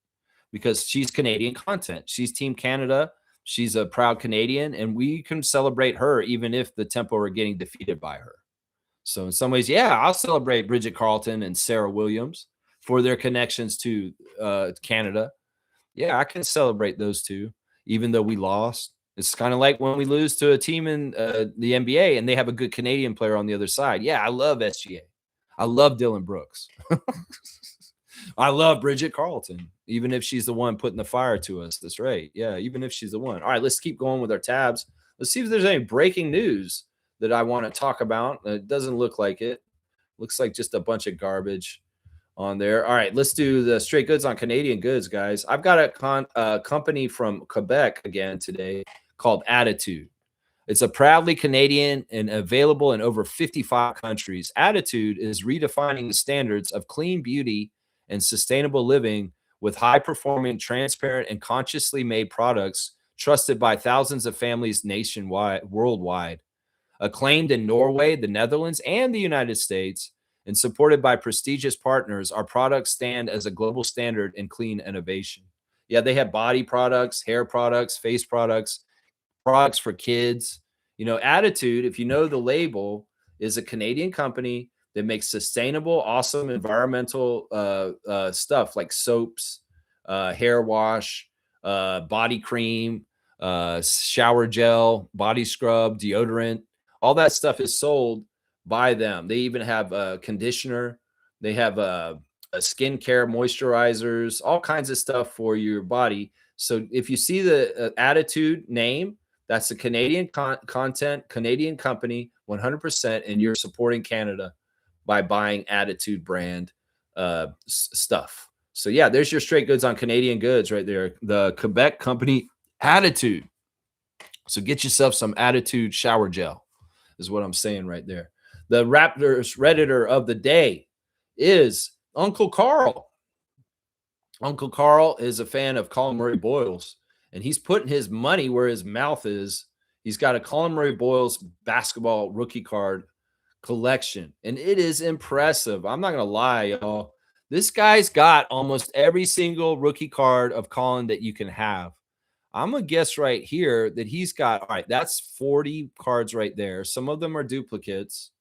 [SPEAKER 1] because she's Canadian content. She's Team Canada. She's a proud Canadian, and we can celebrate her even if the Tempo are getting defeated by her. So in some ways, yeah, I'll celebrate Bridget Carleton and Sarah Williams for their connections to Canada. Yeah, I can celebrate those two, even though we lost. It's kind of like when we lose to a team in the NBA and they have a good Canadian player on the other side. Yeah, I love SGA. I love Dylan Brooks. I love Bridget Carleton, even if she's the one putting the fire to us. That's right. Yeah, even if she's the one. All right, let's keep going with our tabs. Let's see if there's any breaking news that I want to talk about. It doesn't look like it. Looks like just a bunch of garbage on there. All right, let's do the straight goods on Canadian goods, guys. I've got a company from Quebec again today called Attitude. It's a proudly Canadian and available in over 55 countries. Attitude is redefining the standards of clean beauty and sustainable living with high-performing, transparent, and consciously made products trusted by thousands of families worldwide. Acclaimed in Norway, the Netherlands, and the United States, and supported by prestigious partners, our products stand as a global standard in clean innovation. Yeah, they have body products, hair products, face products, products for kids. You know, Attitude, if you know the label, is a Canadian company that makes sustainable, awesome environmental stuff like soaps, hair wash, body cream, shower gel, body scrub, deodorant. All that stuff is sold by them. They even have a conditioner. They have a skincare moisturizers, all kinds of stuff for your body. So if you see the Attitude name, that's a Canadian content, Canadian company, 100%, and you're supporting Canada by buying Attitude brand stuff. So yeah, there's your straight goods on Canadian goods right there. The Quebec company Attitude. So get yourself some Attitude shower gel is what I'm saying right there. The Raptors Redditor of the day is Uncle Carl. Uncle Carl is a fan of Colin Murray-Boyles, and he's putting his money where his mouth is. He's got a Colin Murray-Boyles basketball rookie card collection, and it is impressive. I'm not going to lie, y'all. This guy's got almost every single rookie card of Colin that you can have. I'm going to guess right here that he's got, all right, that's 40 cards right there. Some of them are duplicates.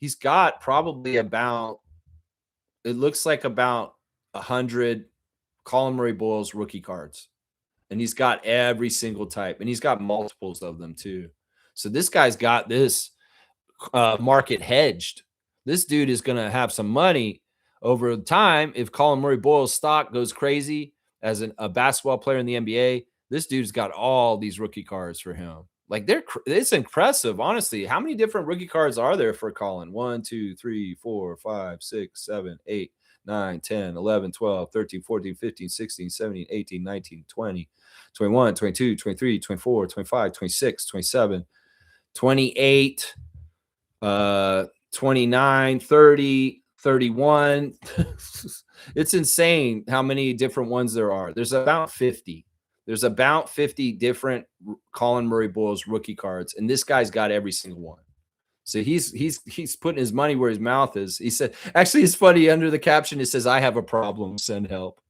[SPEAKER 1] He's got probably about, it looks like about 100 Colin Murray-Boyles rookie cards. And he's got every single type. And he's got multiples of them too. So this guy's got this market hedged. This dude is going to have some money over time. If Colin Murray-Boyles stock goes crazy as a basketball player in the NBA, this dude's got all these rookie cards for him. Like it's impressive, honestly. How many different rookie cards are there for Colin? 1, 2, 3, 4, 5, 6, 7, 8, 9, 10, 11, 12, 13, 14, 15, 16, 17, 18, 19, 20, 21, 22, 23, 24, 25, 26, 27, 28, 29, 30, 31. It's insane how many different ones there are. There's about 50. There's about 50 different Colin Murray-Boyles rookie cards, and this guy's got every single one. So he's putting his money where his mouth is. He said, actually, it's funny. Under the caption, it says, "I have a problem. Send help."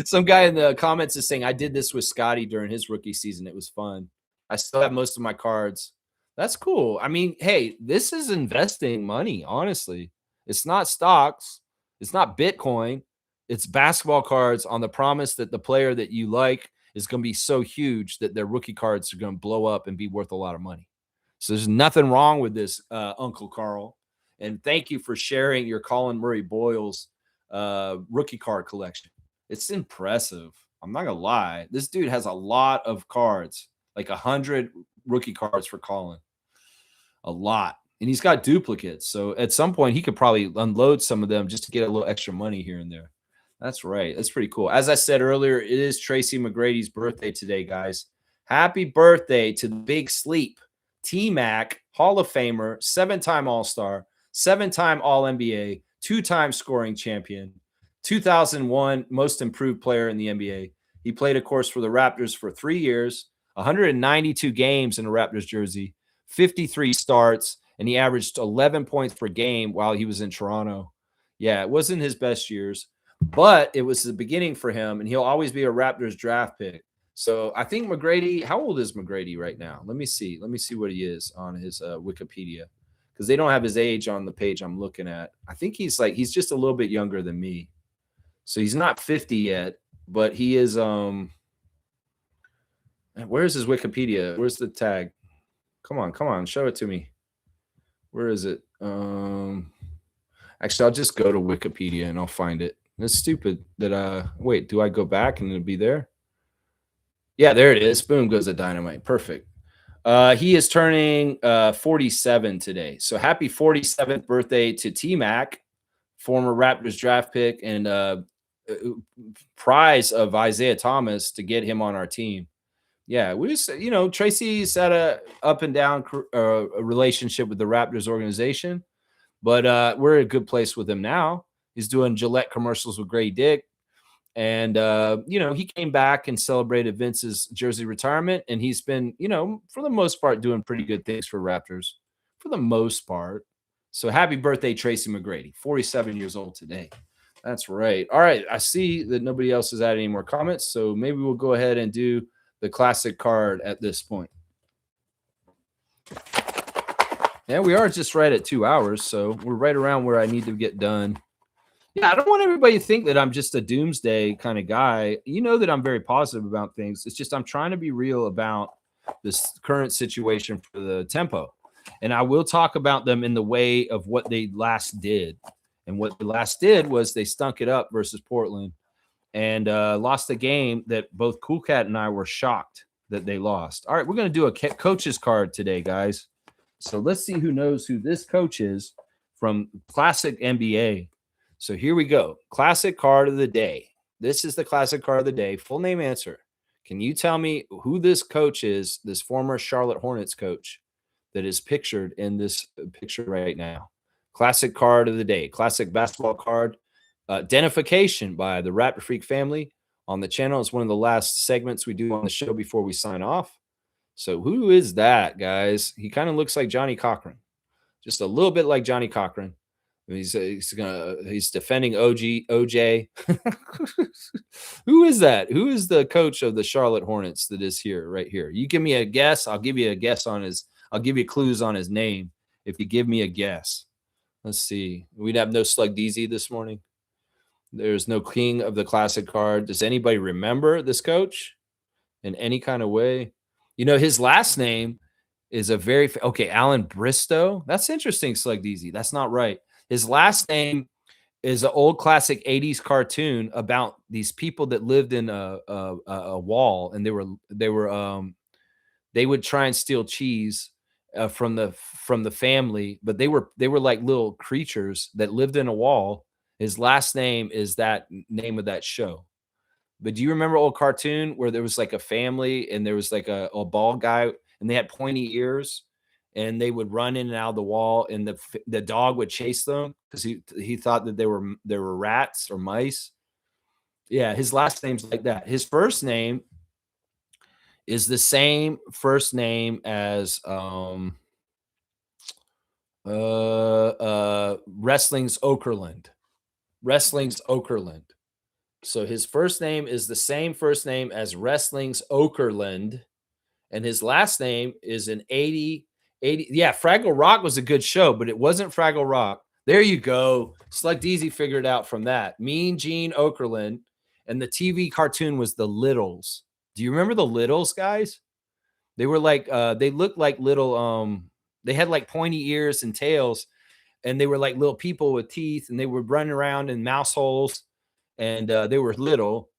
[SPEAKER 1] Some guy in the comments is saying, "I did this with Scotty during his rookie season. It was fun. I still have most of my cards." That's cool. I mean, hey, this is investing money, honestly. It's not stocks. It's not Bitcoin. It's basketball cards on the promise that the player that you like is going to be so huge that their rookie cards are going to blow up and be worth a lot of money. So there's nothing wrong with this, Uncle Carl. And thank you for sharing your Colin Murray-Boyles rookie card collection. It's impressive. I'm not going to lie. This dude has a lot of cards, like 100 rookie cards for Colin. A lot. And he's got duplicates. So at some point, he could probably unload some of them just to get a little extra money here and there. That's right. That's pretty cool. As I said earlier, it is Tracy McGrady's birthday today, guys. Happy birthday to the Big Sleep. T-Mac, Hall of Famer, 7-time All-Star, 7-time All-NBA, 2-time scoring champion, 2001 most improved player in the NBA. He played, of course, for the Raptors for 3 years, 192 games in a Raptors jersey, 53 starts, and he averaged 11 points per game while he was in Toronto. Yeah, it wasn't his best years, but it was the beginning for him, and he'll always be a Raptors draft pick. So I think McGrady, how old is McGrady right now? Let me see. Let me see what he is on his Wikipedia, because they don't have his age on the page I'm looking at. I think he's just a little bit younger than me. So he's not 50 yet, but he is where's his Wikipedia? Where's the tag? Come on, show it to me. Where is it? Actually, I'll just go to Wikipedia and I'll find it. It's stupid that wait, do I go back and it'll be there? Yeah, there it is. Boom goes the dynamite. Perfect. He is turning 47 today. So happy 47th birthday to T-Mac, former Raptors draft pick and prize of Isaiah Thomas to get him on our team. Yeah, we just, Tracy's had a up and down a relationship with the Raptors organization, but we're in a good place with him now. He's doing Gillette commercials with Gray Dick. And, he came back and celebrated Vince's jersey retirement. And he's been, for the most part, doing pretty good things for Raptors for the most part. So happy birthday, Tracy McGrady, 47 years old today. That's right. All right. I see that nobody else has had any more comments. So maybe we'll go ahead and do the classic card at this point. Yeah, we are just right at 2 hours. So we're right around where I need to get done. Yeah, I don't want everybody to think that I'm just a doomsday kind of guy. You know that I'm very positive about things. It's just I'm trying to be real about this current situation for the Tempo. And I will talk about them in the way of what they last did. And what they last did was they stunk it up versus Portland and lost a game that both Cool Cat and I were shocked that they lost. All right, we're going to do a coach's card today, guys. So let's see who knows who this coach is from Classic NBA. So here we go. Classic card of the day. This is the classic card of the day. Full name answer. Can you tell me who this coach is, this former Charlotte Hornets coach that is pictured in this picture right now? Classic card of the day. Classic basketball card. Identification by the Raptor Freak family on the channel. It's one of the last segments we do on the show before we sign off. So who is that, guys? He kind of looks like Johnny Cochran. Just a little bit like Johnny Cochran. He's defending OJ. Who is that? Who is the coach of the Charlotte Hornets that is here, right here? You give me a guess. I'll give you a guess on his. I'll give you clues on his name if you give me a guess. Let's see. We'd have no Slug DZ this morning. There's no king of the classic card. Does anybody remember this coach in any kind of way? His last name is a very okay. Alan Bristow. That's interesting. Slug DZ. That's not right. His last name is an old classic 80s cartoon about these people that lived in a wall, and they would try and steal cheese from the family, but they were like little creatures that lived in a wall. His last name is that name of that show. But do you remember old cartoon where there was like a family and there was like a bald guy and they had pointy ears and they would run in and out of the wall and the dog would chase them because he thought that they were rats or mice. Yeah, his last name's like that. His first name is the same first name as Wrestling's Okerlund. Wrestling's Okerlund. So his first name is the same first name as Wrestling's Okerlund, and his last name is an 80. Yeah, Fraggle Rock was a good show, but it wasn't Fraggle Rock. There you go. Slug Deezy figured out from that. Mean Gene Okerlund, and the TV cartoon was The Littles. Do you remember The Littles, guys? They were like, they looked like little, they had like pointy ears and tails, and they were like little people with teeth, and they were running around in mouse holes, and they were little.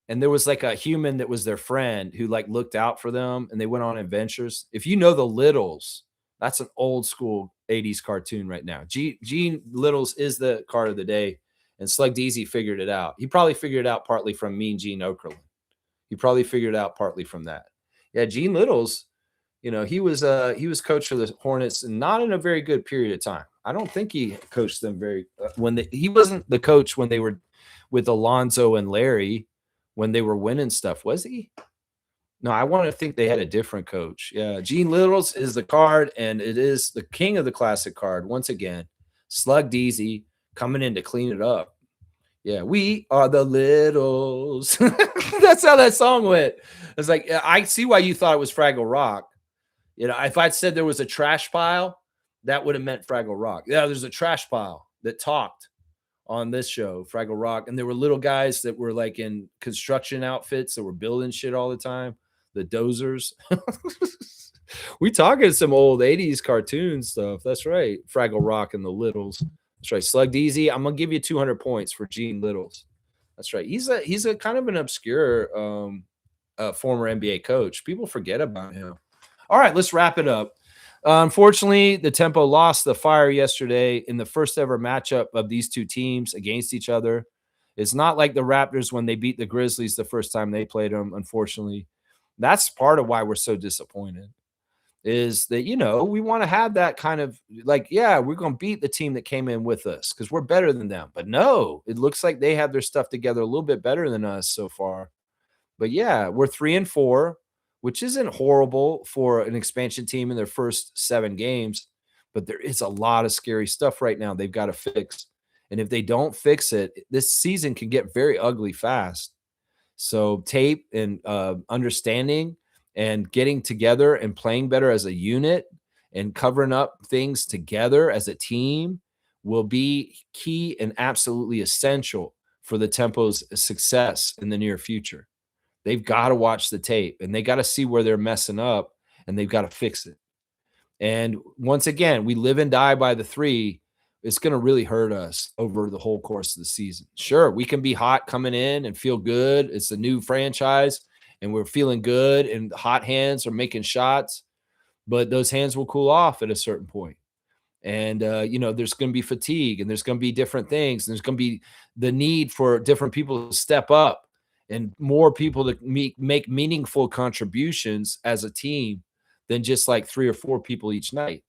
[SPEAKER 1] And there was like a human that was their friend who like looked out for them, and they went on adventures. If you know The Littles, that's an old school 80s cartoon right now. Gene Littles is the card of the day, and Slug Deezy figured it out. He probably figured it out partly from Mean Gene Okerlund. He probably figured it out partly from that. Yeah, Gene Littles, he was coach for the Hornets, and not in a very good period of time. I don't think he coached them he wasn't the coach when they were with Alonzo and Larry when they were winning stuff, was he? No, I want to think they had a different coach. Yeah, Gene Littles is the card, and it is the king of the classic card once again. Slug Deezy coming in to clean it up. Yeah, we are the Littles. That's how that song went. It's like, I see why you thought it was Fraggle Rock. If I'd said there was a trash pile, that would have meant Fraggle Rock. Yeah, there's a trash pile that talked on this show, Fraggle Rock. And there were little guys that were like in construction outfits that were building shit all the time. The dozers. We talking some old 80s cartoon stuff. That's right. Fraggle Rock and the Littles. That's right. Slug Deezy. I'm gonna give you 200 points for Gene Littles. That's right. He's a kind of an obscure former NBA coach. People forget about him. All right, let's wrap it up. Unfortunately, the Tempo lost the Fire yesterday in the first ever matchup of these two teams against each other. It's not like the Raptors when they beat the Grizzlies the first time they played them, unfortunately. That's part of why we're so disappointed, is that, we want to have that kind of like, yeah, we're going to beat the team that came in with us because we're better than them. But no, it looks like they have their stuff together a little bit better than us so far. But yeah, we're 3-4. Which isn't horrible for an expansion team in their first 7 games, but there is a lot of scary stuff right now they've got to fix. And if they don't fix it, this season can get very ugly fast. So tape and understanding and getting together and playing better as a unit and covering up things together as a team will be key and absolutely essential for the Tempo's success in the near future. They've got to watch the tape, and they got to see where they're messing up, and they've got to fix it. And once again, we live and die by the 3. It's going to really hurt us over the whole course of the season. Sure, we can be hot coming in and feel good. It's a new franchise, and we're feeling good, and hot hands are making shots, but those hands will cool off at a certain point. And, there's going to be fatigue, and there's going to be different things. And there's going to be the need for different people to step up and more people to make meaningful contributions as a team than just like 3 or 4 people each night.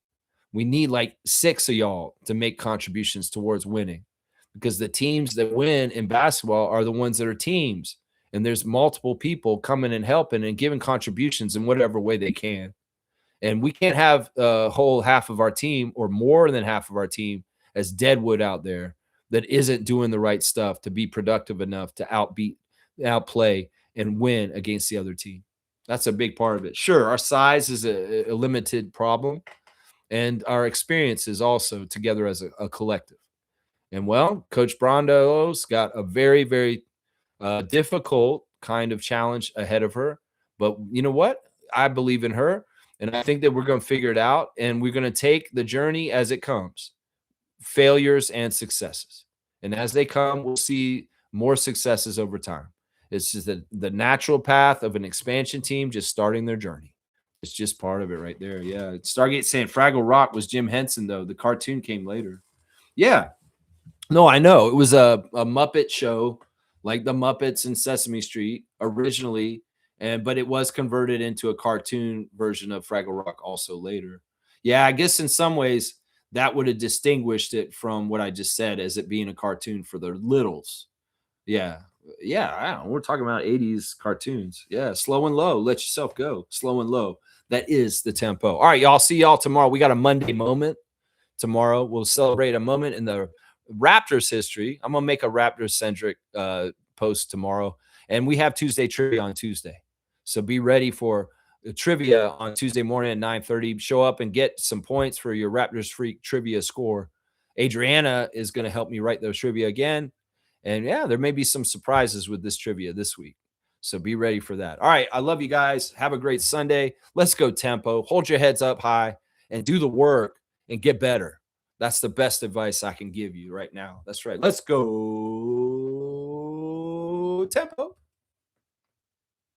[SPEAKER 1] We need like 6 of y'all to make contributions towards winning, because the teams that win in basketball are the ones that are teams. And there's multiple people coming and helping and giving contributions in whatever way they can. And we can't have a whole half of our team or more than half of our team as deadwood out there that isn't doing the right stuff to be productive enough to outplay and win against the other team. That's a big part of it. Sure, our size is a limited problem, and our experience is also together as a collective. And well, Coach Brondo's got a very, very difficult kind of challenge ahead of her. But you know what? I believe in her, and I think that we're going to figure it out, and we're going to take the journey as it comes, failures and successes. And as they come, we'll see more successes over time. It's just the natural path of an expansion team just starting their journey. It's just part of it right there. Yeah. Stargate saying Fraggle Rock was Jim Henson, though. The cartoon came later. Yeah. No, I know. It was a Muppet show, like the Muppets and Sesame Street originally, but it was converted into a cartoon version of Fraggle Rock also later. Yeah, I guess in some ways that would have distinguished it from what I just said as it being a cartoon for the littles. Yeah. Yeah, I don't know. We're talking about 80s cartoons. Yeah, slow and low. Let yourself go. Slow and low. That is the tempo. All right, y'all. See y'all tomorrow. We got a Monday moment tomorrow. We'll celebrate a moment in the Raptors history. I'm gonna make a Raptors centric post tomorrow, and we have Tuesday trivia on Tuesday. So be ready for the trivia on Tuesday morning at 9:30. Show up and get some points for your Raptors Freak trivia score. Adriana is going to help me write those trivia again, and yeah, there may be some surprises with this trivia this week. So be ready for that. All right, I love you guys. Have a great Sunday. Let's go tempo. Hold your heads up high and do the work and get better. That's the best advice I can give you right now. That's right. Let's go tempo.